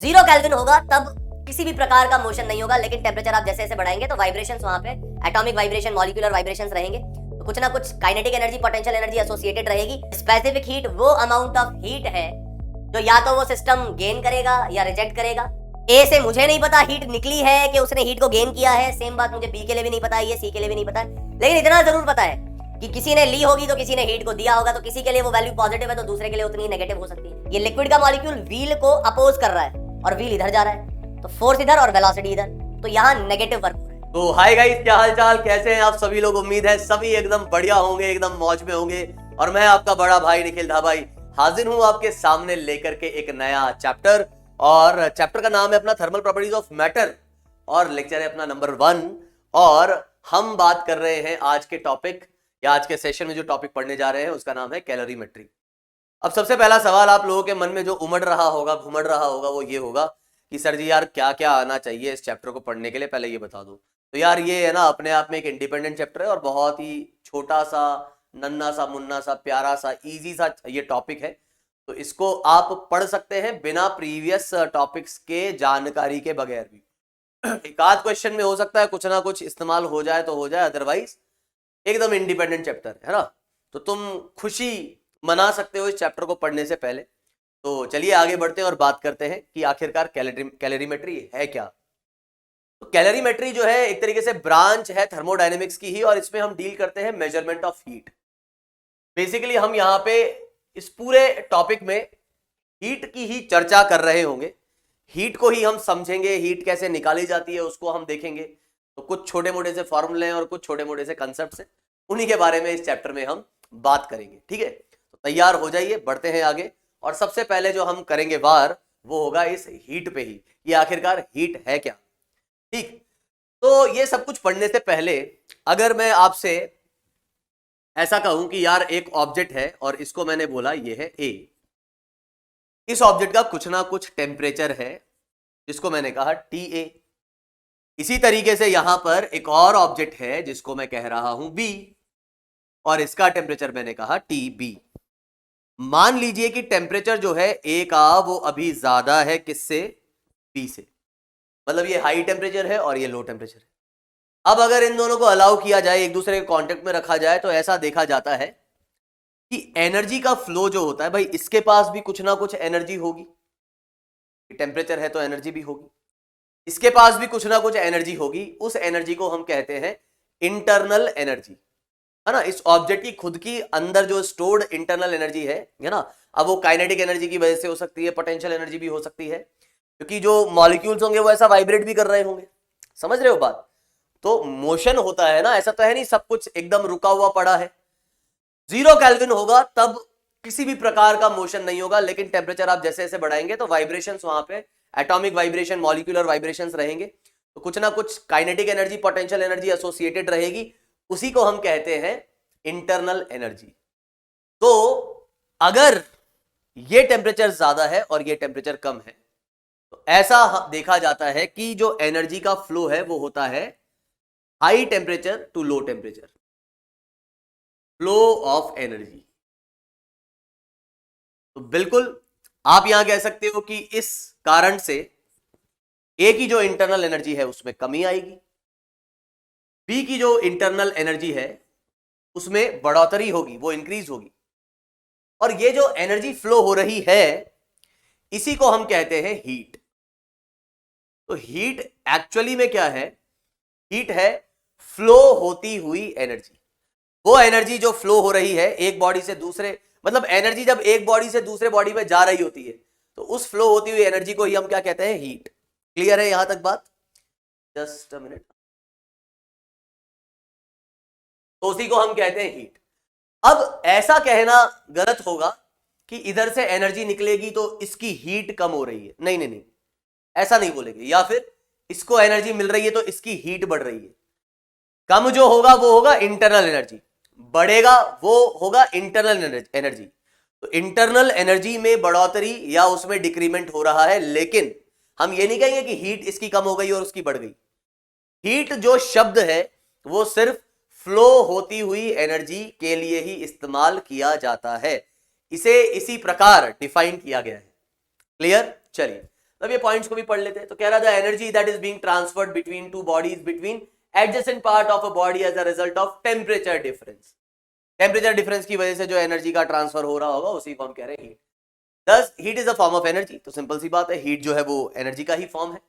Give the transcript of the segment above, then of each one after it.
0 kelvin होगा तब किसी भी प्रकार का मोशन नहीं होगा, लेकिन टेम्परेचर आप जैसे जैसे बढ़ाएंगे तो वाइब्रेशंस वहां पे एटॉमिक वाइब्रेशन, मॉलिक्यूलर वाइब्रेशंस रहेंगे, तो कुछ ना कुछ kinetic energy, potential energy associated रहेगी। स्पेसिफिक हीट वो अमाउंट ऑफ हीट है जो या तो वो सिस्टम गेन करेगा या रिजेक्ट करेगा। ए से मुझे नहीं पता हीट निकली है कि उसने हीट को गेन किया है, सेम बात मुझे बी के लिए भी नहीं पता है, ये सी के लिए भी नहीं पता है, लेकिन इतना जरूर पता है कि किसी ने ली होगी तो किसी ने हीट को दिया होगा, तो किसी के लिए वो वैल्यू पॉजिटिव है तो दूसरे के लिए उतनी नेगेटिव हो सकती है। ये लिक्विड का मॉलिक्यूल व्हील को अपोज कर रहा है और व्हील इधर जा रहा है, तो फोर्स इधर और वेलोसिटी इधर, तो यहाँ नेगेटिव वर्क हो रहा है। तो हाय गाइस, क्या हाल चाल, कैसे हैं आप सभी लोग। उम्मीद है सभी एकदम बढ़िया होंगे, एकदम मौज में होंगे। और मैं आपका बड़ा भाई निखिल धाबाई हाजिर हूं आपके सामने लेकर के एक नया चैप्टर, और चैप्टर का नाम है अपना थर्मल प्रॉपर्टीज ऑफ मैटर, और लेक्चर है अपना नंबर 1। और हम बात कर रहे हैं आज के टॉपिक या आज के सेशन में जो टॉपिक पढ़ने जा रहे हैं उसका नाम है कैलोरीमेट्री। अब सबसे पहला सवाल आप लोगों के मन में जो उमड़ रहा होगा, घुमड़ रहा होगा, वो ये होगा कि सर जी यार क्या क्या आना चाहिए इस चैप्टर को पढ़ने के लिए, पहले ये बता दो। तो यार ये है ना अपने आप में एक इंडिपेंडेंट चैप्टर है और बहुत ही छोटा सा, नन्ना सा, मुन्ना सा, प्यारा सा, इजी सा ये टॉपिक है। तो इसको आप पढ़ सकते हैं बिना प्रीवियस टॉपिक्स के जानकारी के बगैर भी। एक आध क्वेश्चन में हो सकता है कुछ ना कुछ इस्तेमाल हो जाए तो हो जाए, अदरवाइज एकदम इंडिपेंडेंट चैप्टर है ना। तो तुम खुशी मना सकते हो इस चैप्टर को पढ़ने से पहले। तो चलिए आगे बढ़ते हैं और बात करते हैं कि आखिरकार कैलोरीमेट्री है क्या। तो कैलोरीमेट्री जो है एक तरीके से ब्रांच है थर्मोडायनेमिक्स की ही, और इसमें हम डील करते हैं मेजरमेंट ऑफ हीट। बेसिकली हम यहाँ पे इस पूरे टॉपिक में हीट की ही चर्चा कर रहे होंगे, हीट को ही हम समझेंगे, हीट कैसे निकाली जाती है उसको हम देखेंगे। तो कुछ छोटे मोटे से फॉर्मूले हैं और कुछ छोटे मोटे से कंसेप्ट हैं, उन्हीं के बारे में इस चैप्टर में हम बात करेंगे। ठीक है, तो तैयार हो जाइए, बढ़ते हैं आगे। और सबसे पहले जो हम करेंगे वार वो होगा इस हीट पे ही, कि आखिरकार हीट है क्या। ठीक, तो ये सब कुछ पढ़ने से पहले अगर मैं आपसे ऐसा कहूं कि यार एक ऑब्जेक्ट है और इसको मैंने बोला ये है ए, इस ऑब्जेक्ट का कुछ ना कुछ टेम्परेचर है जिसको मैंने कहा टी ए। इसी तरीके से यहां पर एक और ऑब्जेक्ट है जिसको मैं कह रहा हूं बी, और इसका टेम्परेचर मैंने कहा टी बी। मान लीजिए कि टेम्परेचर जो है ए का वो अभी ज्यादा है किससे, बी से, मतलब ये हाई टेम्परेचर है और ये लो टेम्परेचर है। अब अगर इन दोनों को अलाउ किया जाए, एक दूसरे के कांटेक्ट में रखा जाए, तो ऐसा देखा जाता है कि एनर्जी का फ्लो जो होता है, भाई इसके पास भी कुछ ना कुछ एनर्जी होगी, टेम्परेचर है तो एनर्जी भी होगी, इसके पास भी कुछ ना कुछ एनर्जी होगी। उस एनर्जी को हम कहते हैं इंटरनल एनर्जी, है ना। इस ऑब्जेक्ट की खुद की अंदर जो स्टोर्ड इंटरनल एनर्जी है ना, अब वो काइनेटिक एनर्जी की वजह से हो सकती है, पोटेंशियल एनर्जी भी हो सकती है, क्योंकि जो मॉलिक्यूल्स होंगे वो ऐसा वाइब्रेट भी कर रहे होंगे, समझ रहे हो बात। तो मोशन होता है ना, ऐसा तो है नहीं सब कुछ एकदम रुका हुआ पड़ा है। 0 केल्विन होगा तब किसी भी प्रकार का मोशन नहीं होगा, लेकिन टेम्परेचर आप जैसे जैसे बढ़ाएंगे तो वाइब्रेशंस वहां पे एटॉमिक वाइब्रेशन, मॉलिक्यूलर वाइब्रेशंस रहेंगे, तो कुछ ना कुछ kinetic energy, potential energy associated रहेगी, उसी को हम कहते हैं इंटरनल एनर्जी। तो अगर ये टेम्परेचर ज्यादा है और ये टेम्परेचर कम है, तो ऐसा देखा जाता है कि जो एनर्जी का फ्लो है वो होता है high temperature to low temperature, flow of energy. तो बिल्कुल आप यहां कह सकते हो कि इस कारण से ए की जो इंटरनल एनर्जी है उसमें कमी आएगी, बी की जो इंटरनल एनर्जी है उसमें बढ़ोतरी होगी, वो इंक्रीज होगी। और ये जो एनर्जी फ्लो हो रही है इसी को हम कहते हैं हीट। तो हीट एक्चुअली में क्या है, हीट है फ्लो होती हुई एनर्जी। वो एनर्जी जो फ्लो हो रही है एक बॉडी से दूसरे, मतलब एनर्जी जब एक बॉडी से दूसरे बॉडी में जा रही होती है तो उस फ्लो होती हुई एनर्जी को ही हम क्या कहते हैं, हीट। क्लियर है यहां तक बात? Just a minute. तो उसी को हम कहते हैं हीट। अब ऐसा कहना गलत होगा कि इधर से एनर्जी निकलेगी तो इसकी हीट कम हो रही है, नहीं नहीं नहीं, ऐसा नहीं बोलेंगे। या फिर इसको एनर्जी मिल रही है तो इसकी हीट बढ़ रही है। कम जो होगा वो होगा इंटरनल एनर्जी, बढ़ेगा वो होगा इंटरनल एनर्जी। तो इंटरनल एनर्जी में बढ़ोतरी या उसमें डिक्रीमेंट हो रहा है, लेकिन हम ये नहीं कहेंगे कि हीट इसकी कम हो गई और उसकी बढ़ गई। हीट जो शब्द है वो सिर्फ फ्लो होती हुई एनर्जी के लिए ही इस्तेमाल किया जाता है, इसे इसी प्रकार डिफाइन किया गया है। क्लियर? चलिए तब ये पॉइंट्स को भी पढ़ लेते हैं। तो कह रहा था energy that is being transferred between two bodies between adjacent part of a body as a result of temperature difference. Temperature difference की वजह से जो एनर्जी का ट्रांसफर हो रहा होगा उसी को हम कह रहे हैं हीट। दस heat is a form of energy. तो सिंपल सी बात है, हीट जो है वो एनर्जी का ही फॉर्म है।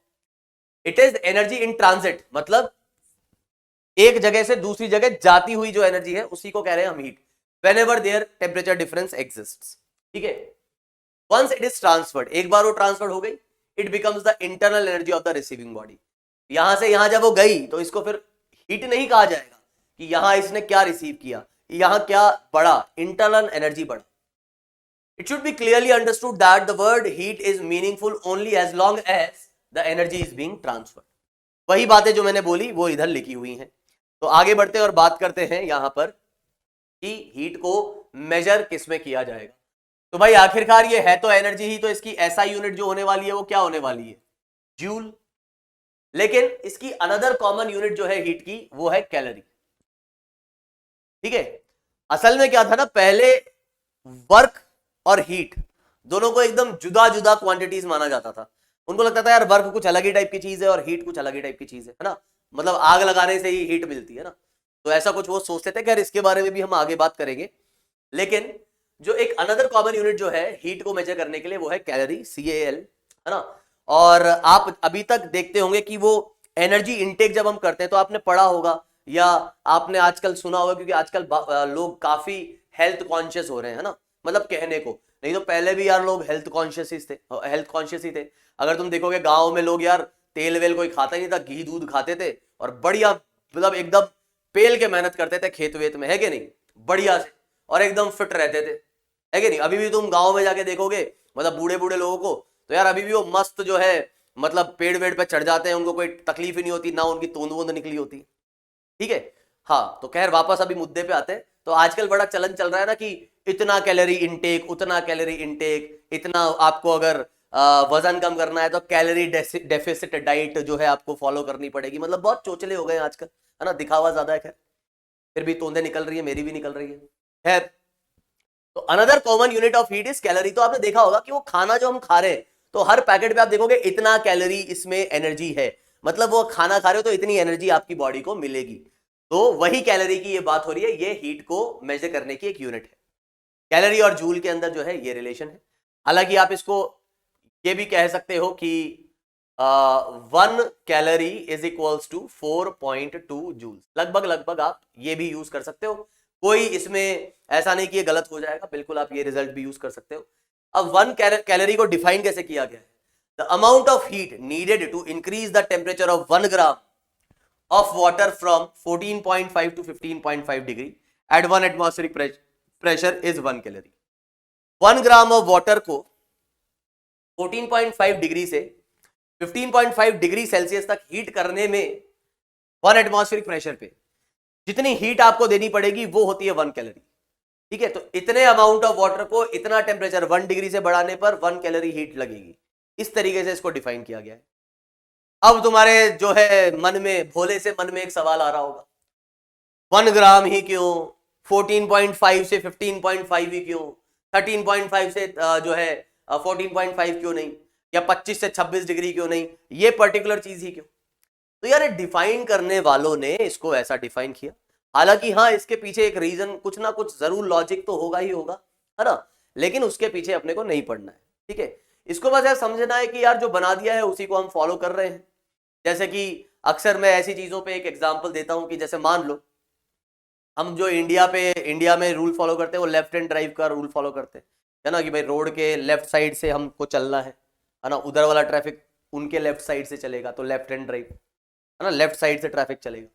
It is energy in transit, मतलब एक जगह से दूसरी जगह जाती हुई जो एनर्जी है उसी को कह रहे हैं हम heat, whenever there temperature difference exists. ठीक है, वंस इट इज ट्रांसफर्ड, एक बार वो ट्रांसफर्ड हो गई, it becomes the internal energy of the receiving body. यहां से यहां जब वो गई तो इसको फिर हीट नहीं कहा जाएगा कि यहां इसने क्या रिसीव किया, यहां क्या बढ़ा, इंटरनल एनर्जी बढ़ा। It should be clearly understood that the word heat is meaningful only as long as the energy is being transferred. वही बातें जो मैंने बोली वो इधर लिखी हुई हैं। तो आगे बढ़ते हैं और बात करते हैं यहां पर कि हीट को मेजर किस में किया जाएगा। तो भाई आखिरकार ये है तो एनर्जी ही, तो इसकी एसआई यूनिट जो होने वाली है वो क्या होने वाली है, जूल। लेकिन इसकी अनदर कॉमन यूनिट जो है हीट की वो है कैलोरी। ठीक है, असल में क्या था ना, पहले वर्क और हीट दोनों को एकदम जुदा जुदा क्वांटिटीज माना जाता था। उनको लगता था यार वर्क कुछ अलग ही टाइप की चीज है और हीट कुछ अलग ही टाइप की चीज है ना, मतलब आग लगाने से ही हीट मिलती है ना, तो ऐसा कुछ वो सोचते थे। खैर इसके बारे में भी हम आगे बात करेंगे। लेकिन जो एक अनदर कॉमन यूनिट जो है हीट को मेजर करने के लिए वो है कैलोरी, CAL, है ना। और आप अभी तक देखते होंगे कि वो एनर्जी इनटेक जब हम करते हैं तो आपने पढ़ा होगा या आपने आजकल सुना होगा, क्योंकि आजकल लोग काफी हेल्थ कॉन्शियस हो रहे हैं, है ना, मतलब कहने को, नहीं तो पहले भी यार लोग हेल्थ कॉन्शियस ही थे। अगर तुम देखोगे गांव में लोग यार तेल वेल कोई खाता ही नहीं था, घी दूध खाते थे और बढ़िया मतलब एकदम पेल के मेहनत करते थे खेत वेत में, है कि नहीं, बढ़िया से, और एकदम फिट रहते थे, है कि नहीं। अभी भी तुम गांव में जाके देखोगे मतलब बूढ़े बूढ़े लोगों को, तो यार अभी भी वो मस्त जो है मतलब पेड़ वेड़ पे चढ़ जाते हैं, उनको कोई तकलीफ ही नहीं होती, ना उनकी तोंद वोंद निकली होती। ठीक है, हाँ, तो खैर वापस अभी मुद्दे पे आते हैं। तो आजकल बड़ा चलन चल रहा है ना कि इतना कैलोरी इनटेक, उतना कैलोरी इनटेक, इतना आपको अगर वजन कम करना है तो कैलोरी डेफिसिट डाइट जो है आपको फॉलो करनी पड़ेगी। मतलब बहुत चोचले हो गए हैं आजकल, है ना, दिखावा ज्यादा है। खैर फिर भी तोंदे निकल रही है, मेरी भी निकल रही है। खैर, तो another common unit of heat is calorie. तो आपने देखा होगा कि वो खाना जो हम खा रहे हैं तो हर पैकेट पे आप देखोगे इतना कैलोरी इसमें एनर्जी है, मतलब वो खाना खा रहे हो तो इतनी एनर्जी आपकी बॉडी को मिलेगी। तो वही कैलोरी की ये बात हो रही है, ये हीट को मेजर करने की एक यूनिट है। कैलोरी और जूल के अंदर जो है ये रिलेशन है। हालांकि आप इसको ये भी कह सकते हो कि 1 calorie is equals to 4.2 joule, लगभग आप ये भी यूज कर सकते हो। कोई इसमें ऐसा नहीं कि ये गलत हो जाएगा, बिल्कुल आप ये रिजल्ट भी यूज कर सकते हो। अब 1 कैलोरी को डिफाइन कैसे किया गया है, the amount of heat needed to increase the temperature of 1 gram of water from 14.5 to 15.5 degree at 1 atmospheric pressure is 1 calorie। 1 gram of water को 14.5 डिग्री से 15.5 डिग्री सेल्सियस तक हीट करने में 1 एटमॉस्फेरिक प्रेशर पे जितनी हीट आपको देनी पड़ेगी वो होती है 1 कैलोरी। ठीक है, तो इतने अमाउंट ऑफ वाटर को इतना टेम्परेचर 1 डिग्री से बढ़ाने पर 1 कैलोरी हीट लगेगी। इस तरीके से इसको डिफाइन किया गया है। अब तुम्हारे जो है मन में, भोले से मन में एक सवाल आ रहा होगा, 1 ग्राम ही क्यों, 14.5 से 15.5 ही क्यों, 13.5 से जो है 14.5 क्यों नहीं, या 25 से 26 डिग्री क्यों नहीं, ये पर्टिकुलर चीज ही क्यों। तो यार डिफाइन करने वालों ने इसको ऐसा डिफाइन किया। हालांकि हाँ, इसके पीछे एक रीजन, कुछ ना कुछ जरूर लॉजिक तो होगा ही होगा, है ना, लेकिन उसके पीछे अपने को नहीं पढ़ना है। ठीक है, इसको बस यार समझना है कि यार जो बना दिया है उसी को हम फॉलो कर रहे हैं। जैसे कि अक्सर मैं ऐसी चीजों पे एक एग्जांपल देता हूं कि जैसे मान लो हम जो इंडिया में रूल फॉलो करते हैं वो लेफ्ट हैंड ड्राइव का रूल फॉलो करते हैं, है ना, कि भाई रोड के लेफ्ट साइड से हमको चलना है ना, उधर वाला ट्रैफिक उनके लेफ्ट साइड से चलेगा तो लेफ्ट हैंड ड्राइव, है ना, लेफ्ट साइड से ट्रैफिक चलेगा।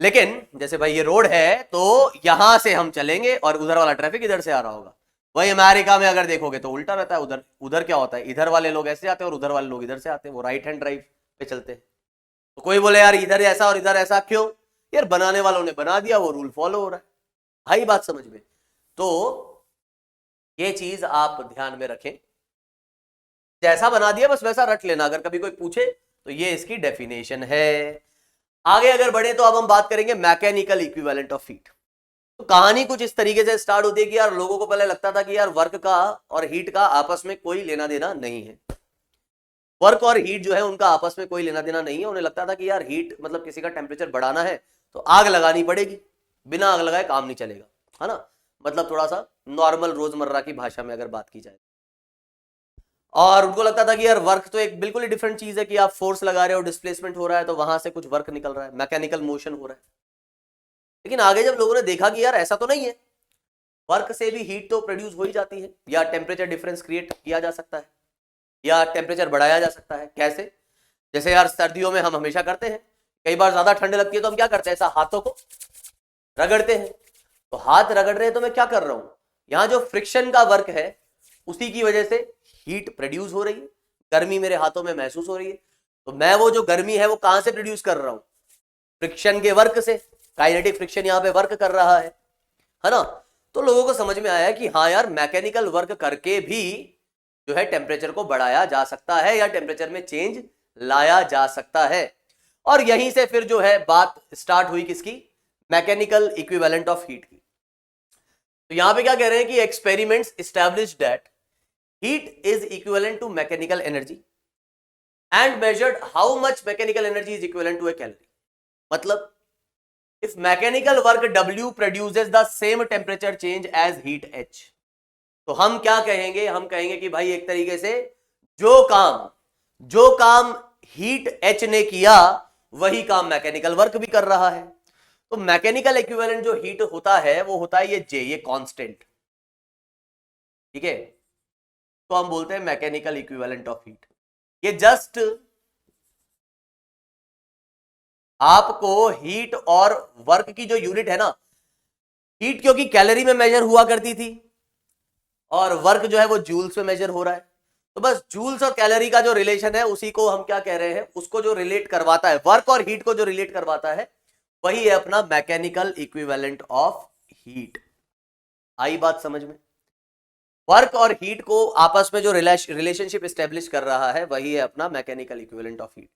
लेकिन जैसे भाई ये रोड है तो यहां से हम चलेंगे और उधर वाला ट्रैफिक इधर से आ रहा होगा। वही अमेरिका में अगर देखोगे तो उल्टा रहता है, उधर क्या होता है, इधर वाले लोग ऐसे आते हैं और उधर वाले लोग इधर से आते हैं, वो राइट हैंड ड्राइव पे चलते हैं। तो कोई बोले यार इधर ऐसा और इधर ऐसा क्यों, यार बनाने वालों ने बना दिया, वो रूल फॉलो हो रहा है। भाई बात समझ में, तो ये चीज आप ध्यान में रखें, जैसा बना दिया बस वैसा रट लेना, अगर कभी कोई पूछे तो ये इसकी डेफिनेशन है। आगे अगर बढ़े तो अब हम बात करेंगे मैकेनिकल इक्विवेलेंट ऑफ हीट। तो कहानी कुछ इस तरीके से स्टार्ट होती है कि यार लोगों को पहले लगता था कि यार वर्क का और हीट का आपस में कोई लेना देना नहीं है। वर्क और हीट जो है उनका आपस में कोई लेना देना नहीं है। उन्हें लगता था कि यार हीट मतलब किसी का टेम्परेचर बढ़ाना है तो आग लगानी पड़ेगी, बिना आग लगाए काम नहीं चलेगा, है ना। मतलब थोड़ा सा नॉर्मल रोजमर्रा की भाषा में अगर बात की जाए। और उनको लगता था कि यार वर्क तो एक बिल्कुल ही डिफरेंट चीज है कि आप फोर्स लगा रहे हो, डिस्प्लेसमेंट हो रहा है तो वहां से कुछ वर्क निकल रहा है, मैकेनिकल मोशन हो रहा है। लेकिन आगे जब लोगों ने देखा कि यार ऐसा तो नहीं है, वर्क से भी हीट तो प्रोड्यूस हो ही जाती है, या टेम्परेचर डिफरेंस क्रिएट किया जा सकता है, या टेम्परेचर बढ़ाया जा सकता है। कैसे? जैसे यार सर्दियों में हम हमेशा करते हैं, कई बार ज्यादा ठंड लगती है तो हम क्या करते हैं, ऐसा हाथों को रगड़ते हैं। तो हाथ रगड़ रहे हैं तो मैं क्या कर रहा हूं, यहां जो फ्रिक्शन का वर्क है उसी की वजह से हीट प्रोड्यूस हो रही है, गर्मी मेरे हाथों में महसूस हो रही है। तो मैं वो जो गर्मी है वो कहां से प्रोड्यूस कर रहा हूं, फ्रिक्शन के वर्क से। काइनेटिक फ्रिक्शन यहां पे वर्क कर रहा है ना। तो लोगों को समझ में आया कि हाँ यार मैकेनिकल वर्क करके भी जो है टेम्परेचर को बढ़ाया जा सकता है या टेम्परेचर में चेंज लाया जा सकता है। और यहीं से फिर जो है बात स्टार्ट हुई किसकी, मैकेनिकल इक्विवेलेंट ऑफ हीट की। तो यहां पे क्या कह रहे हैं कि experiments established that heat is equivalent to mechanical energy and measured how much mechanical energy is equivalent to a calorie. मतलब if mechanical work W produces the same temperature change as heat H, तो हम क्या कहेंगे, हम कहेंगे कि भाई एक तरीके से जो काम हीट H ने किया वही काम मैकेनिकल वर्क भी कर रहा है। तो मैकेनिकल इक्विवेलेंट जो हीट होता है वो होता है ये J, ये कांस्टेंट, ठीक है। तो हम बोलते हैं मैकेनिकल इक्विवेलेंट ऑफ हीट। ये जस्ट आपको हीट और वर्क की जो यूनिट है ना, हीट क्योंकि कैलोरी में मेजर हुआ करती थी और वर्क जो है वो जूल्स में मेजर हो रहा है, तो बस जूल्स और कैलोरी का जो रिलेशन है उसी को हम क्या कह रहे हैं, उसको जो रिलेट करवाता है, वर्क और हीट को जो रिलेट करवाता है वही है अपना मैकेनिकल इक्विवेलेंट ऑफ हीट। आई बात समझ में? वर्क और हीट को आपस में जो रिलेशनशिप एस्टेब्लिश कर रहा है वही है अपना मैकेनिकल इक्विवेलेंट ऑफ हीट।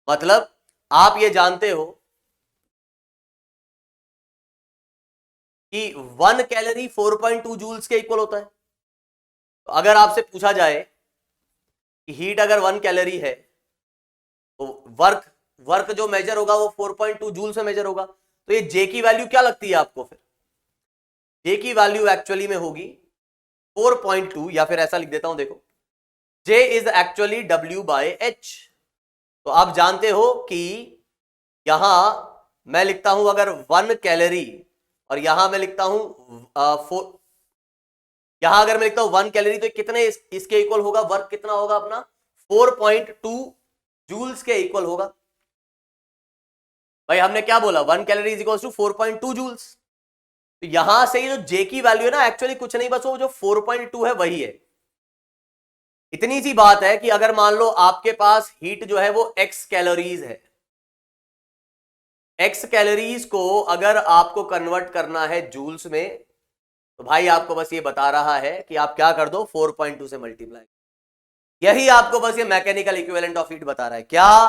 मतलब आप ये जानते हो कि 1 कैलोरी 4.2 जूल्स के इक्वल होता है। तो अगर आपसे पूछा जाए कि हीट अगर 1 कैलोरी है तो वर्क जो मेजर होगा वो 4.2 जूल्स में मेजर होगा, तो ये जे की वैल्यू क्या लगती है आपको? फिर जे की वैल्यू एक्चुअली में होगी 4.2, या फिर ऐसा लिख देता हूं, देखो J is actually W by H। तो आप जानते हो कि यहां मैं लिखता हूं अगर 1 कैलोरी और यहां मैं लिखता हूं यहां अगर मैं लिखता हूं 1 कैलोरी तो कितने इसके इक्वल होगा, वर्क कितना होगा अपना 4.2 जूल्स के इक्वल होगा। भाई हमने क्या बोला, 1 calorie is equal to 4.2 joules. तो यहां से जो जे की वैल्यू है ना एक्चुअली कुछ नहीं, बस वो जो 4.2 है वही है। इतनी सी बात है कि अगर मान लो आपके पास हीट जो है वो x कैलोरीज है, x कैलोरीज को अगर आपको कन्वर्ट करना है जूल्स में तो भाई आपको बस ये बता रहा है कि आप क्या कर दो 4.2 से मल्टीप्लाई। यही आपको बस ये मैकेनिकल इक्विवेलेंट ऑफ हीट बता रहा है, क्या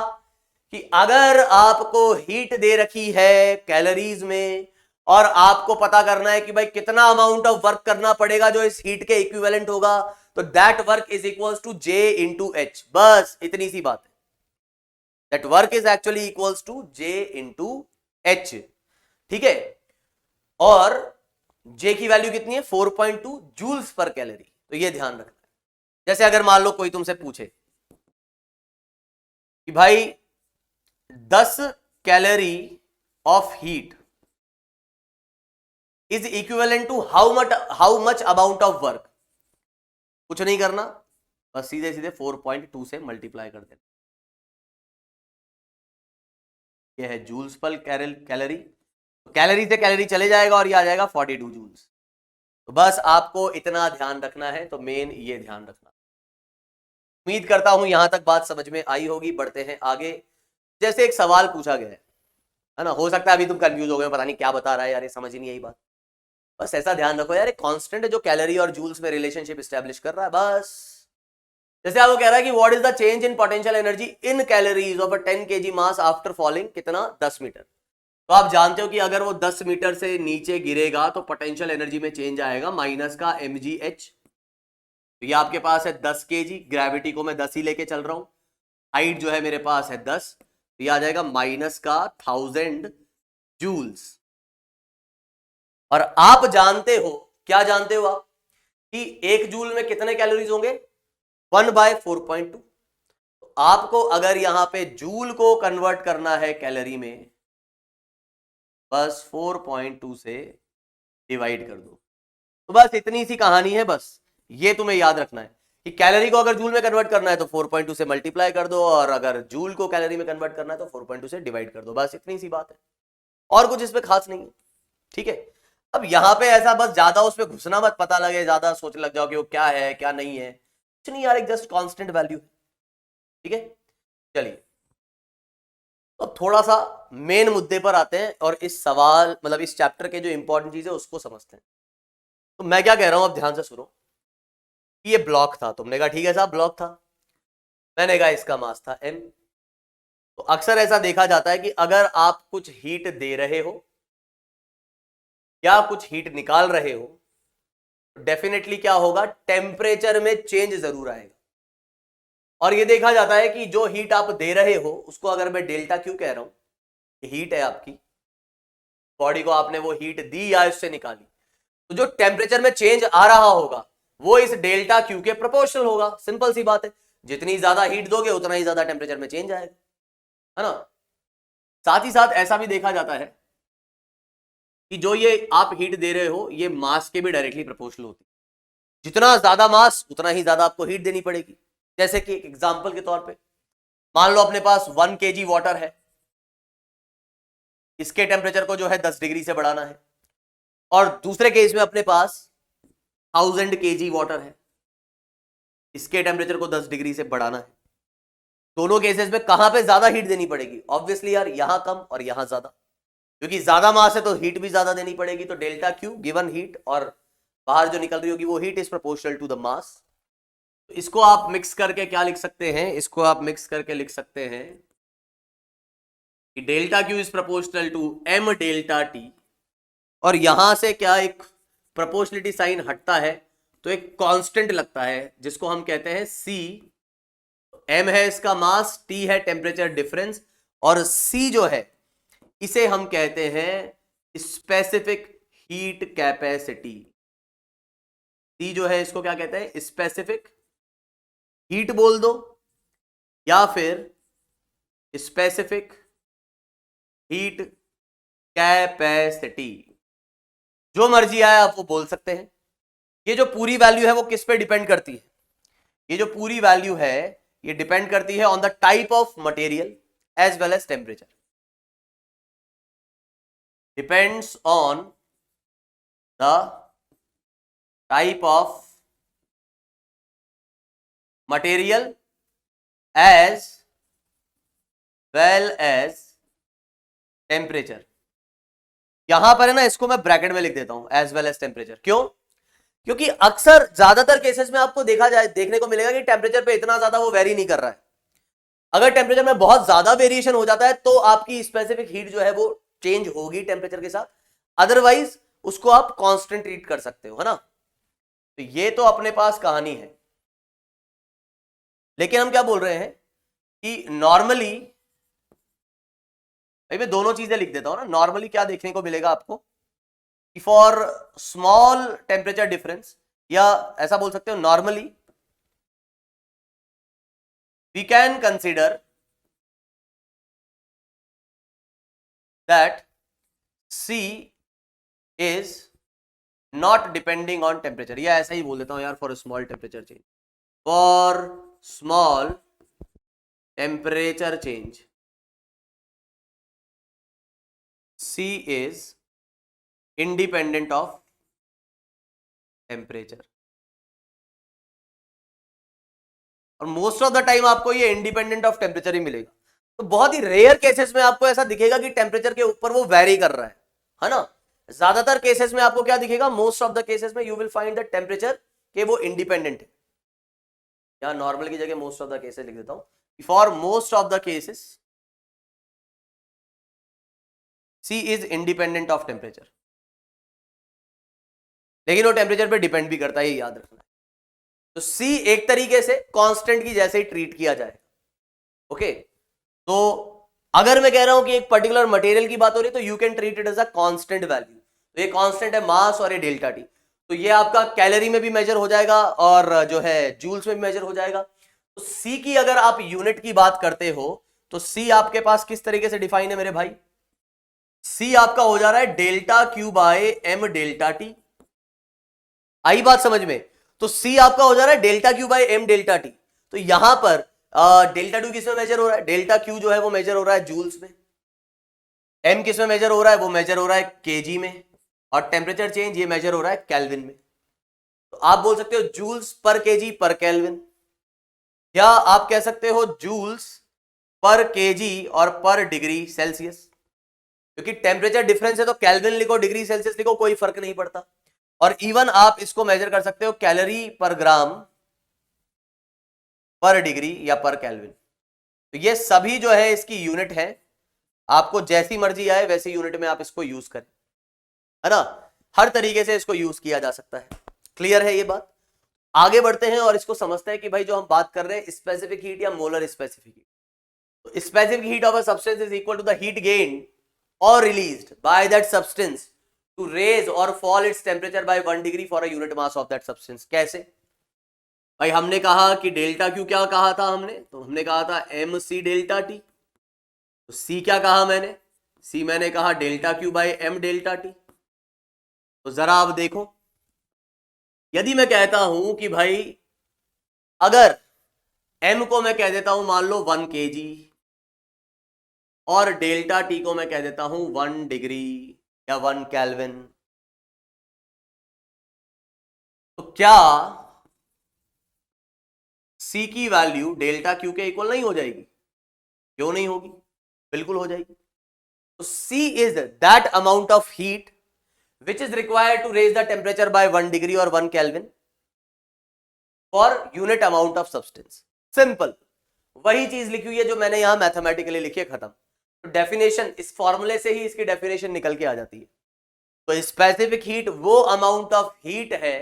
कि अगर आपको हीट दे रखी है कैलोरीज में और आपको पता करना है कि भाई कितना अमाउंट ऑफ वर्क करना पड़ेगा जो इस हीट के इक्विवेलेंट होगा, तो that work is equals to J into H। बस इतनी सी बात है, that work is actually equals to J into H, ठीक है। और J की वैल्यू कितनी है 4.2 जूल्स पर कैलोरी। तो ये ध्यान रखना है। जैसे अगर मान लो कोई तुमसे पूछे कि भाई 10 calorie of heat is equivalent to how much amount of work, कुछ नहीं करना, बस सीधे सीधे 4.2 से मल्टीप्लाई कर देना। ये है जूल्स पर कैलोरी, कैलोरी से कैलोरी चले जाएगा और ये आ जाएगा 42 जूल्स। तो बस आपको इतना ध्यान रखना है, तो मेन ये ध्यान रखना। उम्मीद करता हूं यहां तक बात समझ में आई होगी। बढ़ते हैं आगे। जैसे एक सवाल पूछा गया है ना, हो सकता है अभी तुम कंफ्यूज हो गए, पता नहीं क्या बता रहा है यार, ये समझ ही नहीं आई बात। बस ऐसा ध्यान रखो यार, एक कांस्टेंट है जो कैलोरी और जूल्स में रिलेशनशिप एस्टैब्लिश कर रहा है, बस। जैसे आपको कह रहा है कि what is the change in potential energy in calories of a 10 kg mass after falling कितना 10 मीटर। तो आप जानते हो कि अगर वो 10 मीटर से नीचे गिरेगा तो पोटेंशियल एनर्जी में चेंज आएगा माइनस का mgh। तो ये आपके पास है 10 kg, ग्रेविटी को मैं 10 ही लेके चल रहा हूं, हाइट जो है मेरे पास है 10, तो ये आ जाएगा माइनस का 1000 जूल्स। और आप जानते हो, क्या जानते हो आप, कि 1 जूल में कितने कैलोरीज होंगे, 1/4.2। तो आपको अगर यहां पे जूल को कन्वर्ट करना है कैलोरी में, बस 4.2 से डिवाइड कर दो। तो बस इतनी सी कहानी है, बस ये तुम्हें याद रखना है कि कैलोरी को अगर जूल में कन्वर्ट करना है तो 4.2 से मल्टीप्लाई कर दो, और अगर जूल को कैलोरी में कन्वर्ट करना है तो 4.2 से डिवाइड कर दो। बस इतनी सी बात है, और कुछ इसमें खास नहीं है, ठीक है। अब यहां पे ऐसा बस ज्यादा उसमें घुसना मत, पता लगे ज्यादा सोचने लग जाओ कि वो क्या है क्या नहीं है, कुछ नहीं यार, एक जस्ट कांस्टेंट वैल्यू है, ठीक है। चलिए तो थोड़ा सा मेन मुद्दे पर आते हैं और इस सवाल मतलब इस चैप्टर के जो इंपॉर्टेंट चीज है उसको समझते हैं। तो मैं क्या कह रहा हूं, अब ध्यान से सुनो। ये ब्लॉक था, तुमने कहा ठीक है साहब ब्लॉक था, मैंने कहा इसका मास था m। तो अक्सर ऐसा देखा जाता है कि अगर आप कुछ हीट दे रहे हो या कुछ हीट निकाल रहे हो तो डेफिनेटली क्या होगा, टेम्परेचर में चेंज जरूर आएगा। और ये देखा जाता है कि जो हीट आप दे रहे हो उसको अगर मैं डेल्टा क्यू कह रहा हूं, हीट है आपकी बॉडी को, आपने वो हीट दी या उससे निकाली, तो जो टेम्परेचर में चेंज आ रहा होगा वो इस डेल्टा क्यू के प्रोपोर्शनल होगा। सिंपल सी बात है, जितनी ज्यादा हीट दोगे उतना ही ज्यादा टेम्परेचर में चेंज आएगा, है ना। साथ ही साथ ऐसा भी देखा जाता है कि जो ये आप हीट दे रहे हो ये मास के भी डायरेक्टली प्रोपोर्शनल होती है। जितना ज्यादा मास उतना ही ज्यादा आपको हीट देनी पड़ेगी। जैसे कि एक एग्जांपल के तौर पे मान लो अपने पास 1 kg वाटर है, इसके टेम्परेचर को जो है 10 डिग्री से बढ़ाना है, और दूसरे केस में अपने पास 1000 kg वाटर है, इसके टेम्परेचर को 10 डिग्री से बढ़ाना है। दोनों केसेस में कहां पे ज्यादा हीट देनी पड़ेगी, ऑब्वियसली यार यहां कम और यहां ज्यादा, क्योंकि ज्यादा मास है तो हीट भी ज्यादा देनी पड़ेगी। तो डेल्टा क्यू गिवन हीट और बाहर जो निकल रही होगी वो heat is proportional to the mass. तो इसको आप मिक्स करके क्या लिख सकते हैं, इसको आप मिक्स करके लिख सकते हैं कि delta Q is proportional to m delta T, और यहां से क्या एक प्रोपोर्शनलिटी साइन हटता है तो एक कांस्टेंट लगता है जिसको हम कहते हैं c। m है इसका मास, t है टेम्परेचर डिफरेंस, और c जो है इसे हम कहते हैं स्पेसिफिक हीट कैपेसिटी। c जो है इसको क्या कहते हैं, स्पेसिफिक हीट बोल दो या फिर स्पेसिफिक हीट कैपेसिटी, जो मर्जी आए आप वो बोल सकते हैं। ये जो पूरी वैल्यू है वो किस पे डिपेंड करती है, ये जो पूरी वैल्यू है ये डिपेंड करती है on the type of material as well as temperature. Depends on the type of material as well as temperature. यहां पर है ना, इसको मैं ब्रैकेट में लिख देता हूं एज वेल एज टेम्परेचर। क्यों, क्योंकि अक्सर ज्यादातर केसेस में आपको देखने को मिलेगा कि टेम्परेचर पे इतना ज्यादा वो वेरी नहीं कर रहा है। अगर टेम्परेचर में बहुत ज्यादा वेरिएशन हो जाता है तो आपकी स्पेसिफिक हीट जो है वो चेंज होगी टेम्परेचर के साथ, अदरवाइज उसको आप कांस्टेंट ट्रीट कर सकते हो, है ना। तो ये तो अपने पास कहानी है, लेकिन हम क्या बोल रहे हैं कि नॉर्मली, भाई मैं दोनों चीजें लिख देता हूं ना। नॉर्मली क्या देखने को मिलेगा आपको कि फॉर स्मॉल टेम्परेचर डिफरेंस, या ऐसा बोल सकते हो normally we can consider that C is not depending on temperature, या ऐसा ही बोल देता हूं यार, for small temperature change, for small temperature change C is independent of temperature। और मोस्ट ऑफ द टाइम आपको ये इंडिपेंडेंट ऑफ टेम्परेचर ही मिलेगा। तो बहुत ही रेयर केसेस में आपको ऐसा दिखेगा कि टेम्परेचर के ऊपर वो वेरी कर रहा है ना। ज्यादातर केसेस में आपको क्या दिखेगा, मोस्ट ऑफ द केसेस में you will find the temperature के वो इंडिपेंडेंट है। या नॉर्मल की जगह मोस्ट ऑफ द केसेस लिख देता हूं, for most of the cases C is independent of temperature, लेकिन वो टेम्परेचर पे डिपेंड भी करता है, ये याद रखना है। तो C एक तरीके से कांस्टेंट की जैसे ही ट्रीट किया जाए। ओके, तो अगर मैं कह रहा हूं कि एक पर्टिकुलर मटेरियल की बात हो रही है तो you can treat it as a constant value. तो ये कांस्टेंट है मास और ये डेल्टा टी, तो ये आपका कैलोरी में भी मेजर हो जाएगा और जो है जूल्स में भी मेजर हो जाएगा। तो सी की अगर आप यूनिट की बात करते हो तो सी आपके पास किस तरीके से डिफाइन है मेरे भाई, सी आपका हो जा रहा है delta Q by M delta T. आई बात समझ में? तो सी आपका हो जा रहा है delta Q by M delta T. तो यहां पर डेल्टा क्यू किसमें मेजर हो रहा है, डेल्टा क्यू जो है वो मेजर हो रहा है जूल्स में, एम किसमें मेजर हो रहा है, वो मेजर हो रहा है केजी में, और टेम्परेचर चेंज ये मेजर हो रहा है केल्विन में। तो आप बोल सकते हो जूल्स पर केजी पर केल्विन, या आप कह सकते हो जूल्स पर केजी और पर डिग्री सेल्सियस, क्योंकि टेम्परेचर डिफरेंस है तो केल्विन लिखो डिग्री सेल्सियस लिखो कोई फर्क नहीं पड़ता। और इवन आप इसको मेजर कर सकते हो कैलोरी पर ग्राम पर डिग्री या पर केल्विन। तो ये सभी जो है इसकी यूनिट है, आपको जैसी मर्जी आए वैसी यूनिट में आप इसको यूज करें, है ना, हर तरीके से इसको यूज किया जा सकता है। क्लियर है ये बात? आगे बढ़ते हैं और इसको समझते हैं कि भाई जो हम बात कर रहे हैं स्पेसिफिक हीट या मोलर स्पेसिफिक हीट, तो specific heat of a substance is equal to the heat gained or released by that substance to raise or fall its temperature by 1 degree for a unit mass of that substance। कैसे भाई? हमने कहा कि delta Q क्या कहा था हमने, तो हमने कहा था एम सी डेल्टा टी। तो सी क्या कहा मैंने, सी मैंने कहा delta Q by M delta T. तो जरा आप देखो, यदि मैं कहता हूं कि भाई अगर एम को मैं कह देता हूं मान लो 1 kg और डेल्टा टी को मैं कह देता हूं 1 डिग्री या 1 केल्विन, तो क्या सी की वैल्यू डेल्टा क्यू के इक्वल नहीं हो जाएगी? क्यों नहीं होगी? बिल्कुल हो जाएगी। तो C is that amount of heat which is required to raise the temperature by 1 degree और 1 kelvin for unit amount of substance. Simple वही चीज लिखी हुई है जो मैंने यहां मैथमेटिकली लिखी है, खत्म। तो डेफिनेशन इस फॉर्मूले से ही इसकी डेफिनेशन निकल के आ जाती है। तो स्पेसिफिक हीट वो अमाउंट ऑफ हीट है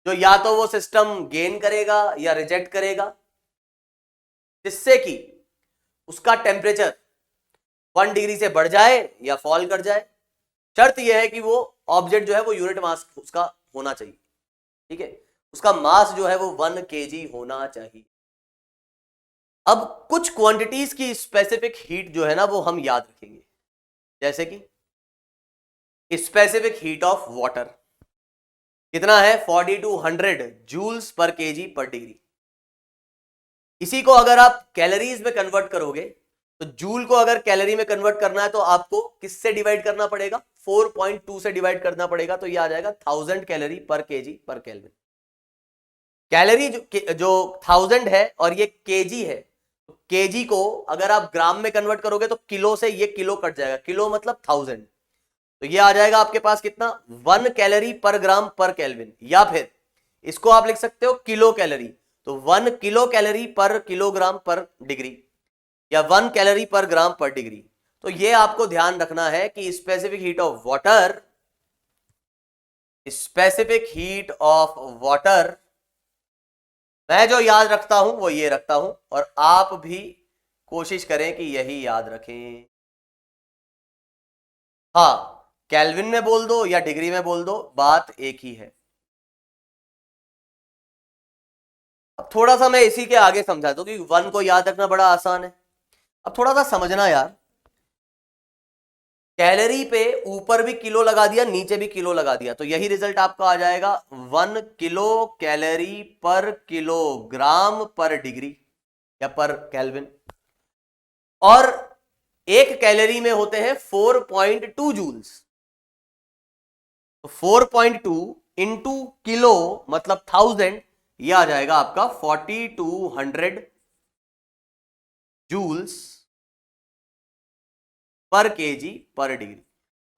जो या तो वो सिस्टम गेन करेगा या रिजेक्ट करेगा, जिससे कि उसका टेम्परेचर 1 डिग्री से बढ़ जाए या फॉल कर जाए। शर्त यह है कि वो ऑब्जेक्ट जो है वो यूनिट मास उसका होना चाहिए, ठीक है, उसका मास जो है वो 1 kg होना चाहिए। अब कुछ क्वांटिटीज की स्पेसिफिक हीट जो है ना वो हम याद रखेंगे, जैसे कि स्पेसिफिक हीट ऑफ वाटर कितना है 40 to 100 जूल्स पर केजी पर डिग्री। इसी को अगर आप कैलोरीज में कन्वर्ट करोगे तो जूल को अगर कैलोरी में कन्वर्ट करना है तो आपको किससे डिवाइड करना पड़ेगा, 4.2 से डिवाइड करना पड़ेगा। तो ये आ जाएगा 1000 कैलोरी पर केजी पर केल्विन। कैलोरी जो 1000 है और ये केजी है, केजी को अगर आप ग्राम में कन्वर्ट करोगे तो किलो से ये किलो कट जाएगा, किलो मतलब 1000, तो ये आ जाएगा आपके पास कितना 1 कैलोरी पर ग्राम पर केल्विन। या फिर इसको आप लिख सकते हो किलो कैलोरी, तो 1 किलो कैलोरी पर किलोग्राम पर डिग्री या 1 कैलोरी पर ग्राम पर डिग्री। तो ये आपको ध्यान रखना है कि specific heat of water, specific heat of water मैं जो याद रखता हूं वो ये रखता हूं, और आप भी कोशिश करें कि यही याद रखें। हाँ, केल्विन में बोल दो या डिग्री में बोल दो, बात एक ही है। अब थोड़ा सा मैं इसी के आगे समझा दूं कि 1 को याद रखना बड़ा आसान है। अब थोड़ा सा समझना यार, कैलोरी पे ऊपर भी किलो लगा दिया नीचे भी किलो लगा दिया, तो यही रिजल्ट आपका आ जाएगा 1 किलो कैलोरी पर किलोग्राम पर डिग्री या पर केल्विन। और एक कैलोरी में होते हैं 4.2 जूल्स, तो 4.2 इंटू किलो मतलब 1000, यह आ जाएगा आपका 4200 जूल्स पर केजी पर डिग्री।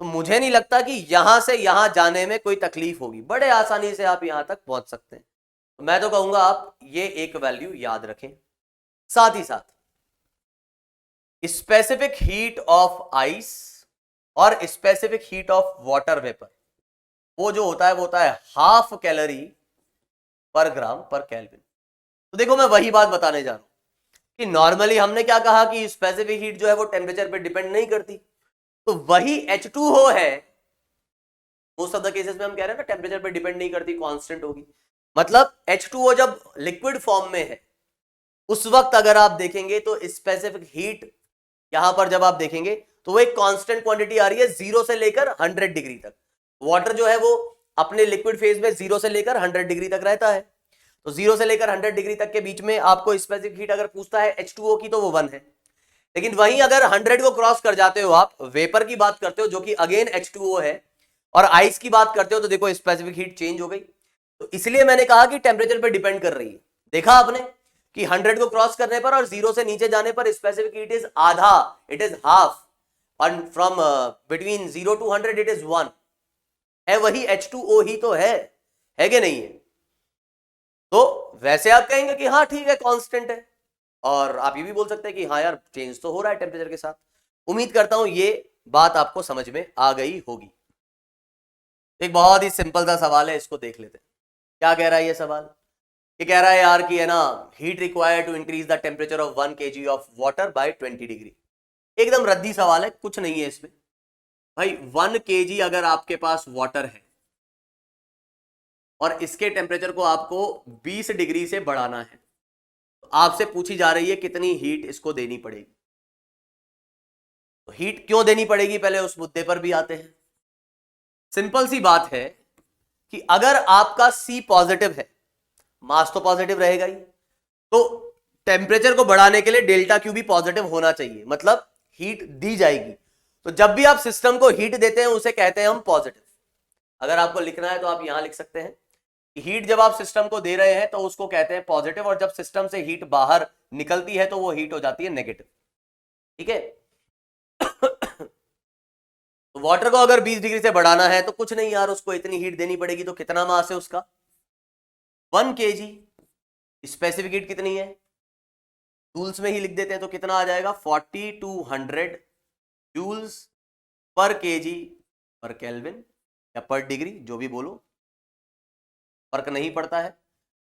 तो मुझे नहीं लगता कि यहां से यहां जाने में कोई तकलीफ होगी, बड़े आसानी से आप यहां तक पहुंच सकते हैं। तो मैं तो कहूंगा आप ये एक वैल्यू याद रखें। साथ ही साथ स्पेसिफिक हीट ऑफ आइस और specific heat of water vapour, वो जो होता है वो होता है 1/2 कैलोरी पर ग्राम पर केल्विन। तो देखो मैं वही बात बताने जा रहा हूं कि नॉर्मली हमने क्या कहा कि स्पेसिफिक हीट जो है वो टेम्परेचर पे डिपेंड नहीं करती, तो वही H2O है, मोस्ट ऑफ द केसेस में हम कह रहे हैं ना टेम्परेचर पे डिपेंड नहीं करती, कांस्टेंट होगी। मतलब H2O जब लिक्विड फॉर्म में है उस वक्त अगर आप देखेंगे तो स्पेसिफिक हीट यहां पर जब आप देखेंगे तो वो एक कांस्टेंट क्वांटिटी आ रही है 0 से लेकर 100 डिग्री तक। वाटर जो है वो अपने लिक्विड फेज में 0 से लेकर 100 डिग्री तक रहता है, तो 0 से लेकर 100 डिग्री तक के बीच में आपको स्पेसिफिक हीट अगर पूछता है H2O की तो वो 1 है। लेकिन वहीं अगर 100 को क्रॉस कर जाते हो आप, वेपर की बात करते हो जो कि अगेन H2O है, और आइस की बात करते हो तो देखो स्पेसिफिक हीट चेंज हो गई। तो इसलिए मैंने कहा कि टेम्परेचर पर डिपेंड कर रही है। देखा आपने कि 100 को क्रॉस करने पर और 0 से नीचे जाने पर स्पेसिफिक हीट इज आधा, इट इज हाफ, और from between 0 to 100 it is 1 है, वही H2O ही तो है कि नहीं है? तो वैसे आप कहेंगे कि हाँ ठीक है कांस्टेंट है, और आप ये भी बोल सकते हैं कि हाँ यार चेंज तो हो रहा है टेम्परेचर के साथ। उम्मीद करता हूं ये बात आपको समझ में आ गई होगी। एक बहुत ही सिंपल सा सवाल है, इसको देख लेते हैं। क्या कह रहा है ये सवाल? ये कह रहा है यार कि है ना, heat required to increase the temperature of 1 kg of water by 20 degree. एकदम रद्दी सवाल है, कुछ नहीं है इसमें भाई। 1 kg अगर आपके पास वाटर है और इसके टेम्परेचर को आपको 20 डिग्री से बढ़ाना है, तो आपसे पूछी जा रही है कितनी हीट इसको देनी पड़ेगी। तो हीट क्यों देनी पड़ेगी, पहले उस मुद्दे पर भी आते हैं। सिंपल सी बात है कि अगर आपका C पॉजिटिव है, मास तो पॉजिटिव रहेगा ही, तो टेम्परेचर को बढ़ाने के लिए डेल्टा क्यू भी पॉजिटिव होना चाहिए, मतलब हीट दी जाएगी। तो जब भी आप सिस्टम को हीट देते हैं उसे कहते हैं हम पॉजिटिव। अगर आपको लिखना है तो आप यहां लिख सकते हैं कि हीट जब आप सिस्टम को दे रहे हैं तो उसको कहते हैं पॉजिटिव, और जब सिस्टम से हीट बाहर निकलती है तो वो हीट हो जाती है नेगेटिव। ठीक है। तो वाटर को अगर 20 डिग्री से बढ़ाना है तो कुछ नहीं यार, उसको इतनी हीट देनी पड़ेगी। तो कितना मास है उसका? 1 kg। स्पेसिफिक हीट कितनी है जूल्स में ही लिख देते हैं, तो कितना आ जाएगा? 40 to 100 जूल्स पर kg पर केल्विन या पर डिग्री, जो भी बोलो, फर्क नहीं पड़ता है।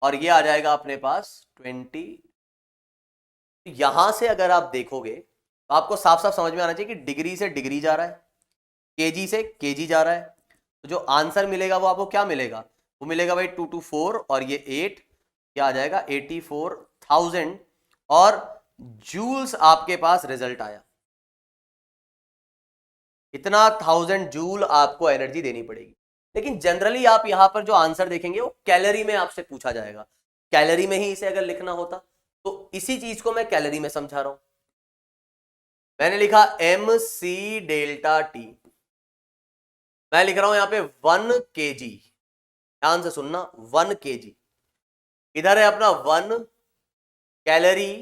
और ये आ जाएगा अपने पास 20। यहां से अगर आप देखोगे तो आपको साफ साफ समझ में आना चाहिए कि डिग्री से डिग्री जा रहा है, केजी से केजी जा रहा है। तो जो आंसर मिलेगा वो आपको क्या मिलेगा? वो मिलेगा भाई 2 to 4 और ये 8, क्या आ जाएगा? 84,000 और जूल्स आपके पास रिजल्ट आया। इतना 1000 जूल आपको एनर्जी देनी पड़ेगी। लेकिन जनरली आप यहां पर जो आंसर देखेंगे वो कैलोरी में आपसे पूछा जाएगा। कैलोरी में ही इसे अगर लिखना होता तो इसी चीज को मैं कैलोरी में समझा रहा हूं। मैंने लिखा MC डेल्टा टी, मैं लिख रहा हूं यहां पे 1 kg। ध्यान से सुनना, 1 kg। इधर है अपना 1 कैलोरी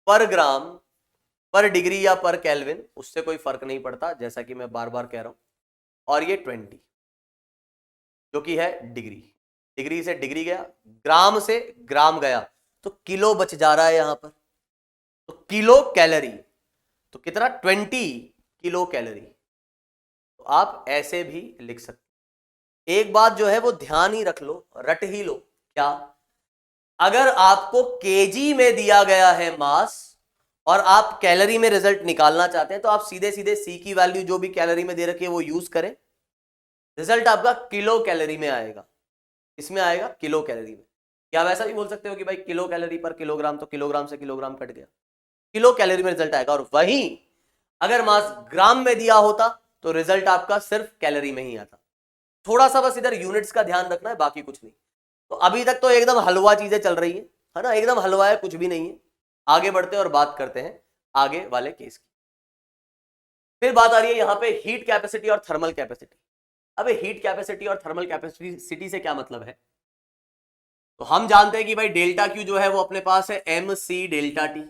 पर ग्राम पर डिग्री या पर केल्विन, उससे कोई फर्क नहीं पड़ता, जैसा कि मैं बार बार कह रहा हूं। और ये 20 जो कि है डिग्री। डिग्री से डिग्री गया, ग्राम से ग्राम गया, तो किलो बच जा रहा है यहां पर। तो किलो कैलोरी, तो कितना? 20 किलो कैलोरी। तो आप ऐसे भी लिख सकते। एक बात जो है वो ध्यान ही रख लो, रट ही लो। क्या? अगर आपको केजी में दिया गया है मास और आप कैलोरी में रिजल्ट निकालना चाहते हैं तो आप सीधे सीधे सी की वैल्यू जो भी कैलोरी में दे रखी है वो यूज करें, रिजल्ट आपका किलो कैलोरी में आएगा। इसमें आएगा किलो कैलोरी में। या वैसा भी बोल सकते हो कि भाई किलो कैलोरी पर किलोग्राम, तो किलोग्राम से किलोग्राम कट गया, किलो कैलोरी में रिजल्ट आएगा। और वहीं अगर मास ग्राम में दिया होता तो रिजल्ट आपका सिर्फ कैलोरी में ही आता। थोड़ा सा बस इधर यूनिट्स का ध्यान रखना है, बाकी कुछ नहीं। तो अभी तक तो एकदम हलवा चीजें चल रही है ना, एकदम हलवा है, कुछ भी नहीं है। आगे बढ़ते हैं और बात करते हैं आगे वाले केस की। फिर बात आ रही है यहां पे हीट कैपेसिटी और थर्मल कैपेसिटी। अब हीट कैपेसिटी और थर्मल कैपेसिटी से क्या मतलब है? तो हम जानते हैं कि भाई डेल्टा क्यू जो है वो अपने पास है MC डेल्टा टी,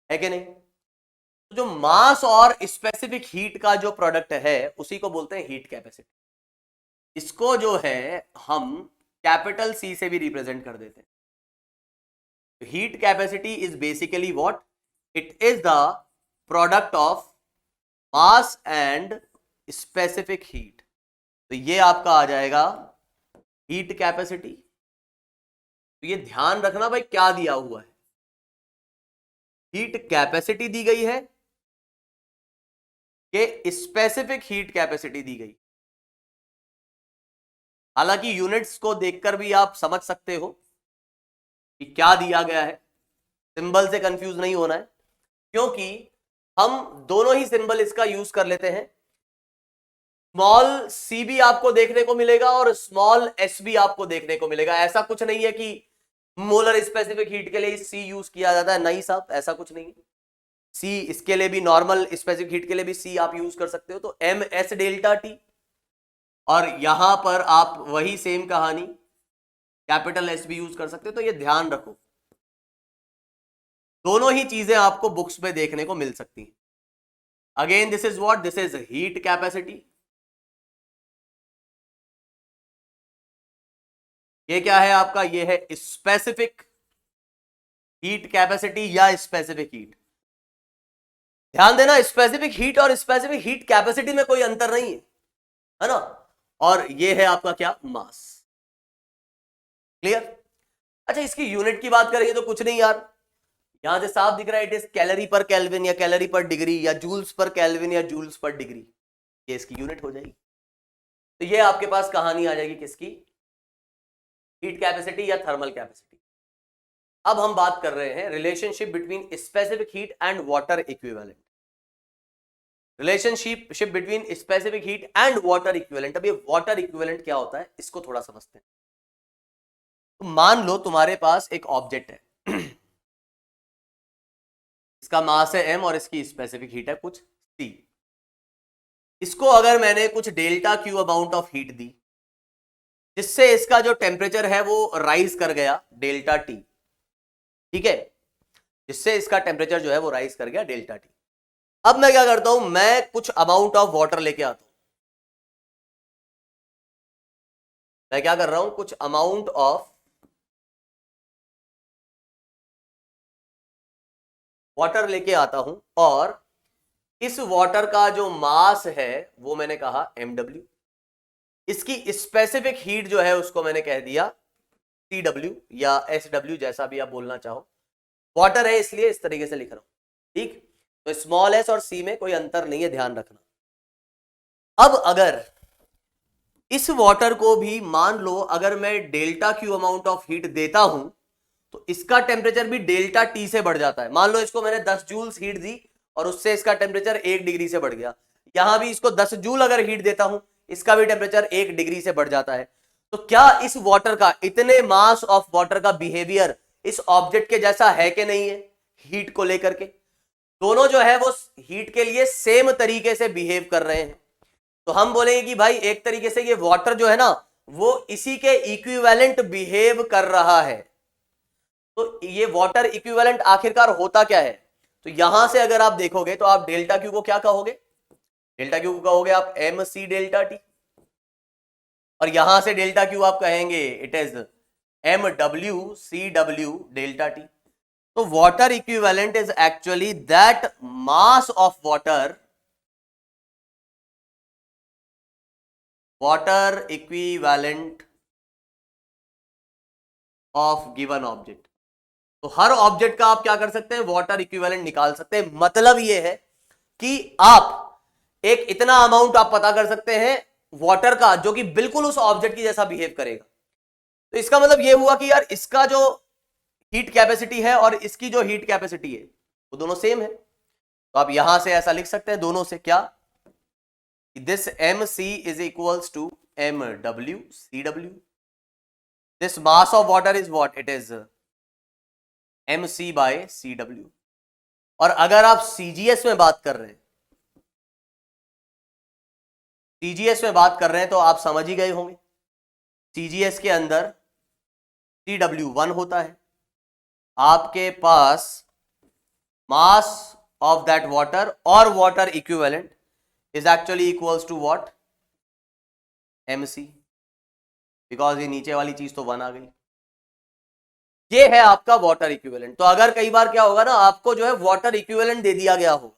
है कि नहीं? तो जो मास और स्पेसिफिक हीट का जो प्रोडक्ट है उसी को बोलते हैं हीट कैपेसिटी। इसको जो है हम कैपिटल C से भी रिप्रेजेंट कर देते हैं। Heat capacity is basically what? It is the product of mass and specific heat. तो ये आपका आ जाएगा हीट कैपेसिटी। तो ये ध्यान रखना भाई क्या दिया हुआ है। हीट कैपेसिटी दी गई है कि स्पेसिफिक हीट कैपेसिटी दी गई। हालांकि यूनिट्स को देखकर भी आप समझ सकते हो कि क्या दिया गया है, सिंबल से कंफ्यूज नहीं होना है, क्योंकि हम दोनों ही सिंबल इसका यूज कर लेते हैं। स्मॉल सी भी आपको देखने को मिलेगा और स्मॉल एस भी आपको देखने को मिलेगा। ऐसा कुछ नहीं है कि मोलर स्पेसिफिक हीट के लिए सी यूज किया जाता है, नहीं साहब, ऐसा कुछ नहीं है। सी इसके लिए भी, नॉर्मल स्पेसिफिक हीट के लिए भी सी आप यूज कर सकते हो, तो एम एस डेल्टा टी। और यहां पर आप वही सेम कहानी कैपिटल एस भी यूज कर सकते हो। तो ये ध्यान रखो, दोनों ही चीजें आपको बुक्स में देखने को मिल सकती हैं। Again this is what, this is heat capacity. ये क्या है आपका, ये है स्पेसिफिक हीट कैपेसिटी या स्पेसिफिक हीट। ध्यान देना, स्पेसिफिक हीट और स्पेसिफिक हीट कैपेसिटी में कोई अंतर नहीं है ना। और ये है आपका क्या, मास। क्लियर? अच्छा, इसकी यूनिट की बात करेंगे तो कुछ नहीं यार, यहां से साफ दिख रहा है, इट इज कैलोरी पर केल्विन या कैलोरी पर डिग्री या जूल्स पर केल्विन या जूल्स पर डिग्री, ये इसकी यूनिट हो जाएगी। तो ये आपके पास कहानी आ जाएगी किसकी, हीट कैपेसिटी या थर्मल कैपेसिटी। अब हम बात कर रहे हैं relationship between specific heat and water equivalent. Relationship between specific heat and water equivalent. अब ये वाटर इक्विवेलेंट क्या होता है, इसको थोड़ा समझते हैं। तो मान लो तुम्हारे पास एक ऑब्जेक्ट है, इसका मास है m और इसकी स्पेसिफिक हीट है कुछ c। इसको अगर मैंने कुछ delta Q amount of heat दी, जिससे इसका जो टेम्परेचर है वो राइज कर गया डेल्टा टी, ठीक है, जिससे इसका टेम्परेचर जो है वो राइज कर गया डेल्टा टी। अब मैं क्या करता हूं, मैं कुछ अमाउंट ऑफ वाटर लेके आता हूं। मैं क्या कर रहा हूं, कुछ अमाउंट ऑफ वाटर लेके आता हूं, और इस वाटर का जो मास है वो मैंने कहा mw, इसकी स्पेसिफिक हीट जो है उसको मैंने कह दिया Cw या Sw, जैसा भी आप बोलना चाहो। वाटर है इसलिए इस तरीके से लिख रहा हूं, ठीक। तो स्मॉल एस और सी में कोई अंतर नहीं है, ध्यान रखना। अब अगर इस वाटर को भी मान लो अगर मैं delta Q amount of heat देता हूं, तो इसका टेम्परेचर भी डेल्टा टी से बढ़ जाता है। मान लो इसको मैंने 10 जूल्स हीट दी और उससे इसका टेम्परेचर 1 डिग्री से बढ़ गया। यहां भी इसको 10 जूल अगर हीट देता हूं, इसका भी टेम्परेचर 1 डिग्री से बढ़ जाता है। तो क्या इस वाटर का, इतने मास ऑफ वाटर का बिहेवियर इस ऑब्जेक्ट के जैसा है कि नहीं है, हीट को लेकर के? दोनों जो है वो हीट के लिए सेम तरीके से बिहेव कर रहे हैं। तो हम बोलेंगे कि भाई एक तरीके से ये वाटर जो है ना, वो इसी के इक्विवेलेंट बिहेव कर रहा है। तो ये वाटर इक्विवेलेंट आखिरकार होता क्या है? तो यहां से अगर आप देखोगे तो आप डेल्टा क्यू को क्या कहोगे, डेल्टा क्यू को कहोगे आप एम सी डेल्टा टी, और यहां से डेल्टा क्यू आप कहेंगे it is M W C W delta T. तो water equivalent is actually that mass of water, water equivalent of given object. तो हर ऑब्जेक्ट का आप क्या कर सकते हैं, वाटर इक्विवेलेंट निकाल सकते हैं। मतलब यह है कि आप एक इतना अमाउंट आप पता कर सकते हैं वाटर का जो कि बिल्कुल उस ऑब्जेक्ट की जैसा बिहेव करेगा। तो इसका मतलब यह हुआ कि यार इसका जो हीट कैपेसिटी है और इसकी जो हीट कैपेसिटी है वो दोनों सेम है। तो आप यहां से ऐसा लिख सकते हैं दोनों से, क्या, this M C is equals to M W C W. This mass of water is what, it is M C by C W. और अगर आप सीजीएस में बात कर रहे हैं, सीजीएस में बात कर रहे हैं तो आप समझ ही गए होंगे, सीजीएस के अंदर CW1 होता है। आपके पास मास ऑफ दैट वाटर और water equivalent is actually equals to what, MC, because ये नीचे वाली चीज तो 1 आ गई। ये है आपका वाटर इक्विवेलेंट। तो अगर कई बार क्या होगा ना, आपको जो है वाटर इक्विवेलेंट दे दिया गया हो,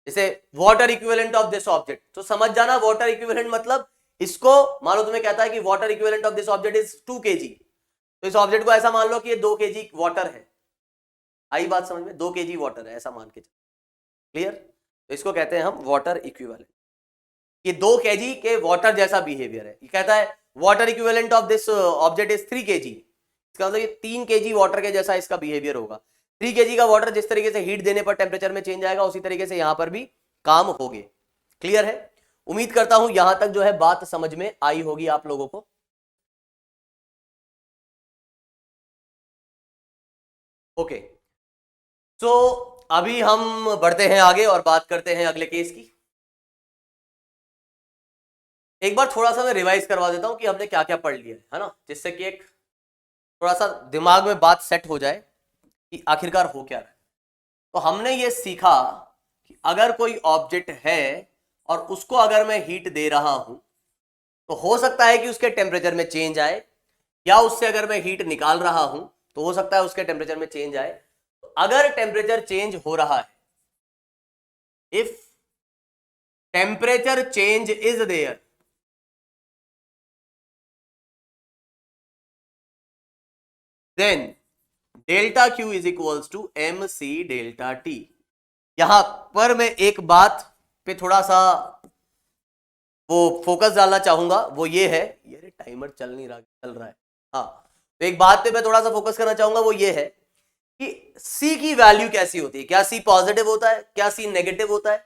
जैसे water equivalent of this object, तो समझ जाना वाटर इक्विवेलेंट मतलब इसको, मान लो तुम्हें कहता है कि water equivalent of this object is 2 kg, तो इस ऑब्जेक्ट को ऐसा मान लो कि ये 2 kg वाटर है। आई बात समझ में? 2 kg वाटर है ऐसा मान के चलो, क्लियर? तो इसको कहते हैं हम वाटर इक्विवेलेंट। ये 2 kg के वाटर जैसा बिहेवियर है। ये कहता है water equivalent of this object is 3 kg। इसका मतलब ये 3 kg वाटर के जैसा इसका बिहेवियर होगा। 3 kg का वाटर जिस तरीके से हीट देने पर टेम्परेचर में चेंज आएगा, उसी तरीके से यहां पर भी काम होगे। क्लियर है? उम्मीद करता हूं यहां तक जो है बात समझ में आई होगी आप लोगों को। ओके, तो अभी हम बढ़ते हैं आगे और बात करते हैं अगले केस की। एक बार थोड़ा सा मैं रिवाइज करवा देता हूं कि हमने क्या क्या पढ़ लिया है ना, जिससे कि एक थोड़ा सा दिमाग में बात सेट हो जाए कि आखिरकार हो क्या रहा है। तो हमने ये सीखा कि अगर कोई ऑब्जेक्ट है और उसको अगर मैं हीट दे रहा हूं तो हो सकता है कि उसके टेम्परेचर में चेंज आए, या उससे अगर मैं हीट निकाल रहा हूं तो हो सकता है उसके टेम्परेचर में चेंज आए। तो अगर टेम्परेचर चेंज हो रहा है, if temperature change is there, then delta Q is equals to M C delta T. यहां पर मैं एक बात पे थोड़ा सा वो फोकस डालना चाहूंगा, वो ये है, ये टाइमर चल नहीं रहा, चल रहा है, हाँ। तो एक बात पे मैं थोड़ा सा फोकस करना चाहूंगा, वो ये है कि C की वैल्यू कैसी होती है। क्या C पॉजिटिव होता है, क्या C नेगेटिव होता है?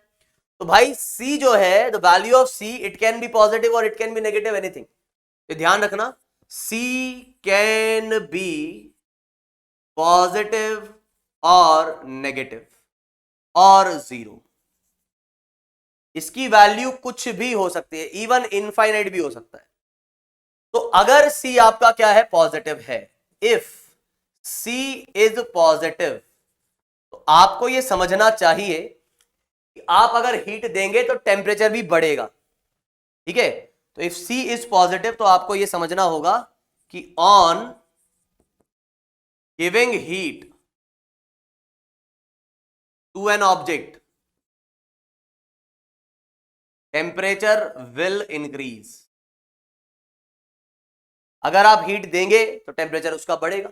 तो भाई C जो है, the value of C, it can be positive और it can be negative, anything. तो ध्यान रखना, C कैन बी पॉजिटिव और नेगेटिव और जीरो। इसकी वैल्यू कुछ भी हो सकती है, इवन इनफाइनाइट भी हो सकता है। तो अगर C आपका क्या है, पॉजिटिव है, इफ C इज पॉजिटिव, तो आपको यह समझना चाहिए कि आप अगर हीट देंगे तो टेम्परेचर भी बढ़ेगा। ठीक है? तो इफ C इज पॉजिटिव तो आपको यह समझना होगा कि on giving heat to an object temperature will increase. अगर आप हीट देंगे तो टेम्परेचर उसका बढ़ेगा।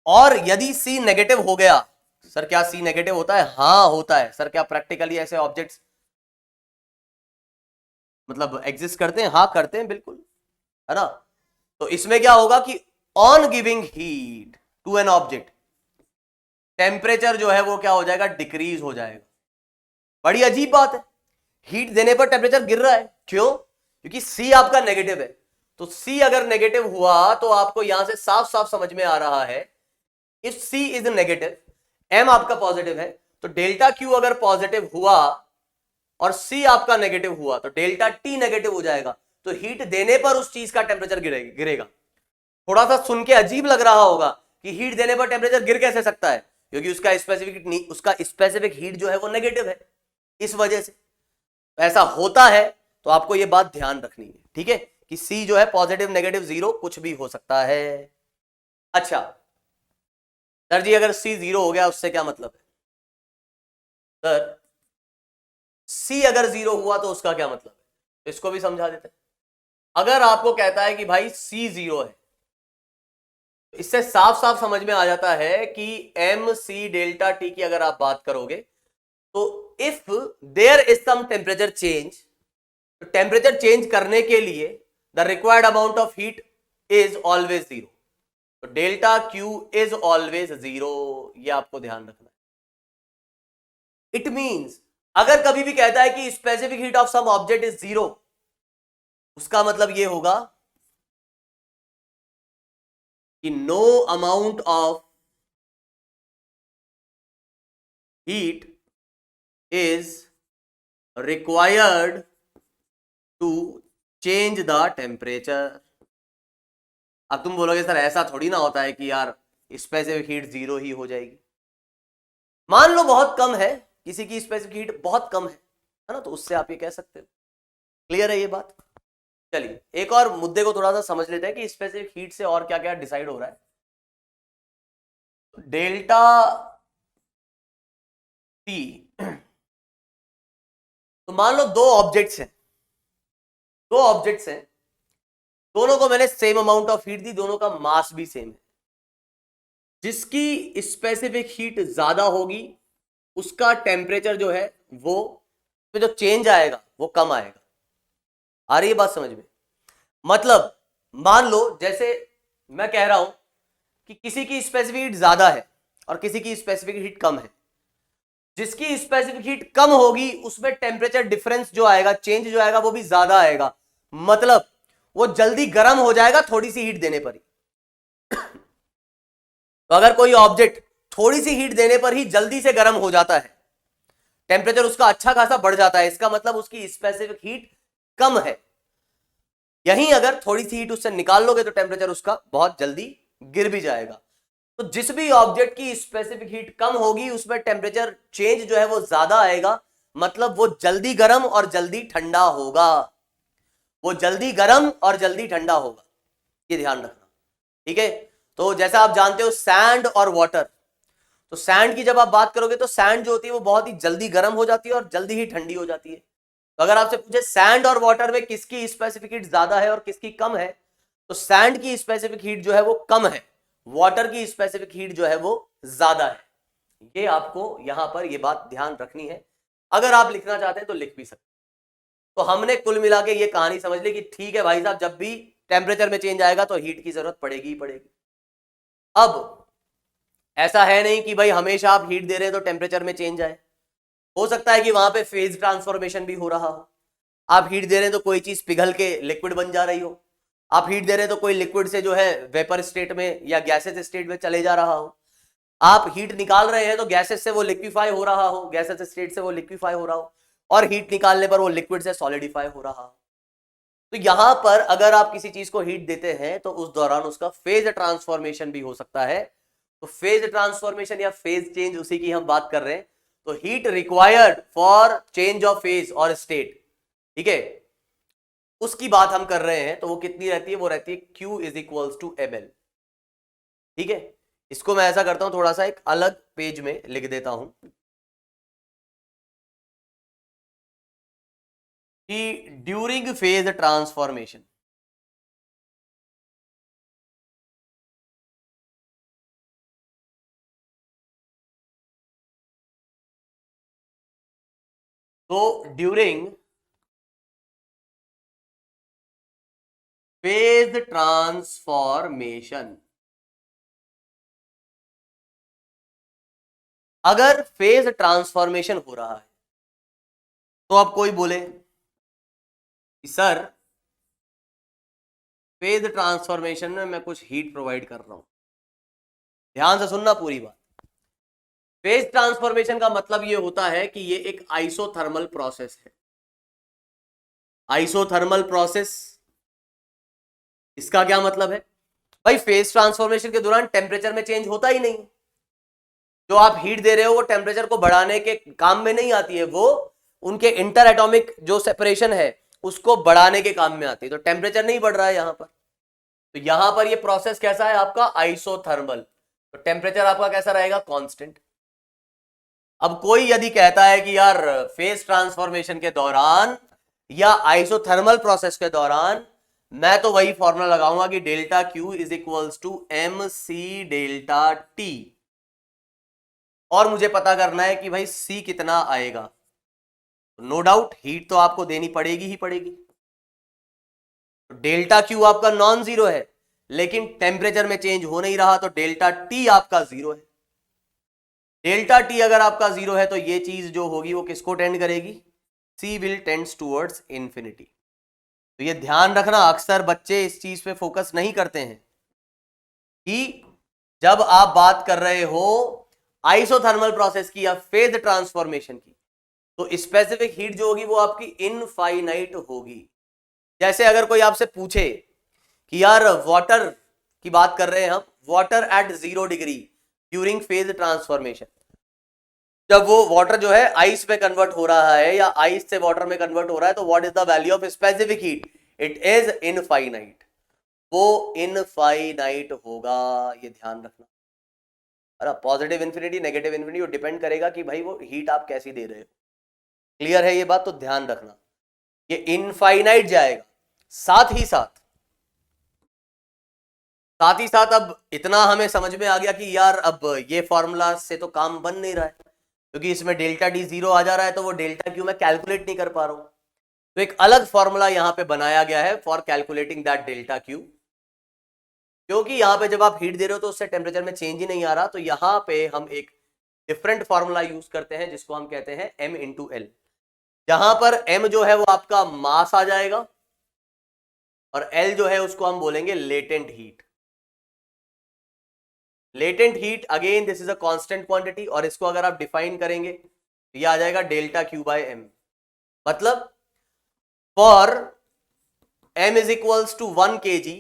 और यदि C नेगेटिव हो गया, सर क्या C नेगेटिव होता है? हाँ होता है। सर क्या प्रैक्टिकली ऐसे ऑब्जेक्ट्स मतलब एग्जिस्ट करते हैं? हाँ करते हैं, बिल्कुल, है ना। तो इसमें क्या होगा कि on giving heat to an object temperature जो है वो क्या हो जाएगा, डिक्रीज हो जाएगा। बड़ी अजीब बात है, हीट देने पर टेम्परेचर गिर रहा है, क्यों? क्योंकि C आपका नेगेटिव है। तो C अगर नेगेटिव हुआ तो आपको यहां से साफ साफ समझ में आ रहा है, if C is negative, M आपका पॉजिटिव है, तो डेल्टा Q अगर पॉजिटिव हुआ और C आपका नेगेटिव हुआ तो डेल्टा T नेगेटिव हो जाएगा। तो हीट देने पर उस चीज का टेम्परेचर गिरेगा। थोड़ा सा सुन के अजीब लग रहा होगा कि हीट देने पर टेम्परेचर गिर कैसे सकता है, क्योंकि उसका स्पेसिफिक हीट जो है वो नेगेटिव है, इस वजह से ऐसा होता है। तो आपको यह बात ध्यान रखनी है, ठीक है, कि C जो है पॉजिटिव नेगेटिव जीरो कुछ भी हो सकता है। अच्छा सर जी, अगर C जीरो हो गया उससे क्या मतलब है? सर C अगर जीरो हुआ तो उसका क्या मतलब है? इसको भी समझा देते हैं। अगर आपको कहता है कि भाई C जीरो है, इससे साफ साफ समझ में आ जाता है कि एम सी डेल्टा टी की अगर आप बात करोगे तो if there is some temperature change, तो टेम्परेचर चेंज करने के लिए the required amount of heat is always zero. तो delta Q is always zero, ये आपको ध्यान रखना है। इट मींस अगर कभी भी कहता है कि specific heat of some object is zero, उसका मतलब यह होगा कि no amount of heat is required to change the temperature. अब तुम बोलोगे सर ऐसा थोड़ी ना होता है कि यार स्पेसिफिक हीट जीरो ही हो जाएगी। मान लो बहुत कम है, किसी की स्पेसिफिक हीट बहुत कम है ना, तो उससे आप ये कह सकते हो। क्लियर है ये बात? चलिए एक और मुद्दे को थोड़ा सा समझ लेते हैं कि स्पेसिफिक हीट से और क्या क्या डिसाइड हो रहा है। डेल्टा टी, तो मान लो दो ऑब्जेक्ट्स हैं, दोनों को मैंने सेम अमाउंट ऑफ हीट दी, दोनों का मास भी सेम है। जिसकी स्पेसिफिक हीट ज्यादा होगी उसका टेम्परेचर जो है वो जो चेंज आएगा वो कम आएगा। आ रही है बात समझ में? मतलब मान लो जैसे मैं कह रहा हूं कि किसी की स्पेसिफिक हीट ज्यादा है और किसी की स्पेसिफिक हीट कम है। जिसकी स्पेसिफिक हीट कम होगी उसमें टेम्परेचर डिफरेंस जो आएगा, चेंज जो आएगा वो भी ज्यादा आएगा। मतलब वो जल्दी गर्म हो जाएगा थोड़ी सी हीट देने पर ही। तो अगर कोई ऑब्जेक्ट थोड़ी सी हीट देने पर ही जल्दी से गर्म हो जाता है, टेम्परेचर उसका अच्छा खासा बढ़ जाता है, इसका मतलब उसकी स्पेसिफिक हीट कम है। यहीं अगर थोड़ी सी हीट उससे निकाल लोगे तो टेम्परेचर उसका बहुत जल्दी गिर भी जाएगा। तो जिस भी ऑब्जेक्ट की स्पेसिफिक हीट कम होगी उसमें टेम्परेचर चेंज जो है वो ज्यादा आएगा। मतलब वो जल्दी गर्म और जल्दी ठंडा होगा। वो जल्दी गर्म और जल्दी ठंडा होगा, ये ध्यान रखना। ठीक है, तो जैसा आप जानते हो सैंड और वाटर, तो सैंड की जब आप बात करोगे तो सैंड जो होती है वो बहुत ही जल्दी गर्म हो जाती है और जल्दी ही ठंडी हो जाती है। तो अगर आपसे पूछे सैंड और वाटर में किसकी स्पेसिफिक हीट ज्यादा है और किसकी कम है, तो सैंड की स्पेसिफिक हीट जो है वो कम है, वाटर की स्पेसिफिक हीट जो है वो ज्यादा है। ये आपको यहां पर ये बात ध्यान रखनी है। अगर आप लिखना चाहते हैं तो लिख भी सकते। तो हमने कुल मिला के ये कहानी समझ ली कि ठीक है भाई साहब, जब भी टेम्परेचर में चेंज आएगा तो हीट की जरूरत पड़ेगी ही पड़ेगी। अब ऐसा है नहीं कि भाई हमेशा आप हीट दे रहे हैं तो टेम्परेचर में चेंज आए। हो सकता है कि वहां पे फेज ट्रांसफॉर्मेशन भी हो रहा हो। आप हीट दे रहे हैं तो कोई चीज पिघल के लिक्विड बन जा रही हो। आप हीट दे रहे हैं तो कोई लिक्विड से जो है वेपर स्टेट में या गैसेस स्टेट में चले जा रहा हो। आप हीट निकाल रहे हैं तो गैसेस से वो लिक्विफाई हो रहा हो, गैसेस स्टेट से वो लिक्विफाई हो रहा हो, और हीट निकालने पर वो लिक्विड से सॉलिडिफाई हो रहा हो। तो यहां पर अगर आप किसी चीज को हीट देते हैं तो उस दौरान उसका फेज ट्रांसफॉर्मेशन भी हो सकता है। तो फेज ट्रांसफॉर्मेशन या फेज चेंज उसी की हम बात कर रहे हैं। तो heat required for change of phase और स्टेट, ठीक है, उसकी बात हम कर रहे हैं। तो वो कितनी रहती है? वो रहती है Q is equals to ml। ठीक है, इसको मैं ऐसा करता हूं, थोड़ा सा एक अलग पेज में लिख देता हूं कि ड्यूरिंग फेज ट्रांसफॉर्मेशन, तो ड्यूरिंग फेज ट्रांसफॉर्मेशन, अगर फेज ट्रांसफॉर्मेशन हो रहा है तो अब कोई बोले कि सर फेज ट्रांसफॉर्मेशन में मैं कुछ हीट प्रोवाइड कर रहा हूं। ध्यान से सुनना पूरी बात। फेज ट्रांसफॉर्मेशन का मतलब यह होता है कि यह एक आइसोथर्मल प्रोसेस है। आइसोथर्मल प्रोसेस, इसका क्या मतलब है भाई? फेज ट्रांसफॉर्मेशन के दौरान टेम्परेचर में चेंज होता ही नहीं। जो आप हीट दे रहे हो वो टेम्परेचर को बढ़ाने के काम में नहीं आती है, वो उनके इंटर एटॉमिक जो सेपरेशन है उसको बढ़ाने के काम में आती है। तो टेम्परेचर नहीं बढ़ रहा है यहां पर। तो यहां पर ये प्रोसेस कैसा है आपका? आइसोथर्मल। तो टेम्परेचर आपका कैसा रहेगा? कांस्टेंट। अब कोई यदि कहता है कि यार फेज ट्रांसफॉर्मेशन के दौरान या आइसोथर्मल प्रोसेस के दौरान मैं तो वही फॉर्मूला लगाऊंगा कि delta Q is equals to MC delta T, और मुझे पता करना है कि भाई C कितना आएगा। नो डाउट हीट तो आपको देनी पड़ेगी ही पड़ेगी। डेल्टा Q आपका नॉन जीरो है, लेकिन टेम्परेचर में चेंज हो नहीं रहा, तो डेल्टा T आपका जीरो है। डेल्टा T अगर आपका जीरो है तो ये चीज जो होगी वो किसको टेंड करेगी? C will tends towards infinity. तो ये ध्यान रखना, अक्सर बच्चे इस चीज पे फोकस नहीं करते हैं कि जब आप बात कर रहे हो आइसोथर्मल प्रोसेस की या फेज ट्रांसफॉर्मेशन की, तो स्पेसिफिक हीट जो होगी वो आपकी इनफाइनाइट होगी। जैसे अगर कोई आपसे पूछे कि यार वाटर की बात कर रहे हैं हम, water at 0 degree during phase transformation, जब वो वाटर जो है आइस में कन्वर्ट हो रहा है या आइस से वाटर में कन्वर्ट हो रहा है, तो what is the value of specific heat? It is infinite. वो इनफाइनाइट होगा, ये ध्यान रखना। अरे पॉजिटिव इंफिनिटी, नेगेटिव इंफिनिटी, वो डिपेंड करेगा कि भाई वो हीट आप कैसी दे रहे हो। क्लियर है ये बात? तो ध्यान रखना ये इनफाइनाइट जाएगा। साथ ही साथ साथ ही साथ अब इतना हमें समझ में आ गया कि यार अब ये फॉर्मूला से तो काम बन नहीं रहा है, क्योंकि इसमें डेल्टा डी 0 आ जा रहा है, तो वो डेल्टा क्यू मैं कैलकुलेट नहीं कर पा रहा हूं। तो एक अलग फॉर्मूला यहां पे बनाया गया है for calculating that delta Q, क्योंकि यहां पे जब आप हीट दे रहे हो तो उससे टेम्परेचर में चेंज ही नहीं आ रहा, तो यहां पे हम एक डिफरेंट फॉर्मूला यूज करते हैं जिसको हम कहते हैं m इंटू एल, जहां पर m जो है वो आपका मास आ जाएगा और l जो है उसको हम बोलेंगे latent heat. Latent heat again this is a constant quantity, और इसको अगर आप डिफाइन करेंगे तो ये आ जाएगा डेल्टा क्यू बाय एम। मतलब for m is equals to 1 kg,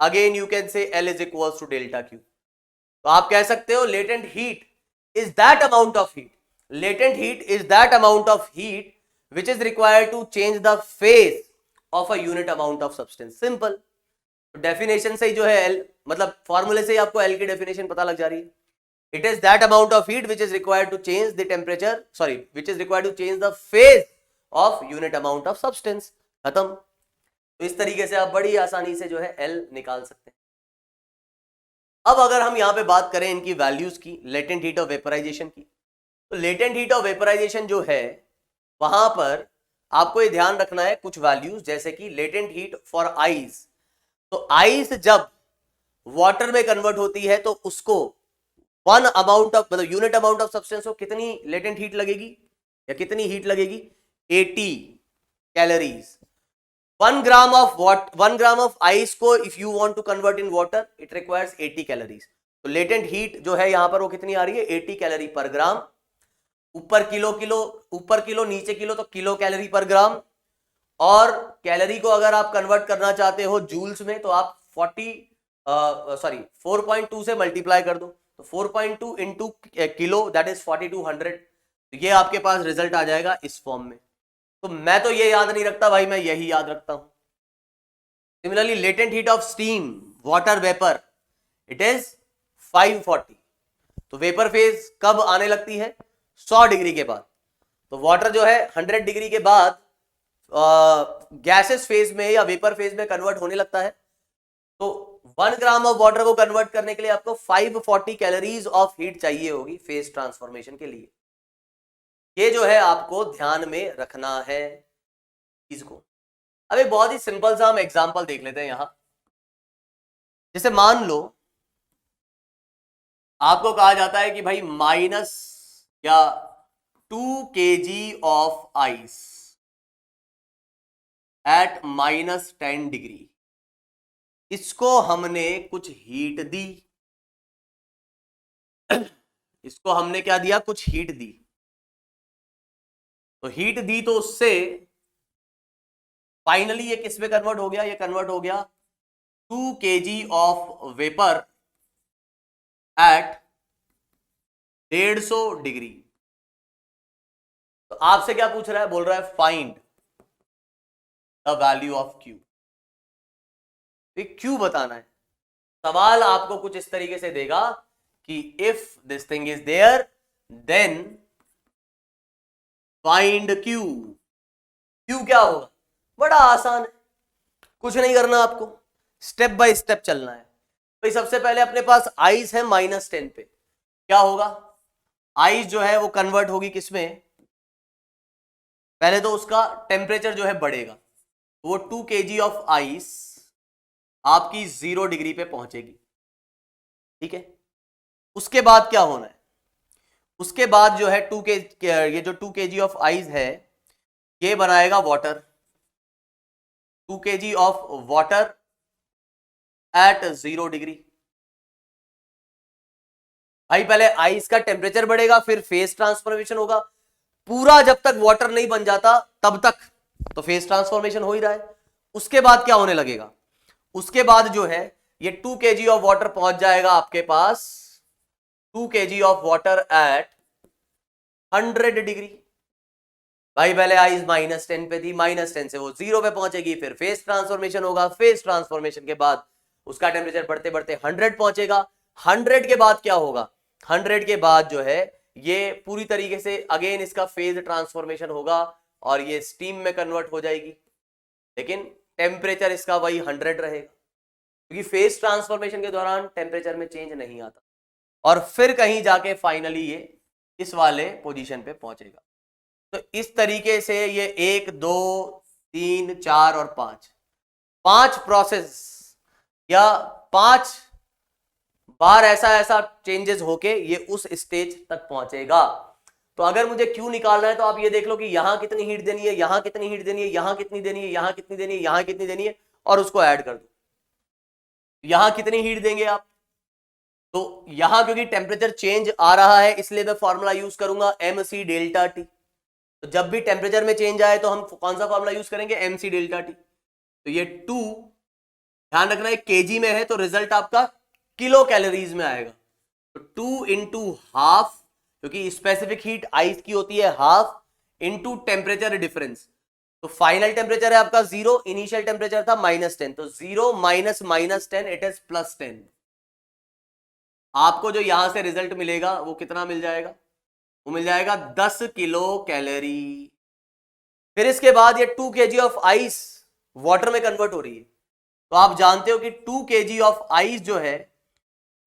again you can say l is equals to delta Q. तो आप कह सकते हो latent heat is that amount of heat, latent heat is that amount of heat which is required to change the phase of a unit amount of substance. Simple, definition से ही जो है L, मतलब फॉर्मूले से ही आपको एल की definition पता लग जा रही है। It is that amount of heat which is required to change the temperature, sorry which is required to change the phase of unit amount of substance. खत्म। तो इस तरीके से आप बड़ी आसानी से जो है एल निकाल सकते हैं। अब अगर हम यहां पे बात करें इनकी वैल्यूज की, लेटेंट हीट ऑफ वेपराइजेशन की, तो लेटेंट हीट ऑफ वेपराइजेशन जो है वहां पर आपको ये ध्यान रखना है कुछ वैल्यूज, जैसे कि लेटेंट हीट फॉर आइस। तो आइस जब वाटर में कन्वर्ट होती है तो उसको वन अमाउंट ऑफ, मतलब यूनिट अमाउंट ऑफ सब्सटेंस को कितनी लेटेंट हीट लगेगी या कितनी हीट लगेगी, 80 कैलोरीज। 1 ग्राम ऑफ आइस को if you want to convert in water it requires 80 calories. तो लेटेंट हीट जो है यहां पर वो कितनी आ रही है, 80 कैलोरी पर ग्राम। ऊपर किलो नीचे किलो, तो किलो कैलोरी पर ग्राम। और कैलोरी को अगर आप कन्वर्ट करना चाहते हो जूल्स में तो आप 4.2 से मल्टीप्लाई कर दो, तो 4.2 इंटू किलो दैट इज 4200। तो ये आपके पास रिजल्ट आ जाएगा इस फॉर्म में। तो मैं तो ये याद नहीं रखता भाई, मैं यही याद रखता हूं। Similarly latent heat of steam, water vapour, it is 540। तो वेपर फेज कब आने लगती है, 100 डिग्री के बाद। तो वाटर जो है 100 डिग्री के बाद गैसेस फेज में या वेपर फेज में कन्वर्ट होने लगता है। तो 1 ग्राम ऑफ वाटर को कन्वर्ट करने के लिए आपको 540 कैलोरीज ऑफ हीट चाहिए होगी फेज ट्रांसफॉर्मेशन के लिए। ये जो है आपको ध्यान में रखना है चीज को। अब एक बहुत ही सिंपल सा हम एग्जांपल देख लेते हैं यहां। जैसे मान लो आपको कहा जाता है कि भाई माइनस या 2 kg of ice eight -10 degree, इसको हमने कुछ हीट दी, इसको हमने क्या दिया, कुछ हीट दी। तो हीट दी तो उससे फाइनली ये किस में कन्वर्ट हो गया, ये कन्वर्ट हो गया 2 kg of vapour eight 150 degree. तो आपसे क्या पूछ रहा है, बोल रहा है find the value of Q. Q बताना है। सवाल आपको कुछ इस तरीके से देगा कि if this thing is there then find Q. Q क्या होगा, बड़ा आसान है, कुछ नहीं करना आपको, स्टेप बाय स्टेप चलना है। भाई सबसे पहले अपने पास आइस है -10 पे, क्या होगा, आइस जो है वो कन्वर्ट होगी किसमें, पहले तो उसका टेम्परेचर जो है बढ़ेगा, वो 2 kg ऑफ आइस आपकी 0 डिग्री पे पहुंचेगी। ठीक है, उसके बाद क्या होना है, उसके बाद जो है ये जो 2 kg ऑफ आइस है ये बनाएगा water, 2 kg of water at 0 degree. भाई पहले आइस का टेम्परेचर बढ़ेगा, फिर फेज ट्रांसफॉर्मेशन होगा, पूरा जब तक वाटर नहीं बन जाता तब तक तो फेज ट्रांसफॉर्मेशन हो ही रहा है। उसके बाद क्या होने लगेगा, उसके बाद जो है ये 2 kg ऑफ वाटर पहुंच जाएगा आपके पास, 2 kg of water eight 100 degree. भाई पहले आइस -10 पे थी, -10 से वो 0 पे पहुंचेगी, फिर फेज ट्रांसफॉर्मेशन होगा, फेज ट्रांसफॉर्मेशन के बाद उसका टेम्परेचर बढ़ते बढ़ते 100 पहुंचेगा। 100 के बाद क्या होगा, 100 के बाद जो है ये पूरी तरीके से अगेन इसका फेज ट्रांसफॉर्मेशन होगा और ये स्टीम में कन्वर्ट हो जाएगी, लेकिन टेम्परेचर इसका वही 100 रहेगा, क्योंकि फेज ट्रांसफॉर्मेशन के दौरान टेम्परेचर में चेंज नहीं आता और फिर कहीं जाके फाइनली ये इस वाले पोजीशन पे पहुंचेगा। तो इस तरीके से ये 1 2 3 4 और 5 प्रोसेस या 5 बार ऐसा चेंजेस होके ये उस स्टेज तक पहुंचेगा। तो अगर मुझे क्यू निकालना है तो आप ये देख लो कि यहां कितनी हीट देनी है, यहां कितनी हीट देनी है, यहां कितनी देनी है, यहां कितनी देनी है, यहां कितनी देनी है और उसको ऐड कर दो। यहां कितनी हीट देंगे आप, तो यहां क्योंकि टेम्परेचर चेंज आ रहा है इसलिए मैं फॉर्मूला यूज करूंगा mc डेल्टा टी। तो जब भी टेम्परेचर में चेंज आए तो हम कौन सा फॉर्मूला यूज करेंगे, mc डेल्टा टी। तो ये 2 ध्यान रखना है केजी में है तो रिजल्ट आपका किलो कैलोरीज में आएगा। तो 2 इंटू हाफ, क्योंकि स्पेसिफिक हीट आइस की होती है हाफ, इंटू टेम्परेचर डिफरेंस। तो फाइनल टेम्परेचर है आपका 0, इनिशियल टेम्परेचर था -10, तो 0 माइनस -10 इट इज +10। आपको जो यहां से रिजल्ट मिलेगा वो कितना मिल जाएगा, वो मिल जाएगा 10 किलो कैलोरी। फिर इसके बाद ये 2 kg ऑफ आइस वाटर में कन्वर्ट हो रही है। तो आप जानते हो कि 2 kg ऑफ आइस जो है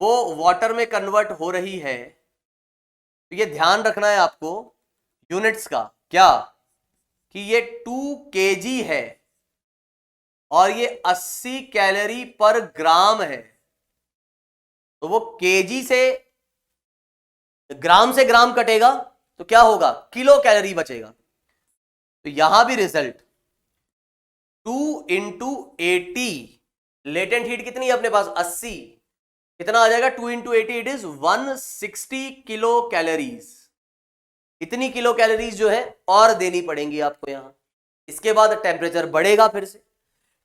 वो वाटर में कन्वर्ट हो रही है। तो ये ध्यान रखना है आपको यूनिट्स का, क्या कि ये 2 kg है और ये 80 कैलोरी पर ग्राम है। तो वो केजी से ग्राम कटेगा तो क्या होगा, किलो कैलोरी बचेगा। तो यहां भी रिजल्ट 2 इंटू 80, लेटेंट हीट कितनी है अपने पास 80, कितना आ जाएगा 2 into 80 it is 160 kilo calories. इतनी किलो कैलोरीज जो है और देनी पड़ेंगी आपको यहां। इसके बाद टेम्परेचर बढ़ेगा, फिर से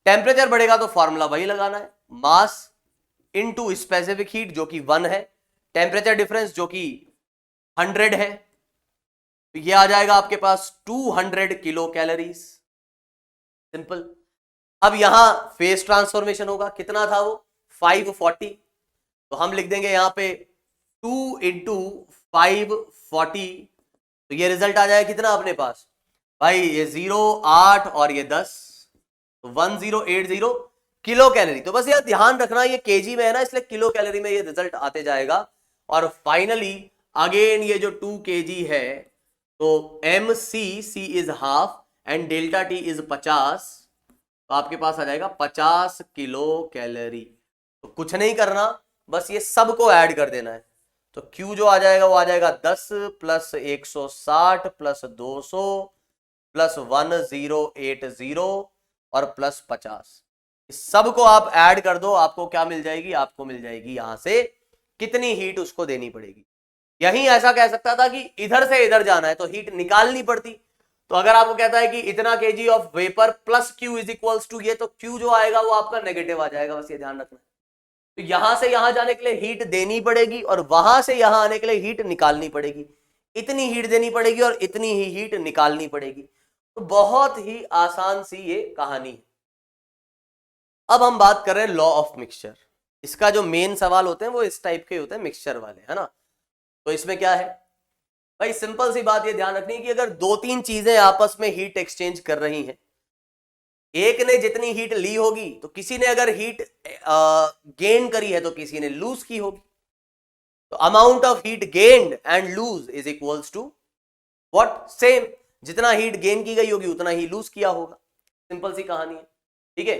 टेम्परेचर बढ़ेगा तो फॉर्मूला वही लगाना है, मास इनटू स्पेसिफिक हीट जो कि 1 है, टेम्परेचर डिफरेंस जो कि 100 है। तो ये आ जाएगा आपके पास 200 किलो कैलोरीज, सिंपल। अब यहां फेज ट्रांसफॉर्मेशन होगा, कितना था वो 540, तो हम लिख देंगे यहां पे 2 इंटू 540। तो ये रिजल्ट आ जाएगा कितना अपने पास भाई, ये 0 8 और ये 10, तो 1080 किलो कैलोरी। तो बस यार ध्यान रखना ये केजी में है ना, इसलिए किलो कैलोरी में ये रिजल्ट आते जाएगा। और फाइनली अगेन ये जो 2 kg है तो mc is half and delta T is 50, तो आपके पास आ जाएगा 50 किलो कैलोरी। तो कुछ नहीं करना, बस ये सब को ऐड कर देना है। तो Q जो आ जाएगा वो आ जाएगा 10 प्लस 160 प्लस 200 प्लस 1080 और प्लस 50। इस सब को आप ऐड कर दो, आपको क्या मिल जाएगी, आपको मिल जाएगी यहां से कितनी हीट उसको देनी पड़ेगी। यही ऐसा कह सकता था कि इधर से इधर जाना है तो हीट निकालनी पड़ती। तो अगर आपको कहता है कि इतना KG of vapour plus Q is equals to ये, तो Q जो आएगा वो आपका नेगेटिव आ जाएगा, बस ये ध्यान रखना। तो यहां से यहां जाने के लिए हीट देनी पड़ेगी और वहां से यहां आने के लिए हीट निकालनी पड़ेगी। इतनी हीट देनी पड़ेगी और इतनी ही हीट निकालनी पड़ेगी। तो बहुत ही आसान सी ये कहानी है। अब हम बात कर रहे हैं लॉ ऑफ मिक्सचर। इसका जो मेन सवाल होते हैं वो इस टाइप के होते हैं, मिक्सचर वाले, है ना। तो इसमें क्या है भाई, सिंपल सी बात ये ध्यान रखनी है कि अगर 2-3 चीजें आपस में हीट एक्सचेंज कर रही हैं, एक ने जितनी हीट ली होगी तो किसी ने अगर हीट गेन करी है तो किसी ने लूज की होगी। तो amount of heat gained and lose is equals to what, same. जितना हीट गेन की गई होगी उतना ही लूज किया होगा, सिंपल सी कहानी है, ठीक है।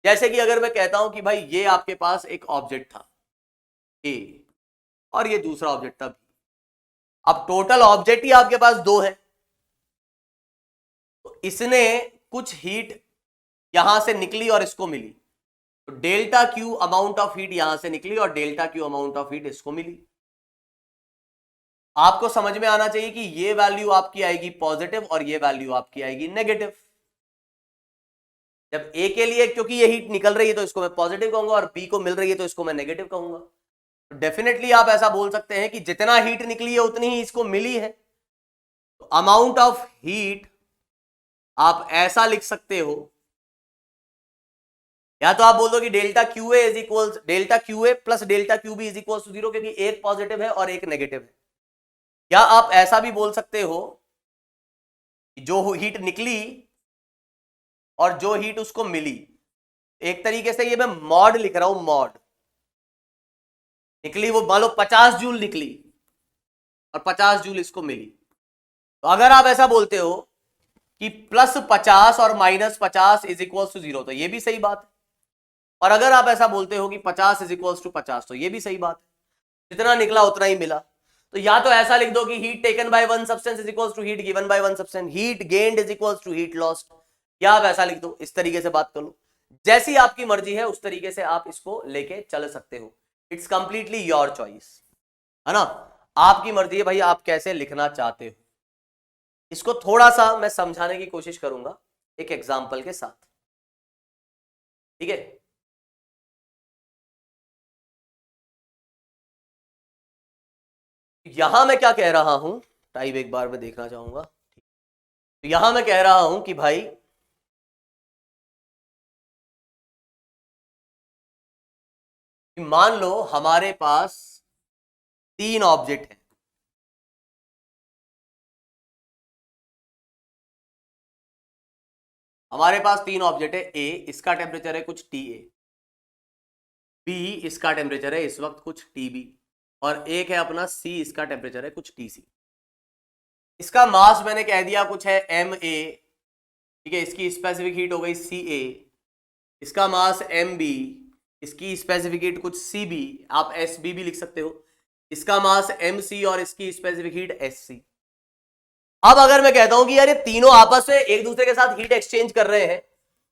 जैसे कि अगर मैं कहता हूं कि भाई ये आपके पास एक ऑब्जेक्ट था ए और ये दूसरा ऑब्जेक्ट था बी, अब टोटल ऑब्जेक्ट ही आपके पास 2 है। तो इसने कुछ हीट यहां से निकली और इसको मिली, तो delta Q amount of heat यहां से निकली और delta Q amount of heat इसको मिली। आपको समझ में आना चाहिए कि ये वैल्यू आपकी आएगी पॉजिटिव और ये वैल्यू आपकी आएगी नेगेटिव। जब ए के लिए क्योंकि ये हीट निकल रही है तो इसको मैं पॉजिटिव कहूंगा और बी को मिल रही है तो इसको मैं नेगेटिव कहूंगा। तो डेफिनेटली आप ऐसा बोल सकते हैं कि जितना हीट निकली है उतनी ही इसको मिली है। तो अमाउंट ऑफ हीट आप ऐसा लिख सकते हो, या तो आप बोल दो कि delta Q A is equals delta Q A plus delta Q B is equals to 0, क्योंकि एक पॉजिटिव है और एक नेगेटिव है। या आप ऐसा भी बोल सकते हो कि जो हीट निकली और जो हीट उसको मिली एक तरीके से ये मैं मॉड लिख रहा हूं, मॉड निकली वो मान लो 50 जूल निकली और 50 जूल इसको मिली। तो अगर आप ऐसा बोलते हो कि +50 और -50 इज इक्वल टू 0 तो ये भी सही बात है। और अगर आप ऐसा बोलते हो कि 50 इज इक्वल टू 50 तो ये भी सही बात है। जितना निकला उतना ही मिला। तो या तो ऐसा लिख दो कि heat taken by one substance is equal to heat given by one substance, heat gained is equal to heat lost, या आप ऐसा लिख दो, इस तरीके से बात कर लो। जैसी आपकी मर्जी है उस तरीके से आप इसको लेके चल सकते हो। इट्स कंप्लीटली योर चॉइस, है ना, आपकी मर्जी है भाई आप कैसे लिखना चाहते हो। इसको थोड़ा सा मैं समझाने की कोशिश करूंगा एक एग्जाम्पल के साथ, ठीक है। यहां मैं क्या कह रहा हूं, टाइप एक बार मैं देखना चाहूंगा। तो यहां मैं कह रहा हूं कि भाई मान लो हमारे पास 3 ऑब्जेक्ट हैं। हमारे पास 3 ऑब्जेक्ट है। ए, इसका टेम्परेचर है कुछ TA, बी, इसका टेम्परेचर है इस वक्त कुछ TB, और एक है अपना C, इसका टेम्परेचर है कुछ TC। इसका मास मैंने कह दिया कुछ है MA, ठीक है, इसकी स्पेसिफिक हीट हो गई CA, इसका मास MB, इसकी स्पेसिफिक हीट कुछ CB, आप SB भी लिख सकते हो, इसका मास MC और इसकी स्पेसिफिक हीट SC। अब अगर मैं कहता हूं कि यार ये तीनों आपस में एक दूसरे के साथ हीट एक्सचेंज कर रहे हैं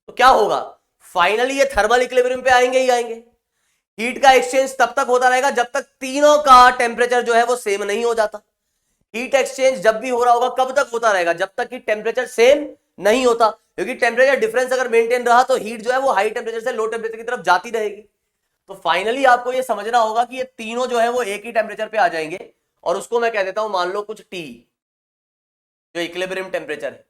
तो क्या होगा, फाइनली ये थर्मल इक्विलिब्रियम पे आएंगे ही आएंगे। हीट का एक्सचेंज तब तक होता रहेगा जब तक तीनों का टेम्परेचर जो है वो सेम नहीं हो जाता। हीट एक्सचेंज जब भी हो रहा होगा कब तक होता रहेगा, जब तक कि टेम्परेचर सेम नहीं होता, क्योंकि टेम्परेचर डिफरेंस अगर मेंटेन रहा तो हीट जो है वो हाई टेम्परेचर से लो टेम्परेचर की तरफ जाती रहेगी। तो फाइनली आपको ये समझना होगा कि ये तीनों जो है वो एक ही टेम्परेचर पे आ जाएंगे, और उसको मैं कह देता हूं मान लो कुछ T, जो इक्विलिब्रियम टेम्परेचर है।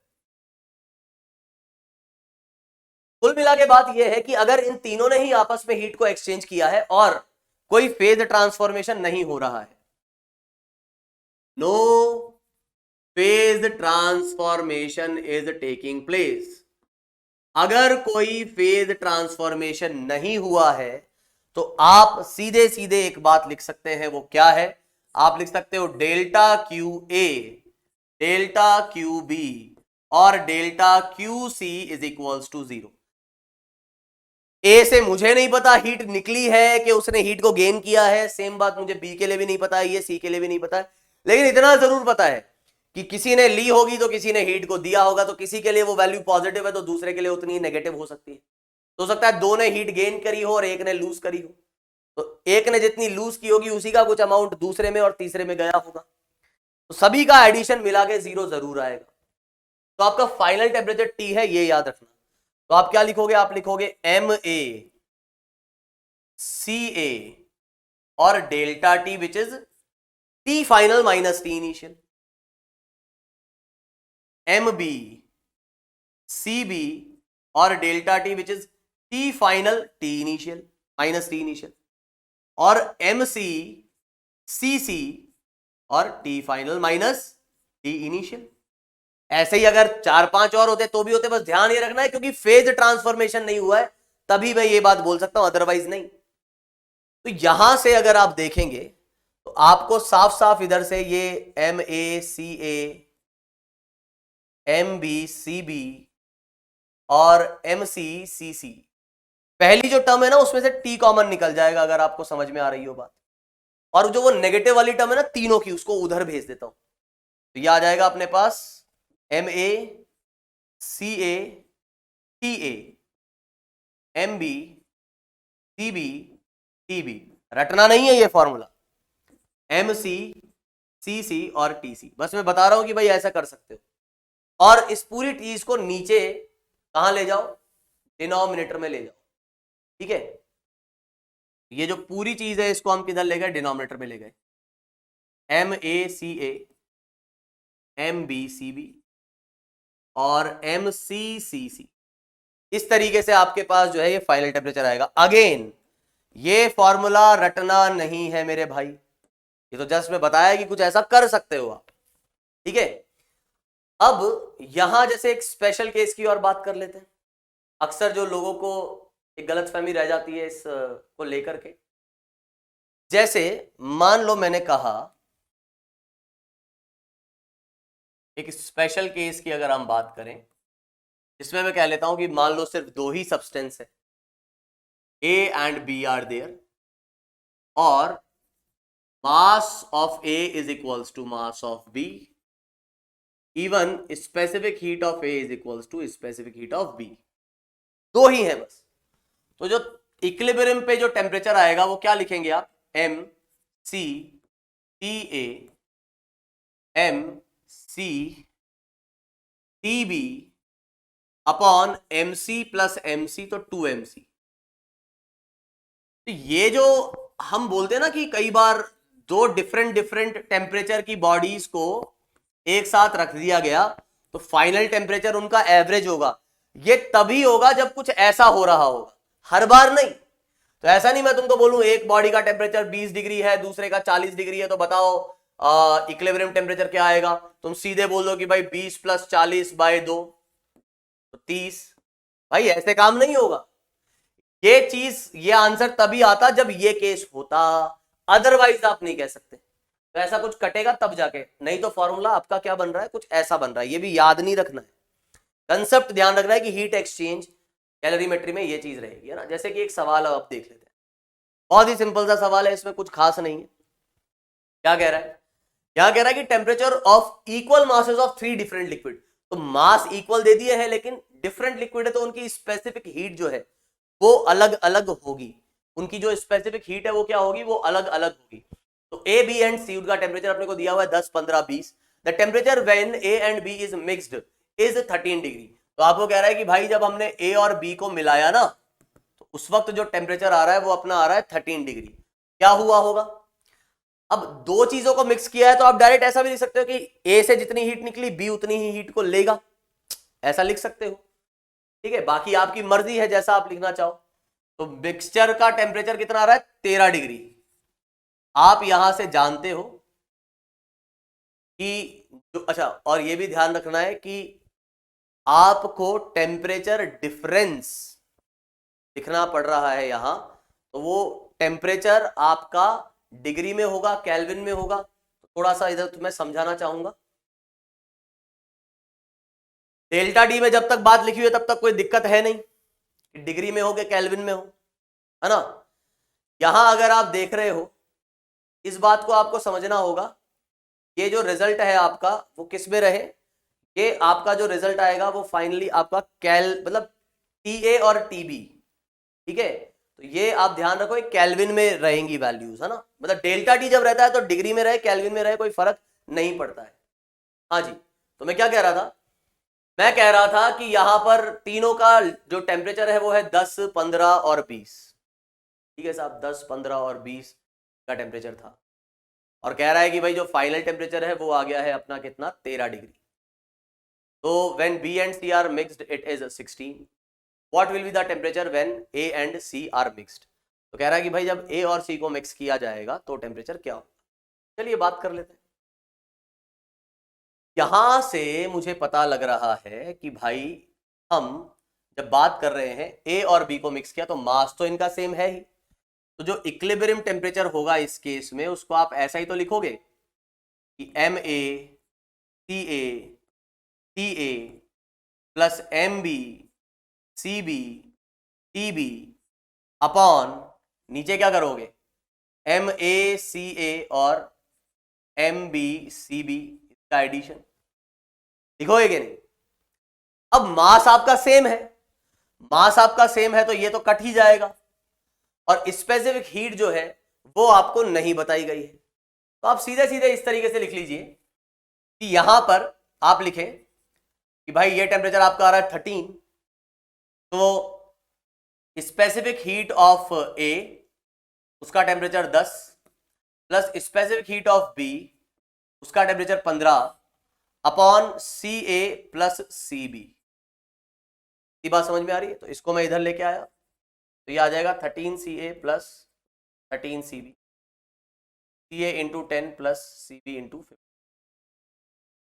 कुल मिला के बात यह है कि अगर इन तीनों ने ही आपस में हीट को एक्सचेंज किया है और कोई फेज ट्रांसफॉर्मेशन नहीं हो रहा है, no phase transformation is taking place, अगर कोई फेज ट्रांसफॉर्मेशन नहीं हुआ है तो आप सीधे सीधे एक बात लिख सकते हैं, वो क्या है, आप लिख सकते हो डेल्टा QA, डेल्टा QB और delta QC is equals to 0। A से मुझे नहीं पता हीट निकली है कि उसने हीट को गेन किया है, सेम बात मुझे बी के लिए भी नहीं पता है, ये सी के लिए भी नहीं पता है, लेकिन इतना जरूर पता है कि किसी ने ली होगी तो किसी ने हीट को दिया होगा, तो किसी के लिए वो वैल्यू पॉजिटिव है तो दूसरे के लिए उतनी ही नेगेटिव हो सकती है। तो हो सकता है दो ने हीट गेन करी हो और एक ने लूज करी हो, तो एक ने जितनी लूज की होगी उसी का कुछ अमाउंट दूसरे में और तीसरे में गया होगा, तो सभी का एडिशन मिला के 0 जरूर आएगा। तो आपका फाइनल टेम्परेचर T है, ये याद रखना। तो आप क्या लिखोगे, आप लिखोगे MA CA और delta T which is T final minus T initial, MB CB और delta T which is T final T initial minus T initial, और MC CC और T final minus T initial. ऐसे ही अगर 4-5 और होते तो भी होते, बस ध्यान ये रखना है क्योंकि फेज ट्रांसफॉर्मेशन नहीं हुआ है तभी मैं ये बात बोल सकता हूं, अदरवाइज नहीं। तो यहां से अगर आप देखेंगे तो आपको साफ साफ इधर से ये MA CA MB CB और MC CC, पहली जो टर्म है ना उसमें से T कॉमन निकल जाएगा अगर आपको समझ में आ रही हो बात, और जो वो नेगेटिव वाली टर्म है ना तीनों की, उसको उधर भेज देता हूं। तो ये आ जाएगा अपने पास MA CA TA MB CB TB, रटना नहीं है ये फॉर्मूला, MC CC और TC, बस मैं बता रहा हूं कि भाई ऐसा कर सकते हो। और इस पूरी चीज को नीचे कहां ले जाओ, डिनोमिनेटर में ले जाओ, ठीक है। ये जो पूरी चीज है इसको हम किधर ले गए, डिनोमिनेटर में ले गए। MA CA MB CB और MC CC, इस तरीके से आपके पास जो है ये फाइनल टेम्परेचर आएगा। अगेन ये फॉर्मूला रटना नहीं है मेरे भाई, ये तो जस्ट मैं बताया कि कुछ ऐसा कर सकते हो आप, ठीक है। अब यहां जैसे एक स्पेशल केस की और बात कर लेते हैं। अक्सर जो लोगों को एक गलतफहमी रह जाती है इस को लेकर के। जैसे मान लो मैंने कहा एक स्पेशल केस की अगर हम बात करें, इसमें मैं कह लेता हूं कि मान लो सिर्फ दो ही सब्सटेंस है, A and B are there, और mass of A is equals to mass of B, even specific heat of A is equals to specific heat of B। दो ही है बस। तो जो इक्विलिब्रियम पे जो टेम्परेचर आएगा वो क्या लिखेंगे आप, M C T A M C T B upon MC plus MC, तो 2MC। तो ये जो हम बोलते हैं ना कि कई बार दो डिफरेंट टेम्परेचर की बॉडीज को एक साथ रख दिया गया तो फाइनल टेम्परेचर उनका एवरेज होगा, ये तभी होगा जब कुछ ऐसा हो रहा होगा, हर बार नहीं। तो ऐसा नहीं मैं तुमको बोलूं एक बॉडी का टेम्परेचर 20 डिग्री है, दूसरे का 40 डिग्री है, तो बताओ इक्विलिब्रियम टेम्परेचर क्या आएगा। तुम सीधे बोल दो कि भाई 20 प्लस 40 बाय 2 तो 30। भाई ऐसे काम नहीं होगा। ये चीज, ये आंसर तभी आता जब ये केस होता, अदरवाइज आप नहीं कह सकते। तो ऐसा कुछ कटेगा तब जाके, नहीं तो फॉर्मूला आपका क्या बन रहा है, कुछ ऐसा बन रहा है। ये भी याद नहीं रखना है, कंसेप्ट ध्यान रखना है कि हीट एक्सचेंज कैलोरीमेट्री में ये चीज रहेगी, है ना। जैसे कि एक सवाल अब आप देख लेते हैं, बहुत ही सिंपल सा सवाल है, इसमें कुछ खास नहीं है। क्या कह रहा है, क्या कह रहा है कि temperature of equal masses of 3 different liquid. तो मास इक्वल दे दिए है लेकिन डिफरेंट लिक्विड है, तो उनकी स्पेसिफिक हीट जो है वो अलग अलग होगी। उनकी जो स्पेसिफिक हीट है वो क्या होगी, वो अलग अलग होगी। तो ए बी एंड सी, उनका टेम्परेचर अपने को दिया हुआ है 10 15 20। The temperature when A and B is mixed is 13 degree. तो आपको कह रहा है कि भाई जब हमने ए और बी को मिलाया ना, तो उस वक्त जो टेम्परेचर आ रहा है वो अपना आ रहा है 13 डिग्री। क्या हुआ होगा, अब दो चीजों को मिक्स किया है तो आप डायरेक्ट ऐसा भी लिख सकते हो कि ए से जितनी हीट निकली बी उतनी ही हीट को लेगा, ऐसा लिख सकते हो। ठीक है, बाकी आपकी मर्जी है जैसा आप लिखना चाहो। तो मिक्सचर का टेम्परेचर कितना आ रहा है, 13 डिग्री। आप यहां से जानते हो कि जो, अच्छा, और ये भी ध्यान रखना है कि आपको टेम्परेचर डिफरेंस लिखना पड़ रहा है यहां, तो वो टेम्परेचर आपका डिग्री में होगा, केल्विन में होगा। तो थोड़ा सा इधर तुम्हें समझाना चाहूंगा। डेल्टा डी में जब तक बात लिखी हुई है तब तक कोई दिक्कत है नहीं कि डिग्री में हो कि केल्विन में हो, है ना। यहां अगर आप देख रहे हो, इस बात को आपको समझना होगा, ये जो रिजल्ट है आपका वो किस में रहे, ये आपका जो रिजल्ट आएगा वो फाइनली आपका मतलब TA और TB, ठीक है। तो ये आप ध्यान रखो, केल्विन में रहेंगी वैल्यूज, है ना। मतलब डेल्टा टी जब रहता है तो डिग्री में रहे केल्विन में रहे कोई फर्क नहीं पड़ता है। हाँ जी, तो मैं क्या कह रहा था, मैं कह रहा था कि यहां पर तीनों का जो टेम्परेचर है वो है 10 15 और 20। ठीक है साहब, 10 15 और 20 का टेम्परेचर था, और कह रहा है कि भाई जो फाइनल टेम्परेचर है वो आ गया है अपना कितना, 13 डिग्री। तो when B and C are mixed it is 16। What will be the temperature when A and C are mixed? तो कह रहा है कि भाई जब A और C को मिक्स किया जाएगा तो टेम्परेचर क्या होगा। चलिए बात कर लेते हैं। यहां से मुझे पता लग रहा है कि भाई हम जब बात कर रहे हैं A और B को मिक्स किया तो मास तो इनका सेम है ही, तो जो इक्विलिब्रियम टेम्परेचर होगा इस केस में उसको आप ऐसा ही तो लिखोगे कि MA CA TA plus MB CB TB upon नीचे क्या करोगे, MACA और MBCB का एडिशन लिखोगे कि नहीं। अब मास आपका सेम है, मास आपका सेम है तो ये तो कट ही जाएगा, और स्पेसिफिक हीट जो है वो आपको नहीं बताई गई है। तो आप सीधे सीधे इस तरीके से लिख लीजिए कि यहां पर आप लिखें कि भाई ये टेम्परेचर आपका आ रहा है 13, तो स्पेसिफिक हीट ऑफ A उसका temperature 10 plus specific heat of B उसका temperature 15 upon CA plus CB। ये बात समझ में आ रही है। तो इसको मैं इधर लेके आया तो ये आ जाएगा 13CA plus 13CB, CA into 10 plus CB into 50।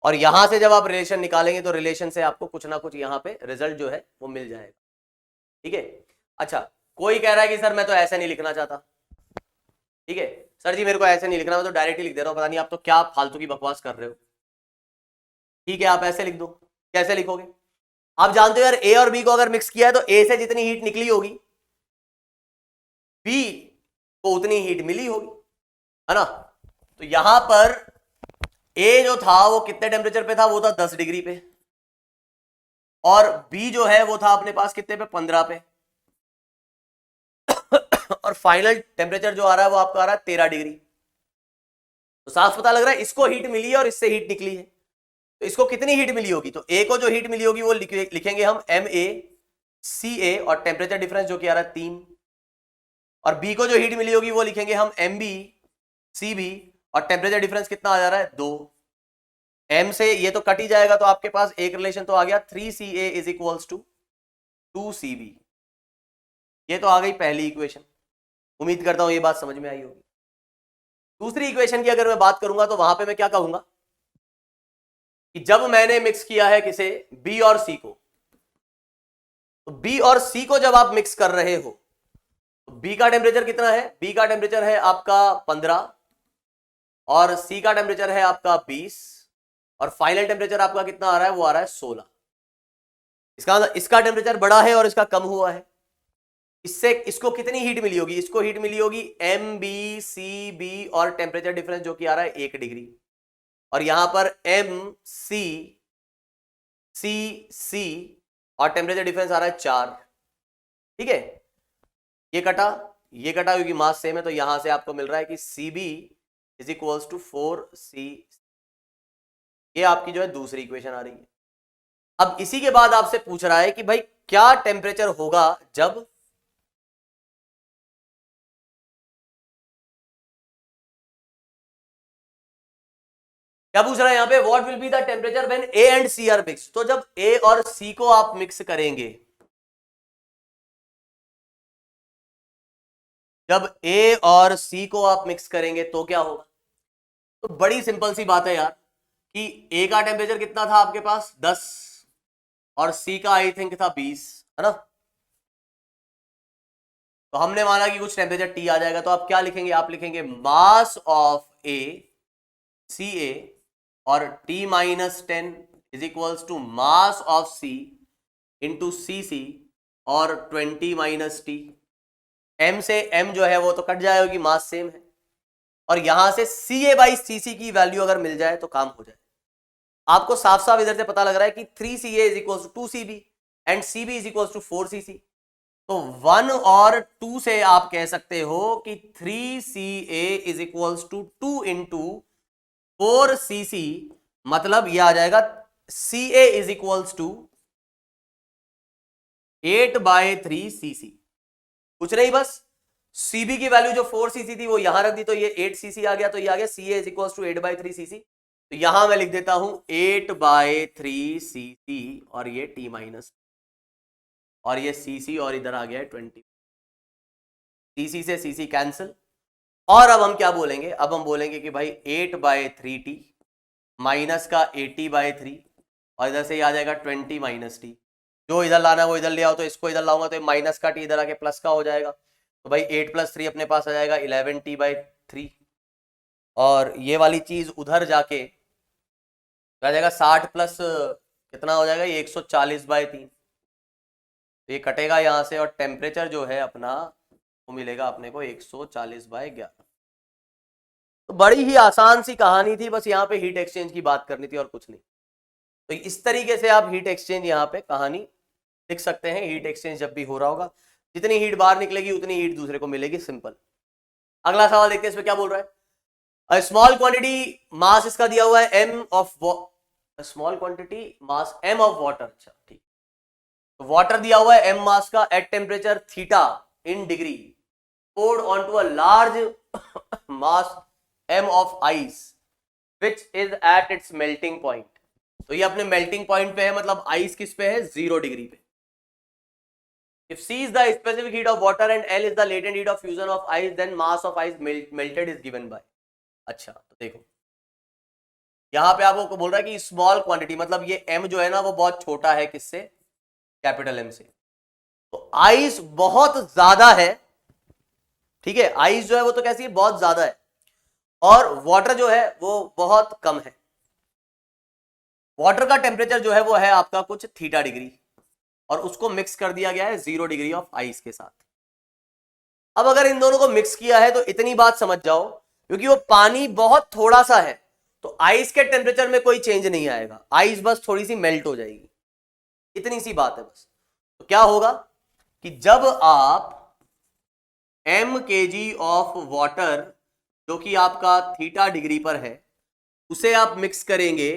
और यहां से जब आप रिलेशन निकालेंगे तो रिलेशन से आपको कुछ ना कुछ यहां पे रिजल्ट जो है वो मिल जाएगा, ठीक है। अच्छा, कोई कह रहा है कि सर मैं तो ऐसे नहीं लिखना चाहता, ठीक है सर जी मेरे को ऐसे नहीं लिखना, मैं तो डायरेक्ट ही लिख दे रहा हूं, पता नहीं आप तो क्या फालतू की बकवास कर रहे हो। ठीक है आप ऐसे लिख दो, कैसे लिखोगे? आप जानते हो यार ए और बी को अगर मिक्स किया है तो ए से जितनी हीट निकली होगी बी को उतनी हीट मिली होगी, है ना। तो यहां पर ए जो था वो कितने टेम्परेचर पे था, वो था 10 डिग्री पे, और बी जो है वो था अपने पास कितने पे, 15 पे, और फाइनल टेम्परेचर जो आ रहा है वो आपका आ रहा है 13 डिग्री। तो साफ पता लग रहा है इसको हीट मिली है और इससे हीट निकली है, तो इसको कितनी हीट मिली होगी, तो ए को जो हीट मिली होगी वो लिखेंगे हम एम ए सी ए, और टेम्परेचर डिफरेंस जो कि आ रहा है 3, और बी को जो हीट मिली होगी वो लिखेंगे हम एम बी सी बी, और टेम्परेचर डिफरेंस कितना आ जा रहा है 2। एम से ये तो कट ही जाएगा, तो आपके पास एक रिलेशन तो आ गया 3Ca is equals to 2Cb। ये तो आ गई पहली इक्वेशन, उम्मीद करता हूं ये बात समझ में आई होगी। दूसरी इक्वेशन की अगर मैं बात करूंगा तो वहां पे मैं क्या कहूंगा कि जब मैंने मिक्स किया है किसे, बी और सी को, तो बी और सी को जब आप मिक्स कर रहे हो तो बी का टेम्परेचर कितना है, बी का टेम्परेचर है आपका 15 और सी का टेम्परेचर है आपका 20, और फाइनल टेम्परेचर आपका कितना आ रहा है, वो आ रहा है 16। इसका टेम्परेचर बड़ा है और इसका कम हुआ है, इससे इसको कितनी हीट मिली होगी, इसको हीट मिली होगी एम बी सी बी, और टेम्परेचर डिफरेंस जो कि आ रहा है 1 डिग्री, और यहां पर एम सी सी सी और टेम्परेचर डिफरेंस आ रहा है 4। ठीक है, ये कटा क्योंकि मास सेम है, तो यहां से आपको मिल रहा है कि C B is equals to 4C। ये आपकी जो है दूसरी इक्वेशन आ रही है। अब इसी के बाद आपसे पूछ रहा है कि भाई क्या टेम्परेचर होगा जब क्या पूछ रहा है यहां पे, what will be the temperature when A and C are mix. तो जब ए और सी को आप मिक्स करेंगे, जब ए और सी को आप मिक्स करेंगे तो क्या होगा, तो बड़ी सिंपल सी बात है यार कि ए का टेम्परेचर कितना था आपके पास 10 और सी का आई थिंक था 20, है ना। तो हमने माना कि कुछ टेम्परेचर टी आ जाएगा, तो आप क्या लिखेंगे, आप लिखेंगे mass of A C A और T minus 10 is equals to mass of C into C C और 20 माइनस टी। M से M जो है वो तो कट जाएगा कि मास सेम है, और यहां से CA बाई CC की वैल्यू अगर मिल जाए तो काम हो जाए। आपको साफ साफ इधर से पता लग रहा है कि 3CA is equals to 2CB and CB is equals to 4CC। तो 1 और 2 से आप कह सकते हो कि 3CA is equals to 2 into 4CC, मतलब यह आ जाएगा CA is equals to 8/3CC। कुछ नहीं, बस CB की वैल्यू जो 4CC थी वो यहां रख दी, तो ये 8CC आ गया, तो ये आ गया CA is equals to 8/3CC। तो यहां मैं लिख देता हूं 8/3CC और ये T माइनस, और ये CC और इधर आ गया है 20। CC से CC कैंसिल, और अब हम क्या बोलेंगे, अब हम बोलेंगे कि भाई 8/3T माइनस का 80/3, और इधर से ही आ जाएगा 20 माइनस टी। जो इधर लाना है वो इधर ले आओ, तो इसको इधर लाऊंगा तो माइनस का टी इधर आके प्लस का हो जाएगा, तो भाई 8 + 3 अपने पास आ जाएगा 11T/3, और ये वाली चीज उधर जाके आ जाएगा 60 प्लस कितना हो जाएगा, ये 140/3। तो ये कटेगा यहां से, और टेम्परेचर जो है अपना वो मिलेगा अपने को 140/11। तो बड़ी ही आसान सी कहानी थी, बस यहाँ पे हीट एक्सचेंज की बात करनी थी और कुछ नहीं। तो इस तरीके से आप हीट एक्सचेंज यहाँ पे कहानी लिख सकते हैं। हीट एक्सचेंज जब भी हो रहा होगा, जितनी हीट बाहर निकलेगी उतनी हीट दूसरे को मिलेगी, सिंपल। अगला सवाल देखते हैं, इसमें क्या बोल रहा है। स्मॉल क्वांटिटी मास इसका दिया हुआ है M of, small quantity mass M of water. अच्छा ठीक, तो वाटर दिया हुआ है एम मास का at temperature theta in degree poured onto a large mass m of ice which is at its melting point। तो ये अपने मेल्टिंग पॉइंट पे है, मतलब आइस किस पे है, 0 डिग्री पे। If C is the specific heat of water and L is the latent heat of fusion of ice, then mass of ice melted is given by। अच्छा तो देखो यहां पे आपको बोल रहा है कि स्मॉल क्वांटिटी, मतलब ये m जो है ना वो बहुत छोटा है किससे, कैपिटल M से। तो आइस बहुत ज्यादा है, ठीक है, आइस जो है वो तो कैसी है, बहुत ज्यादा है, और वाटर जो है वो बहुत कम है। वाटर का टेम्परेचर जो है वो है आपका कुछ थीटा डिग्री, और उसको मिक्स कर दिया गया है 0 डिग्री ऑफ आइस के साथ। अब अगर इन दोनों को मिक्स किया है तो इतनी बात समझ जाओ, क्योंकि वो पानी बहुत थोड़ा सा है तो आइस के टेम्परेचर में कोई चेंज नहीं आएगा, आइस बस थोड़ी सी मेल्ट हो जाएगी, इतनी सी बात है बस। तो क्या होगा कि जब आप m kg ऑफ वाटर जो कि आपका थीटा डिग्री पर है उसे आप मिक्स करेंगे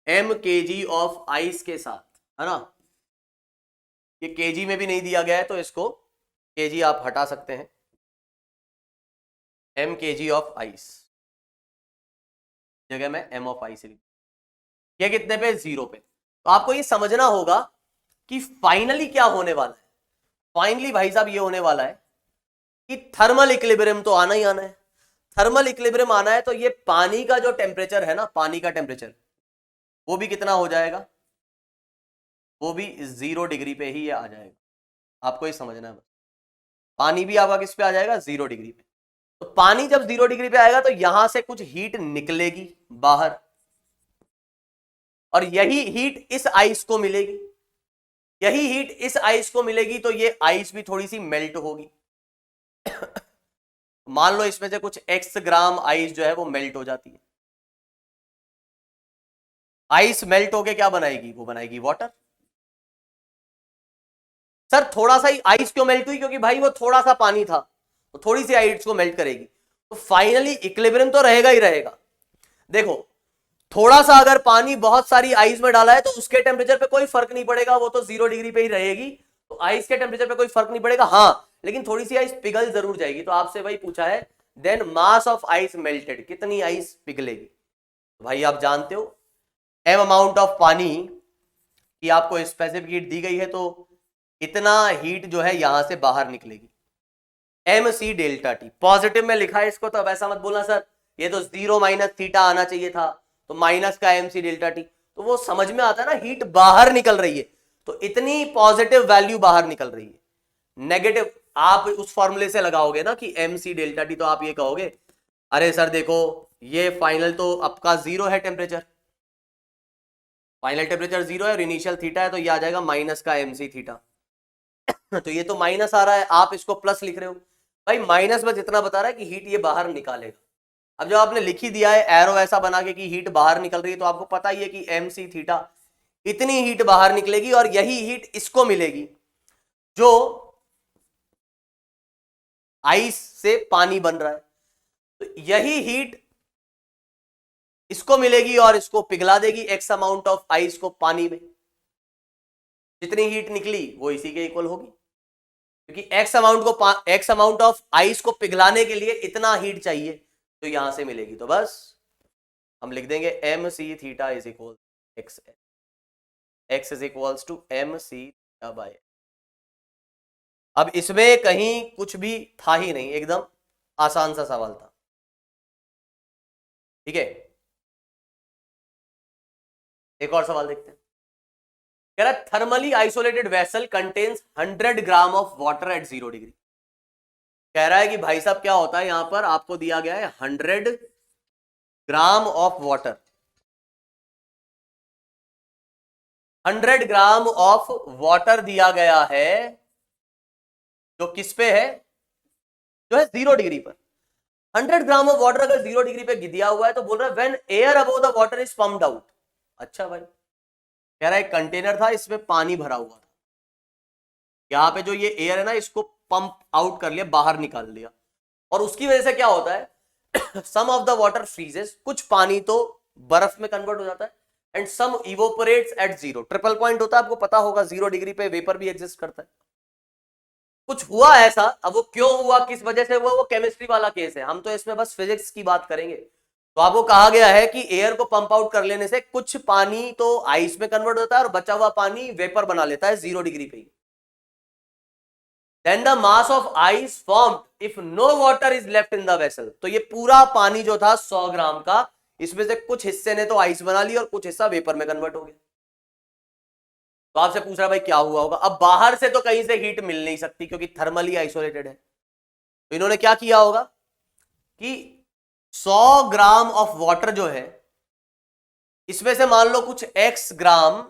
m kg ऑफ आइस के साथ, है ना, ये kg में भी नहीं दिया गया है तो इसको kg आप हटा सकते हैं, m kg ऑफ आइस जगह में m ऑफ आइस लिख, ये कितने पे, 0 पे। तो आपको ये समझना होगा कि फाइनली क्या होने वाला है। फाइनली भाई साहब ये होने वाला है कि थर्मल इक्विलिब्रियम तो आना ही आना है। थर्मल इक्विलिब्रियम आना है तो ये पानी का जो टेम्परेचर है ना, पानी का टेम्परेचर वो भी कितना हो जाएगा, वो भी 0 डिग्री पे ही ये आ जाएगा। आपको ये समझना है बस, पानी भी आपका किस पे आ जाएगा, 0 डिग्री पे। तो पानी जब 0 डिग्री पे आएगा तो यहां से कुछ हीट निकलेगी बाहर, और यही हीट इस आइस को मिलेगी, यही हीट इस आइस को मिलेगी, तो ये आइस भी थोड़ी सी मेल्ट होगी। मान लो इसमें से कुछ x ग्राम आइस जो है वो मेल्ट हो जाती है। आइस मेल्ट होके क्या बनाएगी, वो बनाएगी वाटर। सर थोड़ा सा ही आइस क्यों मेल्ट हुई, क्योंकि भाई वो थोड़ा सा पानी था तो थोड़ी सी आइस को मेल्ट करेगी, तो फाइनली इक्विलिब्रियम तो रहेगा ही रहेगा। देखो थोड़ा सा अगर पानी बहुत सारी आइस में डाला है तो उसके टेम्परेचर पे कोई फर्क नहीं पड़ेगा, वो तो 0 डिग्री पे ही रहेगी, तो आइस के टेम्परेचर पे कोई फर्क नहीं पड़ेगा। हाँ लेकिन थोड़ी सी आइस पिघल जरूर जाएगी। तो आपसे वही पूछा है, then mass of ice melted, कितनी आइस पिघलेगी। तो भाई आप जानते हो एम अमाउंट ऑफ पानी की आपको स्पेसिफिक हीट दी गई है, तो इतना हीट जो है यहां से बाहर निकलेगी, M C delta T. Positive में लिखा है इसको, तो अब ऐसा मत बोलना सर ये तो 0 माइनस थीटा आना चाहिए था, तो माइनस का एम सी डेल्टा टी, तो वो समझ में आता है ना, हीट बाहर निकल रही है तो इतनी पॉजिटिव वैल्यू बाहर निकल रही है। नेगेटिव आप उस फॉर्मूले से लगाओगे ना कि एम सी डेल्टा टी, तो आप ये कहोगे अरे सर देखो ये फाइनल तो आपका 0 है टेम्परेचर, फाइनल टेम्परेचर 0 है और इनिशियल थीटा है, तो ये आ जाएगा माइनस का एम सी थीटा। तो ये तो माइनस आ रहा है, आप इसको प्लस लिख रहे हो। भाई माइनस बस इतना बता रहा है कि हीट ये बाहर निकालेगा। अब जब आपने लिख ही दिया है एरो ऐसा बना के कि हीट बाहर निकल रही है, तो आपको पता ही है कि एम सी थीटा, इतनी हीट बाहर निकलेगी और यही हीट इसको मिलेगी जो आइस से पानी बन रहा है, तो यही हीट इसको मिलेगी और इसको पिघला देगी एक्स अमाउंट ऑफ आइस को पानी में। जितनी हीट निकली वो इसी के इक्वल होगी, क्योंकि एक्स अमाउंट ऑफ आइस को पिघलाने के लिए इतना हीट चाहिए, तो यहां से मिलेगी। तो बस हम लिख देंगे M C theta is equal X, X is equals to M C theta by. अब इसमें कहीं कुछ भी था ही नहीं, एकदम आसान सा सवाल था, ठीक है। एक और सवाल देखते हैं। कह रहा thermally isolated vessel contains 100 gram of water at 0 degree. कह रहा है कि भाई साहब क्या होता है, यहां पर आपको दिया गया है 100 gram of water, 100 gram of water दिया गया है जो किस पे है, जो है 0 डिग्री पर। 100 ग्राम ऑफ वाटर अगर 0 डिग्री पे दिया हुआ है तो बोल रहा है when air above the water is pumped out. अच्छा भाई, कह रहा है एक कंटेनर था, इसमें पानी भरा हुआ था, यहां पे जो ये एयर है ना इसको पंप आउट कर लिया, बाहर निकाल लिया, और उसकी वजह से क्या होता है some of the water freezes, कुछ पानी तो बर्फ में कन्वर्ट हो जाता है, and some evaporates at 0। Triple point होता है, आपको पता होगा 0 डिग्री पे वेपर भी एग्जिस्ट करता है। कुछ हुआ ऐसा, अब वो क्यों हुआ, किस वजह से हुआ, वो केमिस्ट्री वाला केस है, हम तो इसमें बस फिजिक्स की बात करेंगे। तो आपको कहा गया है कि एयर को पंप आउट कर लेने से कुछ पानी तो आइस में कन्वर्ट होता है और बचा हुआ पानी वेपर बना लेता है 0 डिग्री पे ही। Then the mass of ice formed if no water is left in the vessel। तो ये पूरा पानी जो था 100 ग्राम का, इसमें से कुछ हिस्से ने तो आइस बना ली और कुछ हिस्सा वेपर में कन्वर्ट हो गया। तो आपसे पूछ रहा भाई क्या हुआ होगा। अब बाहर से तो कहीं से हीट मिल नहीं सकती क्योंकि थर्मली आइसोलेटेड है, तो इन्होंने क्या किया होगा कि 100 ग्राम ऑफ वाटर जो है इसमें से मान लो कुछ x ग्राम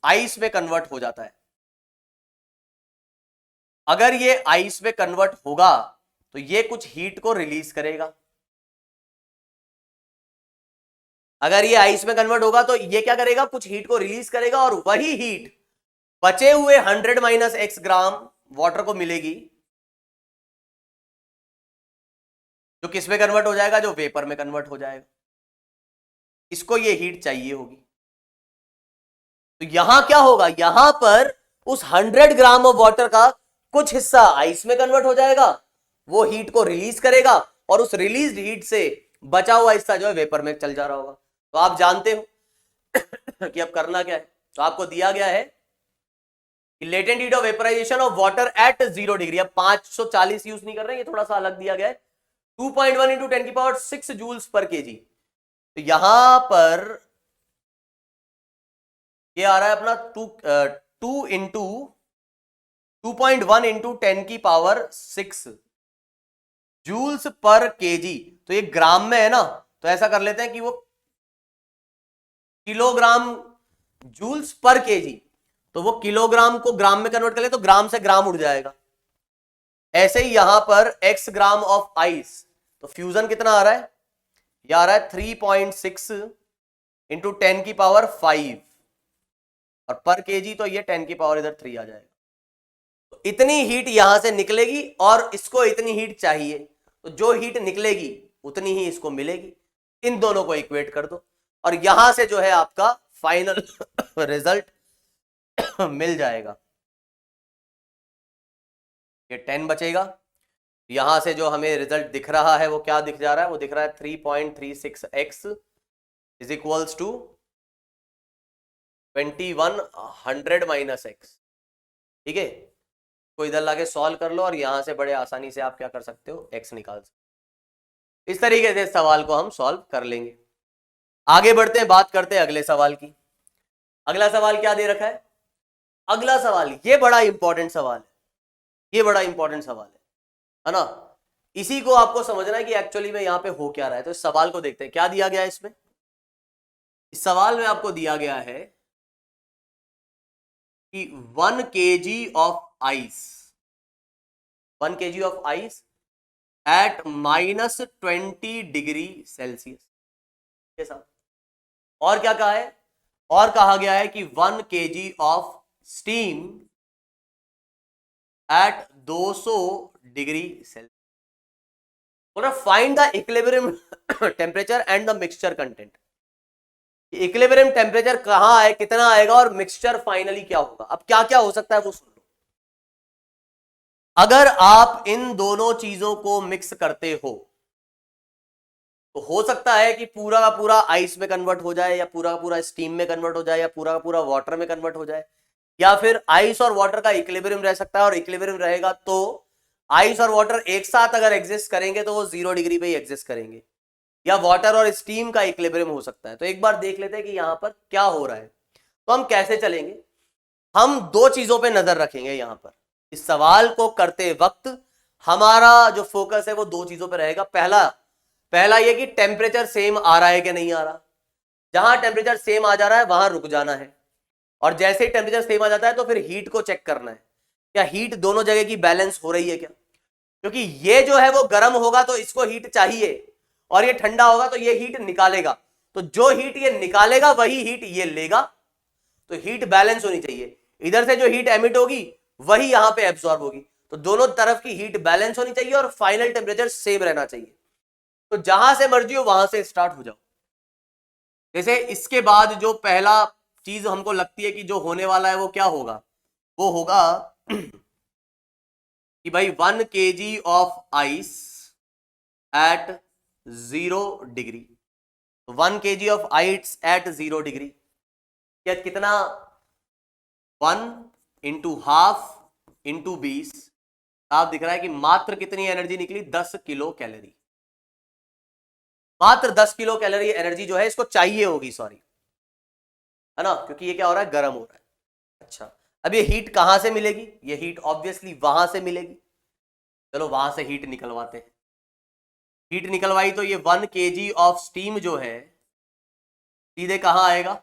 आइस में कन्वर्ट हो जाता है। अगर ये आइस में कन्वर्ट होगा तो ये कुछ हीट को रिलीज करेगा। अगर ये आइस में कन्वर्ट होगा तो ये क्या करेगा, कुछ हीट को रिलीज करेगा और वही हीट बचे हुए 100 माइनस x ग्राम वाटर को मिलेगी, जो किस में कन्वर्ट हो जाएगा, जो वेपर में कन्वर्ट हो जाएगा। इसको ये हीट चाहिए होगी। तो यहां क्या होगा, यहां पर उस 100 ग्राम ऑफ वाटर का कुछ हिस्सा आइस में कन्वर्ट हो जाएगा, वो हीट को रिलीज करेगा और उस रिलीज हीट से बचा हुआ हिस्सा जो है वेपर में चल जा रहा होगा। तो आप जानते हो कि अब करना क्या है। तो आपको दिया गया है कि latent heat of vaporisation of water at 0 degree. अब 540 यूज नहीं कर रहे हैं, ये थोड़ा सा अलग दिया गया है। 2.1 इंटू 10 की पावर 6 जूल्स पर केजी। तो यहां पर ये आ रहा है अपना 2 इंटू 2.1 इंटू 10 की पावर 6 जूल्स पर केजी। तो ये ग्राम में है ना, तो ऐसा कर लेते हैं कि वो किलोग्राम जूल्स पर केजी, तो वो किलोग्राम को ग्राम में कन्वर्ट कर ले तो ग्राम से ग्राम उड़ जाएगा। ऐसे ही यहां पर x ग्राम ऑफ आइस, तो फ्यूजन कितना आ रहा है, यह आ रहा है 3.6 इंटू 10 की पावर 5 और पर केजी तो ये 10 की पावर इधर 3 आ जाएगा। तो इतनी हीट यहां से निकलेगी और इसको इतनी हीट चाहिए, तो जो हीट निकलेगी उतनी ही इसको मिलेगी। इन दोनों को इक्वेट कर दो और यहां से जो है आपका फाइनल रिजल्ट मिल जाएगा। ये 10 बचेगा। यहां से जो हमें रिजल्ट दिख रहा है वो क्या दिख जा रहा है, वो दिख रहा है 3.36x is equals to 2100 minus x। ठीक है, को इधर लाके सॉल्व कर लो और यहां से बड़े आसानी से आप क्या कर सकते हो, x निकाल सकते हो। इस तरीके से सवाल को हम सॉल्व कर लेंगे। आगे बढ़ते हैं, बात करते हैं अगले सवाल की। अगला सवाल क्या दे रखा है, अगला सवाल ये बड़ा इंपॉर्टेंट सवाल है, ये बड़ा इंपॉर्टेंट सवाल है ना। इसी को आपको समझना है कि एक्चुअली में यहां पे हो क्या रहा है। तो इस सवाल को देखते हैं क्या दिया गया है इसमें। इस सवाल में आपको दिया गया है कि 1 kg of ice, 1 kg of ice eight -20 degree Celsius. और क्या कहा है, और कहा गया है कि 1 kg of steam eight 200 degree Celsius. बोल रहा find the equilibrium temperature and the mixture content. Equilibrium temperature कहां है, कितना आएगा और मिक्सचर फाइनली क्या होगा। अब क्या क्या हो सकता है वो सुन लो। अगर आप इन दोनों चीजों को मिक्स करते हो सकता है कि पूरा का पूरा आइस में कन्वर्ट हो जाए, या पूरा का पूरा स्टीम में कन्वर्ट हो जाए, या पूरा का पूरा वाटर में कन्वर्ट हो जाए, या फिर आइस और वाटर का इक्विलिब्रियम रह सकता है। और इक्विलिब्रियम रहेगा तो आइस और वाटर एक साथ अगर एग्जिस्ट करेंगे तो वो 0 डिग्री पे ही एग्जिस्ट करेंगे, या वाटर और स्टीम का इक्विलिब्रियम हो सकता है। तो एक बार देख लेते हैं कि यहां पर क्या हो रहा है। तो हम कैसे चलेंगे, हम दो चीजों पे नजर रखेंगे। यहां पर इस सवाल को करते वक्त हमारा जो फोकस है वो दो चीजों पे रहेगा। पहला ये कि टेम्परेचर सेम आ रहा है कि नहीं आ रहा। जहां टेम्परेचर सेम आ जा रहा है वहां रुक जाना है, और जैसे ही टेम्परेचर सेम आ जाता है तो फिर हीट को चेक करना है, क्या हीट दोनों जगह की बैलेंस हो रही है क्या। क्योंकि ये जो है वो गर्म होगा तो इसको हीट चाहिए, और ये ठंडा होगा तो ये हीट निकालेगा। तो जो हीट ये निकालेगा वही हीट ये लेगा। तो हीट बैलेंस होनी चाहिए। इधर से जो हीट एमिट होगी वही यहां पे एब्सॉर्ब होगी। तो दोनों तरफ की हीट बैलेंस होनी चाहिए और फाइनल टेम्परेचर सेम रहना चाहिए। तो जहां से मर्जी हो वहां से स्टार्ट हो जाओ। जैसे इसके बाद जो पहला चीज हमको लगती है कि जो होने वाला है वो क्या होगा, वो होगा कि भाई 1 kg of ice eight 0 degree. तो 1 kg of ice eight 0 degree क्या कितना, 1 इंटू हाफ इंटू 20। आप दिख रहा है कि मात्र कितनी एनर्जी निकली, 10 किलो कैलोरी। मात्र 10 किलो कैलोरी एनर्जी जो है इसको चाहिए होगी, सॉरी, है ना, क्योंकि ये क्या हो रहा है, गर्म हो रहा है। अच्छा, अब ये हीट कहां से मिलेगी? ये हीट ऑब्वियसली वहां से मिलेगी। चलो वहां से हीट निकलवाते हैं। हीट निकलवाई तो ये 1 kg ऑफ स्टीम जो है सीधे कहां आएगा?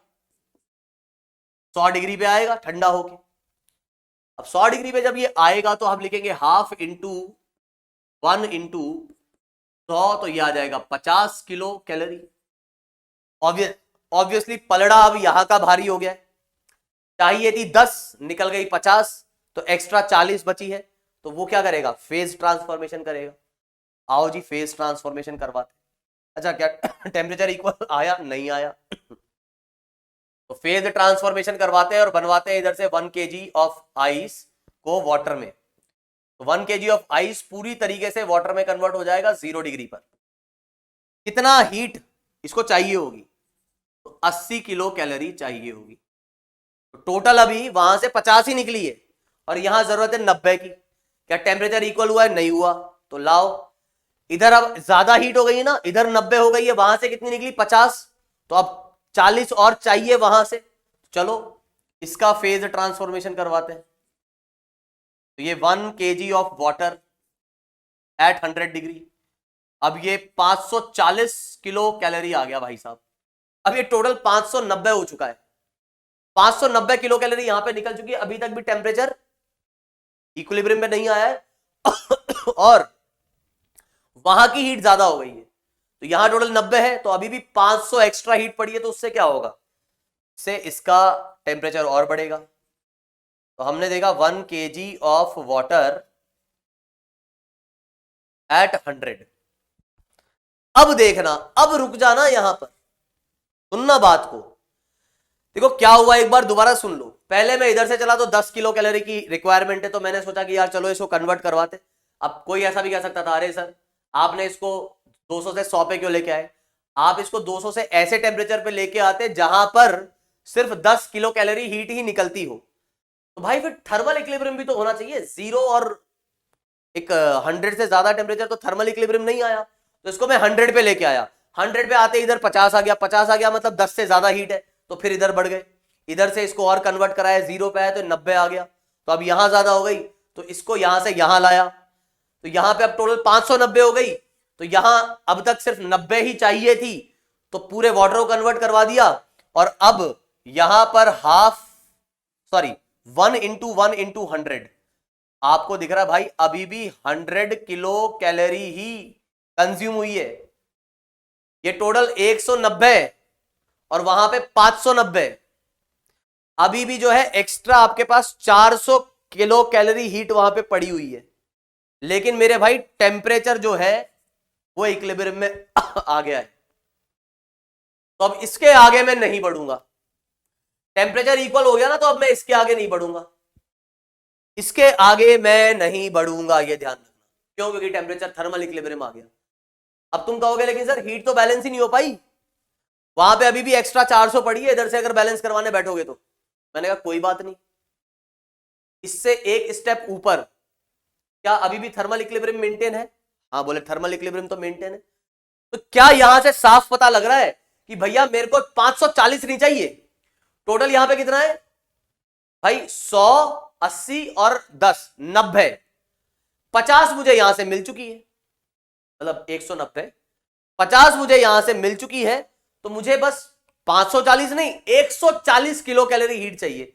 100 डिग्री पे आएगा ठंडा होके। अब 100 डिग्री पे जब ये आएगा तो हम लिखेंगे हाफ इंटू 1 इंटू 100, तो ये आ जाएगा 50 किलो कैलोरी। ऑब्वियसली पलड़ा अब यहां का भारी हो गया है। चाहिए थी 10, निकल गई 50, तो एक्स्ट्रा 40 बची है, तो वो क्या करेगा? फेज ट्रांसफॉर्मेशन करेगा। आओ जी फेज ट्रांसफॉर्मेशन करवाते। अच्छा, क्या टेम्परेचर इक्वल आया? नहीं आया। तो फेज ट्रांसफॉर्मेशन करवाते हैं और बनवाते हैं इधर से 1 kg ऑफ आइस को वाटर में। तो 1 kg ऑफ आइस पूरी तरीके से वाटर में कन्वर्ट हो जाएगा 0 डिग्री पर। कितना हीट इसको चाहिए होगी? तो 80 किलो कैलोरी चाहिए होगी। तो टोटल अभी वहां से 50 ही निकली है और यहां जरूरत है 90 की। क्या टेम्परेचर इक्वल हुआ है? नहीं हुआ। तो लाओ, इधर अब ज्यादा हीट हो गई है ना, इधर 90 हो गई है, वहां से कितनी निकली? 50। तो अब 40 और चाहिए वहां से। चलो इसका फेज ट्रांसफॉर्मेशन करवाते हैं। तो ये 1 kg of water eight 100 degree, अब ये 540 किलो कैलोरी आ गया भाई साहब। अब ये टोटल 590 हो चुका है। 590 किलो कैलोरी यहां पे निकल चुकी है। अभी तक भी टेम्परेचर इक्विलिब्रियम में नहीं आया है और वहां की हीट ज्यादा हो गई है। तो यहां टोटल 90 है, तो अभी भी 500 एक्स्ट्रा हीट पड़ी है। तो उससे क्या होगा? से इसका टेम्परेचर और बढ़ेगा। तो हमने देखा 1 kg ऑफ वाटर एट 100। अब देखना, अब रुक जाना यहां पर, सुनना बात को। देखो क्या हुआ, एक बार दोबारा सुन लो। पहले मैं इधर से चला तो 10 किलो कैलोरी की रिक्वायरमेंट है, तो मैंने सोचा कि यार चलो इसको कन्वर्ट करवाते। अब कोई ऐसा भी कह सकता था, अरे सर आपने इसको 200 से 100 पे क्यों लेके आए? आप इसको 200 से ऐसे टेम्परेचर पे लेके आते जहां पर सिर्फ 10 किलो कैलोरी हीट ही निकलती हो। तो भाई फिर थर्मल इक्विलिब्रियम भी तो होना चाहिए। 0 और एक 100 से ज्यादा टेम्परेचर तो थर्मल इक्विलिब्रियम नहीं आया। तो इसको मैं 100 पे लेके आया। 100 पे आते इधर 50 आ गया। 50 आ गया मतलब 10 से ज्यादा हीट है, तो फिर इधर बढ़ गए। इधर से इसको और कन्वर्ट कराया, 0 पे आया तो 90 आ गया। तो अब यहां ज्यादा हो गई, तो इसको यहां से यहां लाया, तो यहां पे अब टोटल 590 हो गई। तो यहां अब तक सिर्फ 90 ही चाहिए थी, तो पूरे वाटर को कन्वर्ट करवा दिया। और अब यहां पर हाफ, सॉरी 1 इंटू 1 इंटू 100, आपको दिख रहा है भाई अभी भी 100 किलो कैलोरी ही कंज्यूम हुई है। ये टोटल 190 और वहां पे 590, अभी भी जो है एक्स्ट्रा आपके पास 400 किलो कैलोरी हीट वहां पे पड़ी हुई है। लेकिन मेरे भाई टेम्परेचर जो है वो इक्विलिब्रियम में आ गया है। तो अब इसके आगे मैं नहीं बढ़ूंगा। टेम्परेचर इक्वल हो गया ना, तो अब मैं इसके आगे नहीं बढ़ूंगा। इसके आगे मैं नहीं बढ़ूंगा, ये ध्यान रखना। क्यों? क्योंकि टेम्परेचर थर्मल इक्विलिब्रियम आ गया। अब तुम कहोगे लेकिन सर हीट तो बैलेंस ही नहीं हो पाई, वहां पे अभी भी एक्स्ट्रा 400 पड़ी है, इधर से अगर बैलेंस करवाने बैठोगे तो। मैंने कहा कोई बात नहीं, इससे एक स्टेप ऊपर, क्या अभी भी थर्मल इक्विलिब्रियम मेंटेन है? हाँ बोले थर्मल इक्विलिब्रियम तो मेंटेन है। तो क्या यहां से साफ पता लग रहा है कि भैया मेरे को 540 नहीं चाहिए? टोटल यहां पे कितना है भाई? 100, 80 और 10, 90। 50 मुझे यहां से मिल चुकी है, मतलब 190। 50 मुझे यहां से मिल चुकी है, तो मुझे बस 540 नहीं 140 किलो कैलोरी हीट चाहिए।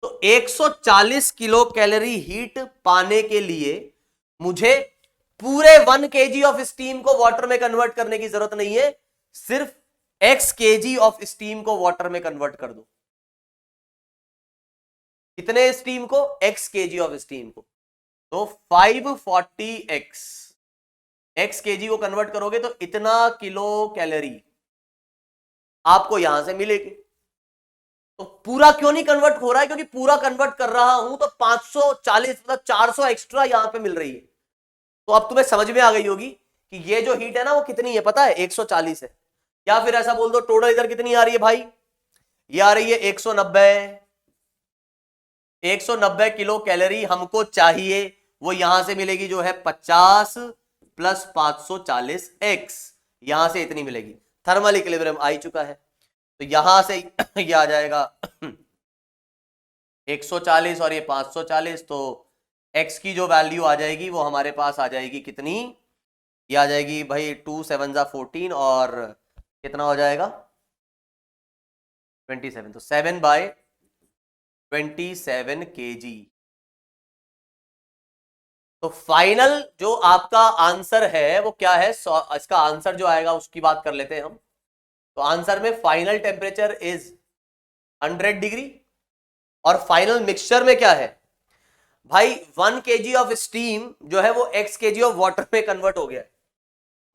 तो 140 किलो कैलोरी हीट पाने के लिए मुझे पूरे 1 kg ऑफ स्टीम को वाटर में कन्वर्ट करने की जरूरत नहीं है, सिर्फ x kg ऑफ स्टीम को वाटर में कन्वर्ट कर दो। कितने स्टीम को? x kg ऑफ स्टीम को। तो 540x, x kg को कन्वर्ट करोगे तो इतना किलो कैलोरी आपको यहां से मिलेगी। तो पूरा क्यों नहीं कन्वर्ट हो रहा है? क्योंकि पूरा कन्वर्ट कर रहा हूं तो 540 मतलब 400 एक्स्ट्रा यहां पे मिल रही है। तो अब तुम्हें समझ में आ गई होगी कि ये जो हीट है ना वो कितनी है, पता है? 140 है। या फिर ऐसा बोल दो टोटल इधर कितनी आ रही है भाई? ये आ रही है 190। 190 किलो कैलोरी हमको चाहिए, वो यहां से मिलेगी जो है 50 प्लस 540 x, यहां से इतनी मिलेगी। थर्मल इक्विलिब्रियम आ ही चुका है, तो यहां से ये आ जाएगा 140 और ये 540, तो x की जो वैल्यू आ जाएगी वो हमारे पास आ जाएगी कितनी, ये आ जाएगी भाई 2 7 14 और कितना हो जाएगा 27, तो 7/27 kg। तो फाइनल जो आपका आंसर है वो क्या है, इसका आंसर जो आएगा उसकी बात कर लेते हैं हम। तो आंसर में फाइनल टेम्परेचर इज 100 डिग्री और फाइनल मिक्सचर में क्या है भाई 1 kg ऑफ स्टीम जो है वो x kg ऑफ वाटर में कन्वर्ट हो गया है।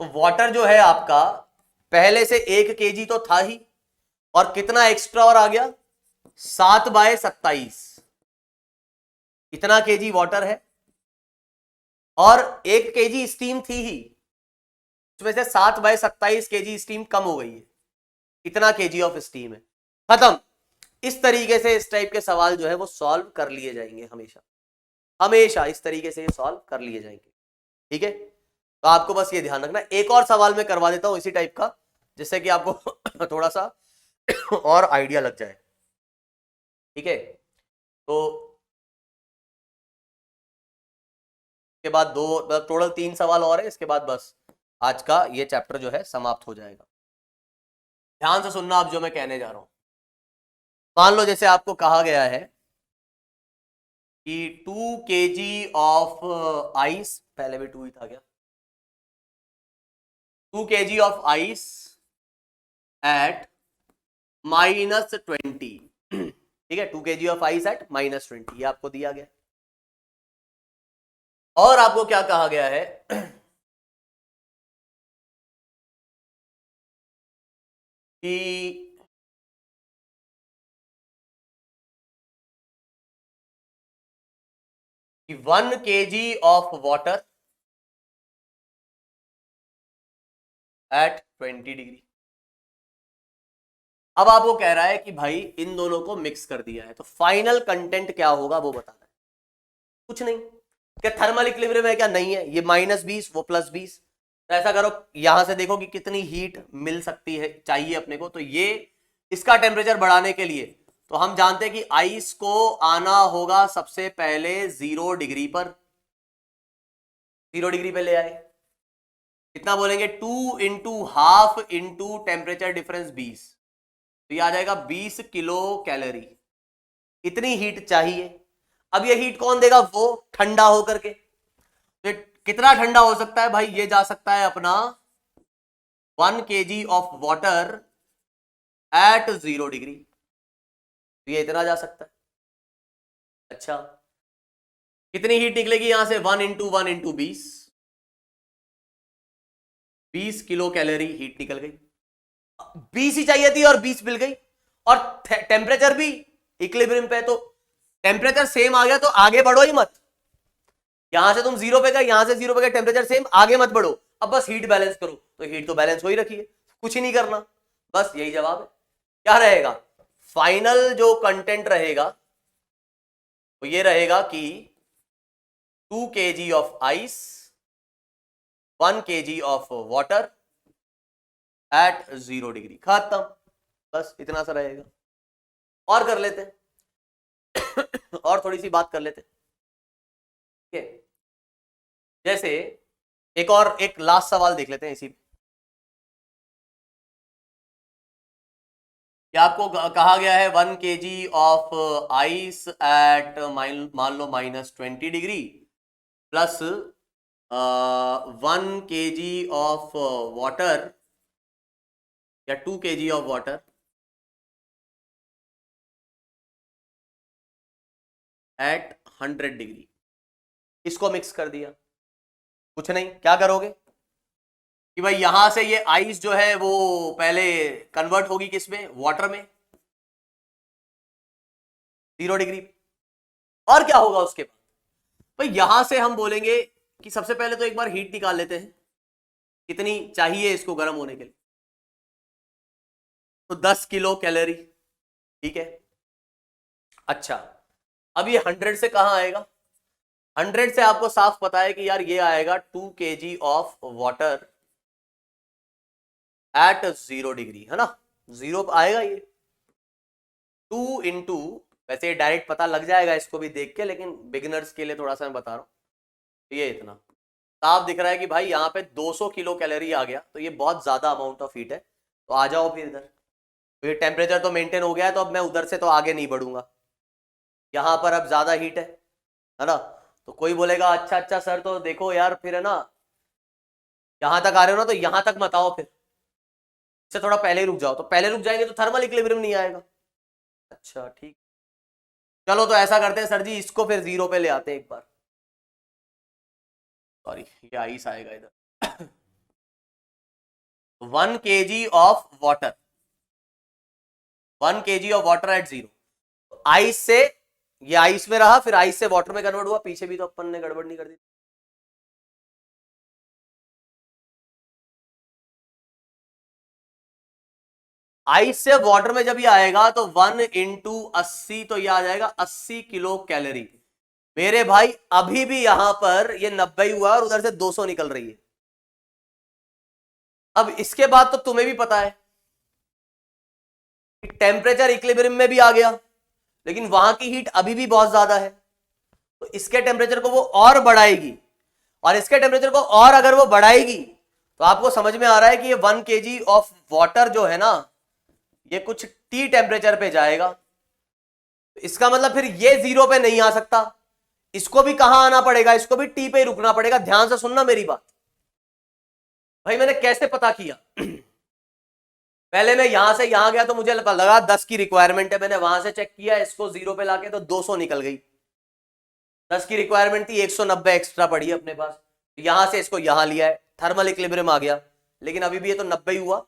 तो वाटर जो है आपका पहले से 1 kg तो था ही, और कितना एक्स्ट्रा और आ गया 7/27, इतना kg वाटर है और 1 kg स्टीम थी ही, उसमें से 7/27 kg स्टीम कम हो गई है, इतना kg ऑफ स्टीम है, खत्म। इस तरीके से इस टाइप के सवाल जो है वो सॉल्व कर लिए जाएंगे, हमेशा हमेशा इस तरीके से सॉल्व कर लिए जाएंगे, ठीक है। तो आपको बस ये ध्यान रखना। एक और सवाल मैं करवा देता हूं इसी टाइप का, जिससे कि आपको थोड़ा सा और आइडिया लग जाए, ठीक है। तो के बाद दो टोटल 3 सवाल और है, इसके बाद बस आज का ये चैप्टर जो है समाप्त हो जाएगा। ध्यान से सुनना आप जो मैं कहने जा रहा हूं। मान लो जैसे आपको कहा गया है कि 2 kg ऑफ आइस, पहले भी 2 ही था क्या, 2 kg ऑफ आइस एट -20, ठीक है, 2 kg ऑफ आइस एट -20, ये आपको दिया गया। और आपको क्या कहा गया है कि 1 kg of water eight 20 degree. अब आपको कह रहा है कि भाई इन दोनों को मिक्स कर दिया है, तो फाइनल कंटेंट क्या होगा वो बताना है। कुछ नहीं, क्या थर्मल इक्विलिब्रियम है क्या, नहीं है, ये -20 वो +20। तो ऐसा करो यहां से देखो कि कितनी हीट मिल सकती है, चाहिए अपने को। तो ये इसका टेम्परेचर बढ़ाने के लिए तो हम जानते हैं कि आइस को आना होगा सबसे पहले 0 डिग्री पर, 0 डिग्री पे ले आए, कितना बोलेंगे 2 × हाफ × टेम्परेचर डिफरेंस 20, तो ये आ जाएगा 20 किलो कैलोरी, इतनी हीट चाहिए। अब ये हीट कौन देगा, वो ठंडा होकर के। तो कितना ठंडा हो सकता है भाई, ये जा सकता है अपना 1 kg of water at 0 degree, तो ये इतना जा सकता है। अच्छा, कितनी हीट निकलेगी यहां से, 1 × 1 × 20, 20 किलो कैलोरी हीट निकल गई। 20 ही चाहिए थी और 20 मिल गई, और टेम्परेचर भी इक्विलिब्रियम पे, तो टेम्परेचर सेम आ गया तो आगे बढ़ो ही मत। यहां से तुम 0 पे गए, यहां से 0 पे गए, टेम्परेचर सेम, आगे मत बढ़ो। अब बस हीट बैलेंस करो, तो हीट तो बैलेंस हो ही रखी है, कुछ ही नहीं करना, बस यही जवाब है। क्या रहेगा फाइनल जो कंटेंट रहेगा, तो ये रहेगा कि 2 kg of ice, 1 kg of water at 0 degree, खत्म। बस इतना सा रहेगा। और कर लेते हैं और थोड़ी सी बात कर लेते हैं, ठीक है। जैसे एक लास्ट सवाल देख लेते हैं इसी, क्या आपको कहा गया है 1 kg ऑफ आइस एट मान लो -20 degree plus 1 kg of water या 2 kg of water eight 100 degree, इसको मिक्स कर दिया। कुछ नहीं, क्या करोगे कि भाई यहां से ये आइस जो है वो पहले कन्वर्ट होगी किसमें, वाटर में, 0 डिग्री। और क्या होगा उसके बाद, भाई यहां से हम बोलेंगे कि सबसे पहले तो एक बार हीट निकाल लेते हैं, कितनी चाहिए इसको गर्म होने के लिए, तो 10 किलो कैलोरी, ठीक है। अच्छा, अब ये 100 से कहां आएगा, 100 से आपको साफ पता है कि यार ये आएगा 2 kg of water at 0 degree, है ना, 0 आएगा ये, 2 × वैसे डायरेक्ट पता लग जाएगा इसको भी देख के, लेकिन बिगिनर्स के लिए थोड़ा सा मैं बता रहा हूँ। ये इतना साफ दिख रहा है कि भाई यहाँ पे 200 किलो कैलोरी आ गया, तो ये बहुत ज्यादा अमाउंट ऑफ हीट है। तो आ जाओ फिर इधर, तो ये टेम्परेचर तो मेंटेन हो गया है, तो अब मैं उधर से तो आगे नहीं बढ़ूंगा, यहाँ पर अब ज्यादा हीट है ना। तो कोई बोलेगा अच्छा अच्छा सर तो देखो यार फिर है ना, यहां तक आ रहे हो ना तो यहां तक मत आओ, फिर इससे थोड़ा पहले ही रुक जाओ। तो पहले रुक जाएंगे तो थर्मल इक्विलिब्रियम नहीं आएगा। अच्छा ठीक, चलो तो ऐसा करते हैं सर जी, इसको फिर 0 पे ले आते हैं एक बार। सॉरी, ये आइस आएगा इधर। 1 kg of water, 1 kg of water at 0। Ice से ये आइस में रहा, फिर आइस से वाटर में कन्वर्ट हुआ। पीछे भी तो अपन ने गड़बड़ नहीं कर दी। आइस से वाटर में जब ये आएगा तो 1 इंटू 80, तो ये आ जाएगा 80 किलो कैलोरी। मेरे भाई अभी भी यहां पर ये 90 हुआ और उधर से 200 निकल रही है। अब इसके बाद तो तुम्हें भी पता है कि टेम्परेचर इक्विलिब्रियम में भी आ गया, लेकिन वहां की हीट अभी भी बहुत ज्यादा है, तो इसके टेम्परेचर को वो और बढ़ाएगी, और इसके टेम्परेचर को और अगर वो बढ़ाएगी तो आपको समझ में आ रहा है कि ये 1 kg ऑफ वाटर जो है ना, ये कुछ टी टेम्परेचर पे जाएगा। तो इसका मतलब फिर ये 0 पे नहीं आ सकता, इसको भी कहां आना पड़ेगा, इसको भी टी पे ही रुकना पड़ेगा। ध्यान से सुनना मेरी बात भाई, मैंने कैसे पता किया। पहले मैं यहां से यहां गया तो मुझे लगा 10 की रिक्वायरमेंट है, मैंने वहां से चेक किया, इसको 0 पे लाके तो 200 निकल गई। 10 की रिक्वायरमेंट थी, 190 एक्स्ट्रा पड़ी है अपने पास, यहां से इसको यहां लिया है, थर्मल इक्विलिब्रियम आ गया। लेकिन अभी भी ये तो 90 हुआ,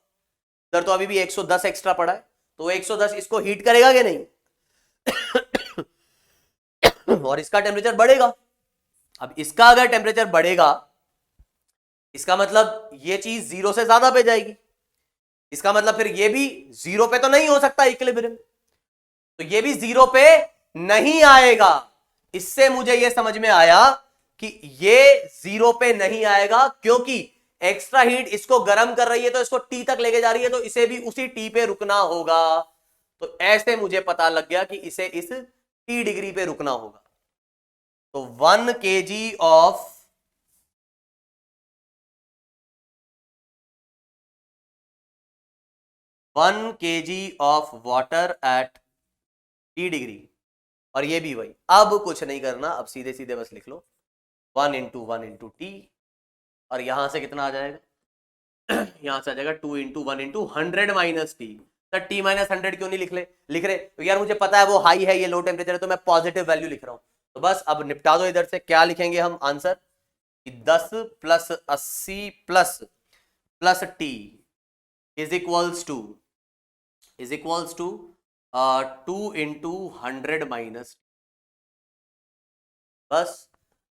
इधर तो अभी भी 110 एक्स्ट्रा पड़ा है, तो 110 इसको हीट करेगा कि नहीं। और इसका टेम्परेचर बढ़ेगा। अब इसका अगर टेम्परेचर बढ़ेगा, इसका मतलब ये चीज 0 से ज्यादा पे जाएगी, इसका मतलब फिर ये भी 0 पे तो नहीं हो सकता इक्विलिब्रियम, तो ये भी 0 पे नहीं आएगा। इससे मुझे ये समझ में आया कि ये 0 पे नहीं आएगा, क्योंकि एक्स्ट्रा हीट इसको गर्म कर रही है, तो इसको टी तक लेके जा रही है, तो इसे भी उसी टी पे रुकना होगा। तो ऐसे मुझे पता लग गया कि इसे इस टी डिग्री पे रुकना होगा। तो 1 kg of 1 kg of water at T degree, और ये भी वही। अब कुछ नहीं करना, अब सीधे सीधे बस लिख लो 1 इंटू 1 इंटू टी, और यहां से कितना आ जाएगा, यहां से आ जाएगा 2 into 1 into 100 minus T. Sir T minus 100 क्यों नहीं लिख रहे? तो यार मुझे पता है वो हाई है, ये लो टेम्परेचर है, तो मैं पॉजिटिव वैल्यू लिख रहा हूं। तो बस अब निपटा दो इधर से। क्या लिखेंगे हम आंसर, कि 10 plus 80 plus T is equals to 2 into 100 minus. बस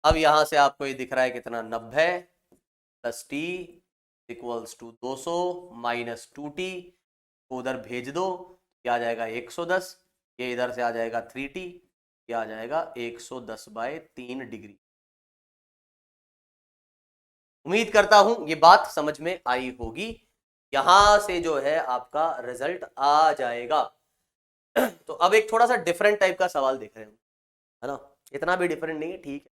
अब यहां से आपको ये दिख रहा है कितना, 90 plus T equals to 200 minus 2t, को उधर भेज दो, क्या आ जाएगा 110, ये इधर से आ जाएगा 3t, क्या आ जाएगा 110/3 डिग्री। उम्मीद करता हूं ये बात समझ में आई होगी। यहां से जो है आपका रिजल्ट आ जाएगा। तो अब एक थोड़ा सा डिफरेंट टाइप का सवाल देख रहे हैं, है ना, इतना भी डिफरेंट नहीं है, ठीक है।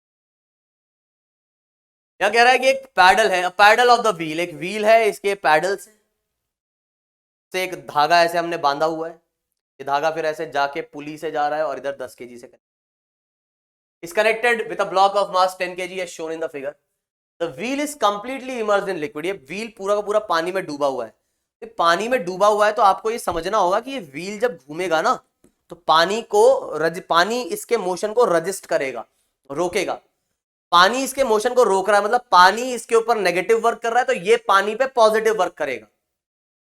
क्या कह रहा है कि एक पैडल है, पैडल ऑफ द व्हील, एक व्हील है, इसके पैडल से एक धागा ऐसे हमने बांधा हुआ है, ये धागा फिर ऐसे जाके पुली से जा रहा है और इधर 10 kg से is connected with a block of mass 10 kg as shown in the figure. The wheel is completely immersed in liquid. ये व्हील पूरा का पूरा पानी में डूबा हुआ है। ये पानी में डूबा हुआ है, तो आपको ये समझना होगा कि ये व्हील जब घूमेगा ना, तो पानी इसके मोशन को रजिस्ट करेगा, रोकेगा। पानी इसके मोशन को रोक रहा है, मतलब पानी इसके ऊपर नेगेटिव वर्क कर रहा है, तो ये पानी पे पॉजिटिव वर्क करेगा।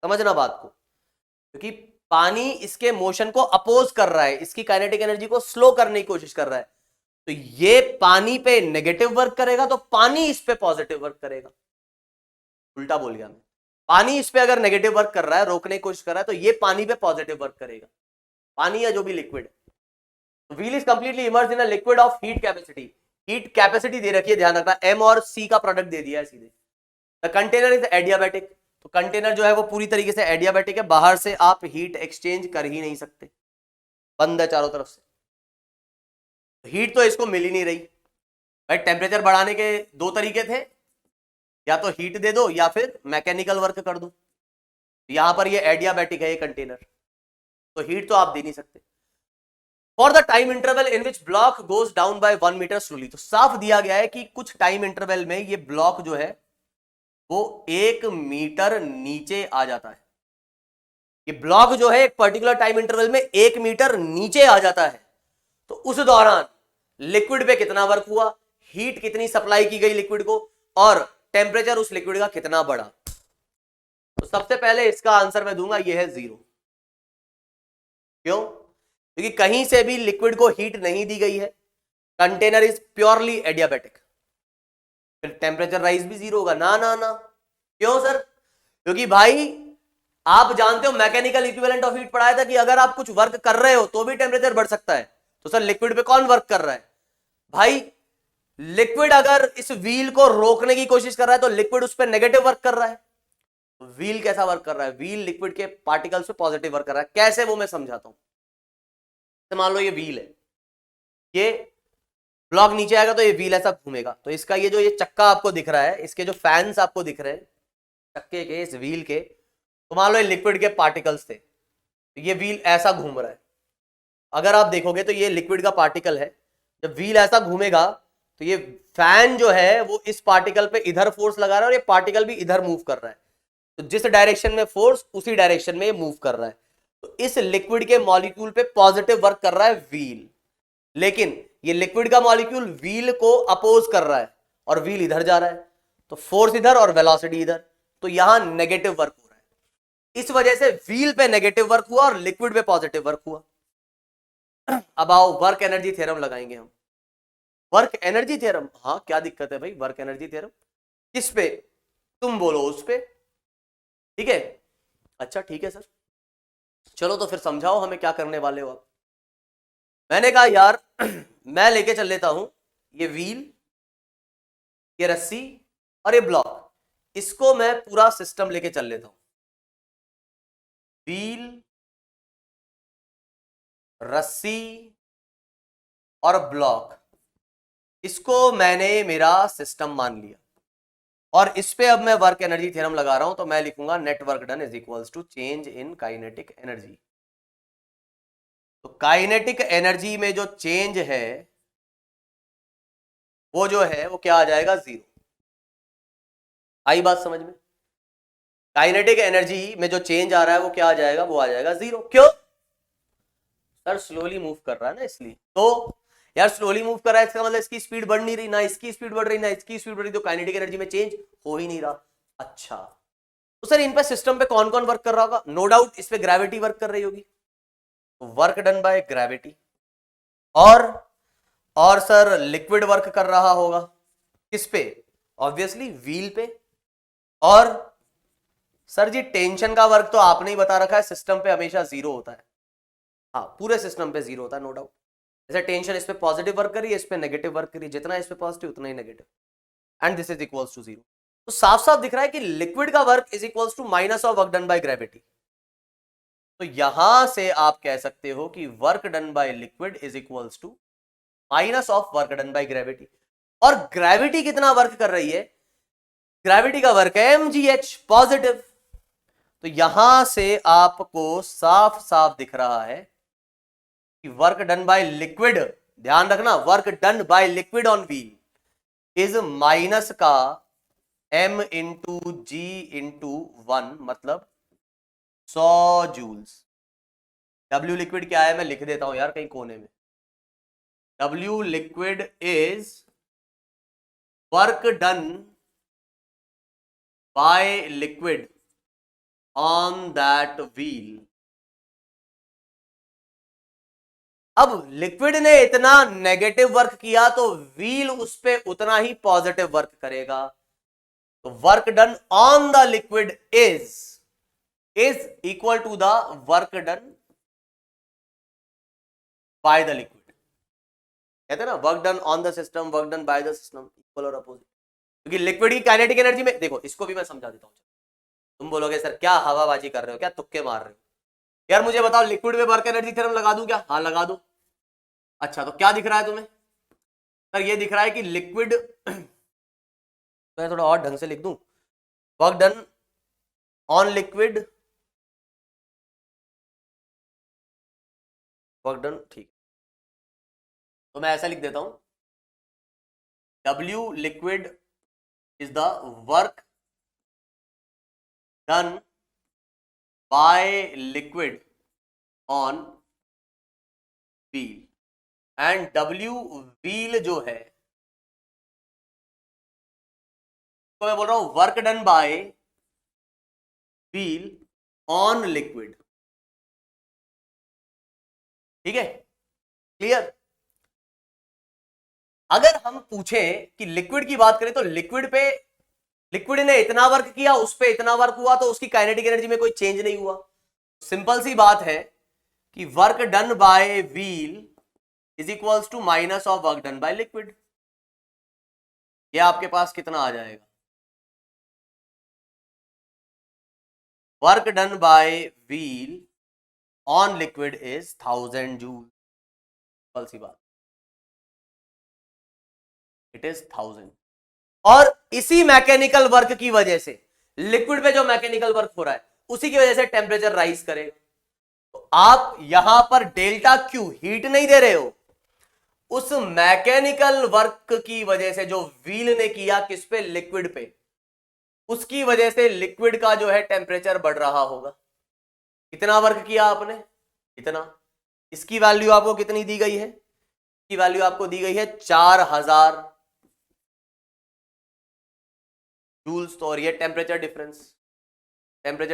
समझना बात को, क्योंकि पानी इसके मोशन को अपोज कर रहा है, इसकी काइनेटिक एनर्जी को स्लो करने की कोशिश कर रहा है, तो ये पानी पे नेगेटिव वर्क करेगा, तो पानी इस पे पॉजिटिव वर्क करेगा। उल्टा बोल गया मैं, पानी इस पे अगर नेगेटिव वर्क कर रहा है, रोकने की कोशिश कर रहा है, तो ये पानी पे पॉजिटिव वर्क करेगा, पानी या जो भी लिक्विड है। Wheel is completely immersed in a liquid of heat capacity. Heat capacity दे रखी है, ध्यान रखना, एम और सी का प्रोडक्ट दे दिया है सीधे। द कंटेनर इज एडियाबैटिक, तो कंटेनर जो है वो पूरी तरीके से एडियाबैटिक है, बाहर से आप हीट एक्सचेंज कर ही नहीं सकते। बंद है चारों तरफ से, हीट तो इसको मिल ही नहीं रही भाई। टेम्परेचर बढ़ाने के दो तरीके थे, या तो हीट दे दो या फिर मैकेनिकल वर्क कर दो। यहां पर ये एडियाबैटिक है ये कंटेनर, तो हीट तो आप दे नहीं सकते। For the time interval in which block goes down by 1 metre slowly, तो साफ दिया गया है कि कुछ टाइम इंटरवल में ये ब्लॉक जो है वो 1 मीटर नीचे आ जाता है। ये ब्लॉक जो है एक पर्टिकुलर टाइम इंटरवल में 1 मीटर नीचे आ जाता है। तो उस दौरान लिक्विड पे कितना वर्क हुआ, हीट कितनी सप्लाई की गई लिक्विड को, और टेम्परेचर उस लिक्विड का कितना बढ़ा। तो सबसे पहले इसका आंसर मैं दूंगा ये है 0। क्यों? क्योंकि कहीं से भी लिक्विड को हीट नहीं दी गई है, कंटेनर इज प्योरली एडियाबैटिक, फिर टेम्परेचर राइज भी 0 होगा ना ना ना। क्यों सर? क्योंकि भाई आप जानते हो मैकेनिकल इक्विवेलेंट ऑफ हीट पढ़ाया था कि अगर आप कुछ वर्क कर रहे हो तो भी टेम्परेचर बढ़ सकता है। तो सर लिक्विड पे कौन वर्क कर रहा है भाई? लिक्विड अगर इस व्हील को रोकने की कोशिश कर रहा है तो लिक्विड उस पर नेगेटिव वर्क कर रहा है। व्हील कैसा वर्क कर रहा है? व्हील लिक्विड के पार्टिकल्स पे पॉजिटिव वर्क कर रहा है। कैसे, वो मैं समझाता हूं। तो मान लो ये व्हील है, ये ब्लॉक नीचे आएगा तो ये व्हील ऐसा घूमेगा, तो इसका ये जो ये चक्का आपको दिख रहा है, इसके जो फैंस आपको दिख रहे हैं चक्के के, इस व्हील के, तो मान लो ये लिक्विड के पार्टिकल्स थे, तो ये व्हील ऐसा घूम रहा है। अगर आप देखोगे तो ये लिक्विड का पार्टिकल है, जब व्हील ऐसा घूमेगा तो ये फैन जो है वो इस पार्टिकल पे इधर फोर्स लगा रहा है और ये पार्टिकल भी इधर मूव कर रहा है। तो जिस डायरेक्शन में फोर्स उसी डायरेक्शन में ये मूव कर रहा है। तो इस लिक्विड के मॉलिक्यूल पे पॉजिटिव वर्क कर रहा है व्हील, लेकिन ये लिक्विड का मॉलिक्यूल व्हील को अपोज कर रहा है और व्हील इधर जा रहा है, तो फोर्स इधर और वेलोसिटी इधर, तो यहां नेगेटिव वर्क हो रहा है। इस वजह से व्हील पे नेगेटिव वर्क हुआ और लिक्विड पे पॉजिटिव वर्क हुआ। अब आओ वर्क एनर्जी थ्योरम लगाएंगे हम। वर्क एनर्जी थ्योरम, हाँ क्या दिक्कत है भाई? वर्क एनर्जी थ्योरम किस पे? तुम बोलो उस पे, ठीक है? अच्छा ठीक है सर, चलो तो फिर समझाओ हमें क्या करने वाले हो आप। मैंने कहा यार मैं लेके चल लेता हूं ये व्हील, ये रस्सी और ये ब्लॉक, इसको मैं पूरा सिस्टम लेके चल लेता हूं। व्हील, रस्सी और ब्लॉक, इसको मैंने मेरा सिस्टम मान लिया और इस पे अब मैं वर्क एनर्जी थ्योरम लगा रहा हूं। तो मैं लिखूंगा network done is equals to change in kinetic energy. तो काइनेटिक एनर्जी में जो चेंज है वो जो है वो क्या आ जाएगा? 0। आई बात समझ में? काइनेटिक एनर्जी में जो चेंज आ रहा है वो क्या आ जाएगा? वो आ जाएगा 0। क्यों सर? स्लोली मूव कर रहा है ना, इसलिए। तो यार स्लोली मूव कर रहा है इसका मतलब इसकी स्पीड बढ़ नहीं रही, ना इसकी स्पीड बढ़ रही ना इसकी स्पीड बढ़ रही, तो काइनेटिक एनर्जी में चेंज हो ही नहीं रहा। अच्छा, तो सर इन पे सिस्टम पे कौन कौन वर्क कर रहा होगा? नो डाउट इस पे ग्रेविटी वर्क कर रही होगी, तो वर्क डन बाय ग्रेविटी। और सर लिक्विड वर्क कर रहा होगा किस पे? ऑब्वियसली व्हील पे। और सर जी टेंशन का वर्क तो आपने ही बता रखा है सिस्टम पे हमेशा 0 होता है। हाँ पूरे सिस्टम पे 0 होता है, नो डाउट। जैसे टेंशन इस पे पॉजिटिव वर्क करी है, इस पे नेगेटिव वर्क करी, जितना इस पे पॉजिटिव उतना ही negative, and this is equals to 0। तो साफ साफ दिख रहा है कि लिक्विड का work is equals to minus of work done by gravity. तो यहां से आप कह सकते हो कि work done by liquid is equals to minus of work done by gravity. और ग्रेविटी कितना वर्क कर रही है? ग्रेविटी का वर्क है mgh पॉजिटिव। तो यहां से आपको साफ साफ दिख रहा है कि वर्क डन बाय लिक्विड, ध्यान रखना, work done by liquid on wheel is minus का m इंटू जी इंटू 1, मतलब 100 जूल्स। W लिक्विड क्या है मैं लिख देता हूं यार कहीं कोने में। W liquid is work done by liquid on that wheel. अब लिक्विड ने इतना नेगेटिव वर्क किया तो व्हील उस पे उतना ही पॉजिटिव वर्क करेगा। तो work done on the liquid is equal to the work done by the liquid. कहते हैं ना work done on the system, work done by the system, equal और अपोजिट। क्योंकि लिक्विड की काइनेटिक एनर्जी में देखो, इसको भी मैं समझा देता हूं। तुम बोलोगे सर क्या हवाबाजी कर रहे हो, क्या तुक्के मार रहे हो? यार मुझे बताओ, लिक्विड में वर्क एनर्जी थ्योरम लगा दूं क्या? हाँ लगा दो। अच्छा तो क्या दिख रहा है तुम्हें? सर ये दिख रहा है कि लिक्विड तो मैं थोड़ा और ढंग से लिख दूं, work done on liquid, work done, ठीक। तो मैं ऐसा लिख देता हूं, W liquid is the work done by liquid on wheel, and W wheel जो है तो मैं बोल रहा हूं work done by wheel on liquid. ठीक है, क्लियर? अगर हम पूछें कि लिक्विड की बात करें तो लिक्विड ने इतना वर्क किया, उस पे इतना वर्क हुआ, तो उसकी काइनेटिक एनर्जी में कोई चेंज नहीं हुआ। सिंपल सी बात है कि work done by wheel is equals to minus of work done by liquid. ये आपके पास कितना आ जाएगा? Work done by wheel on liquid is 1000 joule. Simple सी बात, इट इज 1000। और इसी मैकेनिकल वर्क की वजह से, लिक्विड पे जो मैकेनिकल वर्क हो रहा है उसी की वजह से टेम्परेचर राइज करेगा। तो आप यहां पर डेल्टा क्यू हीट नहीं दे रहे हो, उस मैकेनिकल वर्क की वजह से जो व्हील ने किया किस पे? लिक्विड पे, उसकी वजह से लिक्विड का जो है टेम्परेचर बढ़ रहा होगा। कितना वर्क किया आपने? इतना। इसकी वैल्यू आपको कितनी दी गई है? इसकी वैल्यू आपको दी गई है 4000 जूल्स। तो और ये टेम्परेचर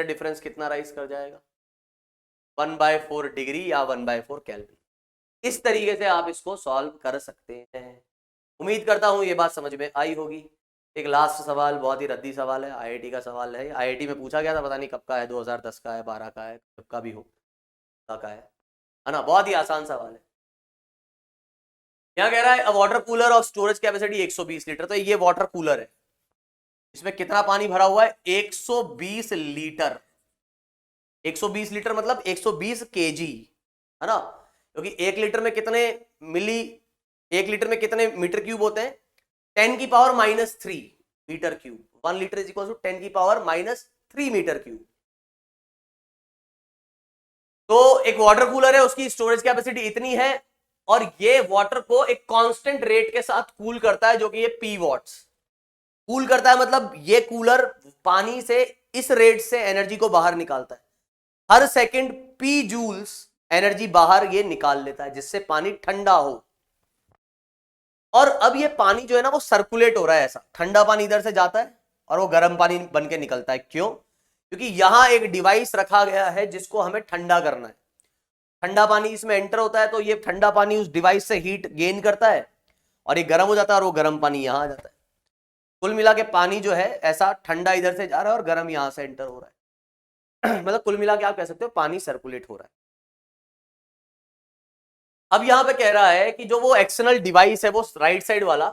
डिफरेंस कितना राइज कर जाएगा? 1/4 डिग्री या 1/4 केल्विन। इस तरीके से आप इसको सॉल्व कर सकते हैं। उम्मीद करता हूं ये बात समझ में आई होगी। एक लास्ट सवाल, बहुत ही रद्दी सवाल है, आईआईटी का सवाल है। आईआईटी में पूछा गया था, पता नहीं कब का है, 2010 का है, 12 का है, कब का भी हो, का है ना। बहुत ही आसान सवाल है। क्या कह रहा है? अ water cooler of storage capacity 120 litre. तो ये वाटर कूलर है, इसमें कितना पानी भरा हुआ है? 120 लीटर। 120 लीटर मतलब 120 केजी, है ना? क्योंकि 1 लीटर में कितने 1 लीटर में कितने मीटर क्यूब होते हैं? 10 की power -3 metre cube. 1 litre is equal to 10 की पावर -3 मीटर क्यूब। तो एक वाटर कूलर है, उसकी स्टोरेज कैपेसिटी इतनी है, और ये वाटर को एक कांस्टेंट रेट के साथ कूल करता है, जो कि ये पी वॉट्स कूल करता है। मतलब ये कूलर पानी से इस रेट से एनर्जी को बाहर निकालता है, हर सेकंड पी जूल्स एनर्जी बाहर ये निकाल लेता है, जिससे पानी ठंडा हो। और अब ये पानी जो है ना वो सर्कुलेट हो रहा है, ऐसा ठंडा पानी इधर से जाता है और वो गर्म पानी बन के निकलता है। क्यों? क्योंकि यहां एक डिवाइस रखा गया है जिसको हमें ठंडा करना है। ठंडा पानी इसमें एंटर होता है तो ये ठंडा पानी उस डिवाइस से हीट गेन करता है और ये गर्म हो जाता है, और वो गर्म पानी यहां आ जाता है। कुल मिला के पानी जो है ऐसा ठंडा इधर से जा रहा है और गर्म यहां से एंटर हो रहा है। मतलब कुल मिला के आप कह सकते हो पानी सर्कुलेट हो रहा है। अब यहां पे कह रहा है कि जो वो एक्सटर्नल डिवाइस है वो राइट साइड वाला,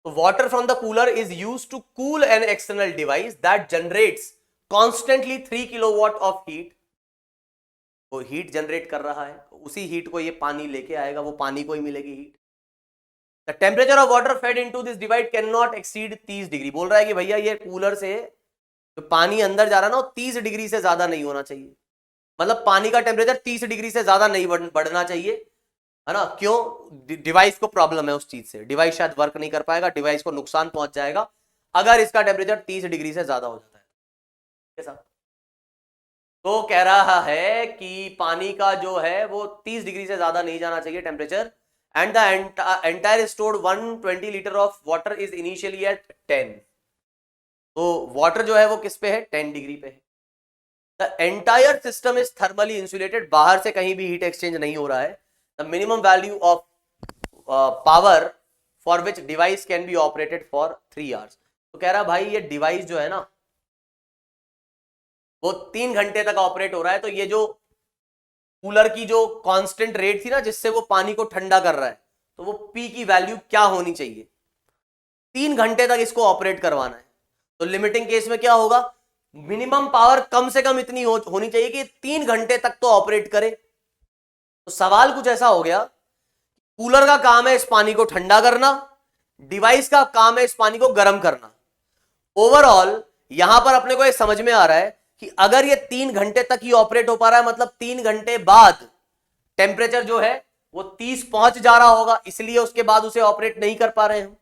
तो water from the cooler is used to cool an external device that generates constantly 3 kilowatt of heat. वो हीट जनरेट कर रहा है, उसी हीट को ये पानी लेके आएगा, वो पानी को ही मिलेगी heat. The temperature of water fade into this device can not exceed 30 degree. बोल रहा है कि भैया ये कूलर से जो पानी अंदर जा रहा है ना वो 30 डिग्री से ज्यादा नहीं होना चाहिए। मतलब पानी का टेम्परेचर 30 डिग्री से ज्यादा नहीं बढ़ना चाहिए, है ना? क्यों? डिवाइस को प्रॉब्लम है उस चीज से, डिवाइस शायद वर्क नहीं कर पाएगा, डिवाइस को नुकसान पहुंच जाएगा अगर इसका टेम्परेचर 30 डिग्री से ज्यादा हो जाता है। कैसा? तो कह रहा है कि पानी का जो है वो 30 डिग्री से ज्यादा नहीं जाना चाहिए temperature, and the entire stored 120 litre of water is initially at 10। तो वाटर जो है वो किस पे है? 10 डिग्री पे है। The entire system is thermally insulated. बाहर से कहीं भी हीट एक्सचेंज नहीं हो रहा है। The minimum value of power for which device can be operated for 3 hours. तो कह रहा भाई ये डिवाइस जो है ना वो 3 घंटे तक ऑपरेट हो रहा है, तो ये जो कूलर की जो कांस्टेंट रेट थी ना जिससे वो पानी को ठंडा कर रहा है, तो वो पी की वैल्यू क्या होनी चाहिए? 3 घंटे तक इसको ऑपरेट करवाना है। तो लिमिटिंग केस में क्या होगा? मिनिमम पावर कम से कम इतनी होनी चाहिए कि 3 घंटे तक तो ऑपरेट करे। तो सवाल कुछ ऐसा हो गया, कूलर का काम है इस पानी को ठंडा करना, डिवाइस का काम है इस पानी को गर्म करना। ओवरऑल यहां पर अपने को ये समझ में आ रहा है कि अगर ये 3 घंटे तक ही ऑपरेट हो पा रहा है, मतलब 3 घंटे बाद टेम्परेचर जो है वो 30 पहुंच जा रहा होगा, इसलिए उसके बाद उसे ऑपरेट नहीं कर पा रहे हैं।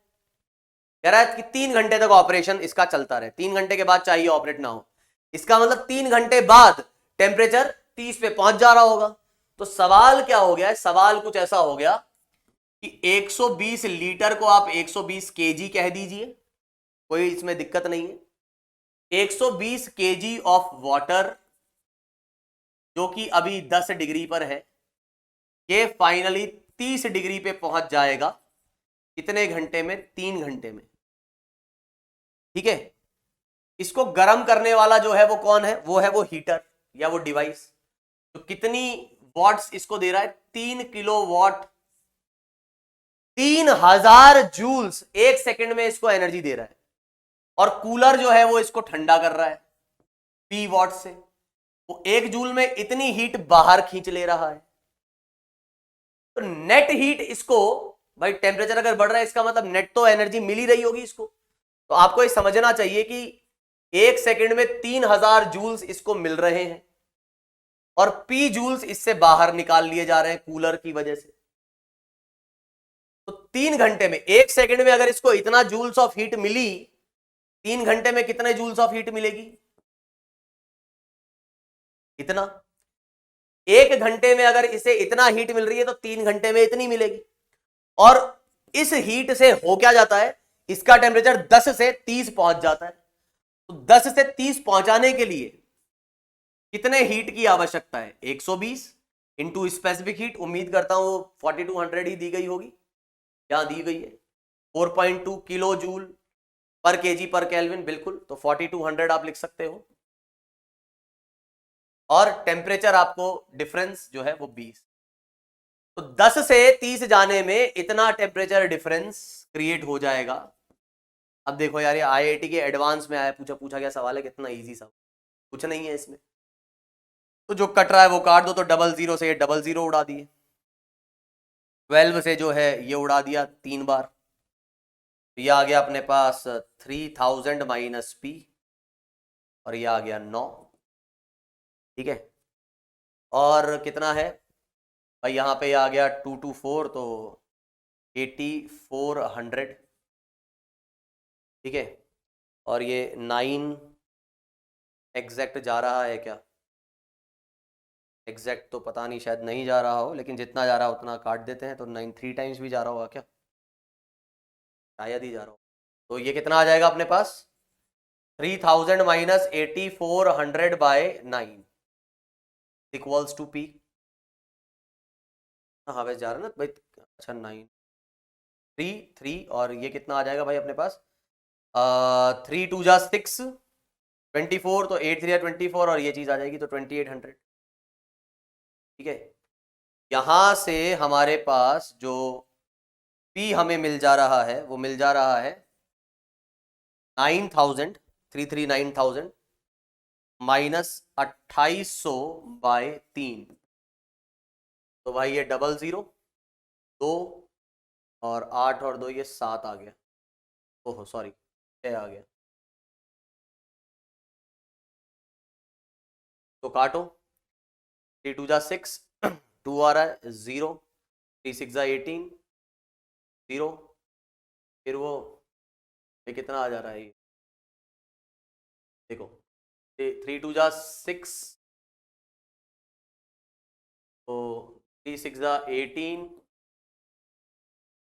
कह रहा है कि 3 घंटे तक ऑपरेशन इसका चलता रहे, 3 घंटे के बाद चाहिए ऑपरेट ना हो, इसका मतलब 3 घंटे बाद टेम्परेचर 30 पे पहुंच जा रहा होगा। तो सवाल क्या हो गया है, सवाल कुछ ऐसा हो गया कि 120 लीटर को आप 120 केजी कह दीजिए, कोई इसमें दिक्कत नहीं है। 120 केजी ऑफ वाटर जो कि अभी 10 डिग्री पर है, ये फाइनली 30 डिग्री पे पहुंच जाएगा कितने घंटे में, 3 घंटे में। ठीक है, इसको गर्म करने वाला जो है वो कौन है, वो है वो हीटर या वो डिवाइस। तो कितनी वॉट्स इसको दे रहा है, 3 किलो वॉट, 3000 जूल्स 1 सेकंड में इसको एनर्जी दे रहा है। और कूलर जो है वो इसको ठंडा कर रहा है P वॉट से, वो 1 जूल में इतनी हीट बाहर खींच ले रहा है। तो नेट हीट इसको, भाई टेम्परेचर अगर बढ़ रहा है इसका मतलब नेट तो एनर्जी मिल ही रही होगी इसको। तो आपको ये समझना चाहिए कि 1 सेकंड में 3000 जूल्स इसको मिल रहे हैं और P जूल्स इससे बाहर निकाल लिए जा रहे हैं कूलर की वजह से। तो 3 घंटे में, 1 सेकंड में अगर इसको इतना जूल्स ऑफ हीट मिली, 3 घंटे में कितने जूल्स ऑफ हीट मिलेगी, इतना। 1 घंटे में अगर इसे इतना हीट मिल रही है तो 3 घंटे में इतनी मिलेगी। और इस हीट से हो क्या जाता है, इसका टेम्परेचर 10 से 30 पहुंच जाता है। तो 10 से 30 पहुंचाने के लिए कितने हीट की आवश्यकता है, 120 इंटू स्पेसिफिक हीट, उम्मीद करता हूं 4200 ही दी गई होगी, यहां दी गई है 4.2 किलो जूल पर केजी पर केल्विन, बिल्कुल। तो 4200 आप लिख सकते हो। और टेम्परेचर आपको डिफरेंस जो है वो 20। तो 10 से 30 जाने में इतना टेम्परेचर डिफरेंस क्रिएट हो जाएगा। अब देखो यार, ये आईआईटी के एडवांस में आया, पूछा गया सवाल है, कितना इजी सा, कुछ नहीं है इसमें। तो जो कट रहा है वो काट दो। तो 00 से ये 00 उड़ा दिए, 12 से जो है ये उड़ा दिया 3 बार, तो ये आ गया अपने पास 3000 माइनस P और ये आ गया 9। ठीक है, और कितना है भाई, यहाँ पे आ गया 224, तो 8400। ठीक है, और ये 9 एग्जैक्ट जा रहा है क्या, एग्जैक्ट तो पता नहीं, शायद नहीं जा रहा हो, लेकिन जितना जा रहा है उतना काट देते हैं। तो 9 3 टाइम्स भी जा रहा होगा क्या, शायद ही जा रहा हो। तो ये कितना आ जाएगा अपने पास, 3000 minus 8400 by 9 equals to P। हाँ वैसे जा रहा है ना भाई, अच्छा 9 3 और ये कितना आ जाएगा भाई अपने पास, 3 2 जा 6 24, तो 8 3 या 24 और ये चीज आ जाएगी तो 2800। ठीक है, यहां से हमारे पास जो P हमें मिल जा रहा है वो मिल जा रहा है 9000, 339,000 माइनस 2800 बाय 3। तो भाई ये 00 2 और 8 और 2 ये 7 आ गया, ओहो सॉरी 6 आ गया। तो काटो, 3 2 जा 6, 2 आ रहा है 0, 3 6 जा 18 0, फिर वो ये कितना आ जा रहा है, ये देखो 3 2 जा 6, तो 3 6 जा 18,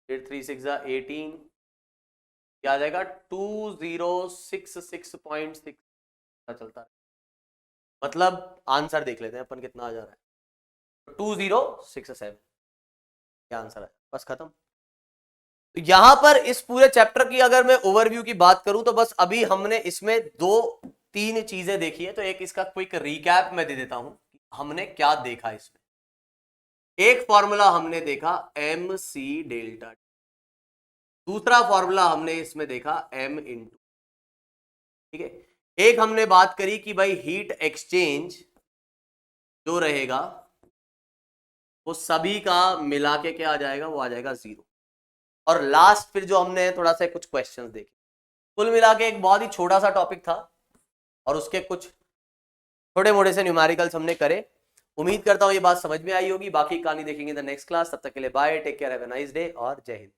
फिर 3 6 जा 18, क्या आ जाएगा 2066.6 चलता है। मतलब आंसर देख लेते हैं अपन कितना आ जा रहा है, 2067 क्या आंसर है, बस खत्म। तो यहां पर इस पूरे चैप्टर की अगर मैं ओवरव्यू की बात करूं तो बस अभी हमने इसमें 2-3 चीजें देखी है। तो एक इसका क्विक रिकैप मैं दे देता हूं, हमने क्या देखा इसमें। एक फॉर्मूला हमने देखा MC डेल्टा, दूसरा फॉर्मूला हमने इसमें देखा M इंटू, ठीक है, एक हमने बात करी कि भाई हीट एक्सचेंज जो रहेगा वो सभी का मिला के क्या आ जाएगा, वो आ जाएगा 0। और लास्ट फिर जो हमने थोड़ा सा कुछ क्वेश्चंस देखे, कुल मिला के एक बहुत ही छोटा सा टॉपिक था और उसके कुछ छोटे मोटे से न्यूमेरिकल्स हमने करे। उम्मीद करता हूं ये बात समझ में आई होगी। बाकी कहानी देखेंगे द नेक्स्ट क्लास। तब तक के लिए bye, take care, have a nice day और जय हिंद।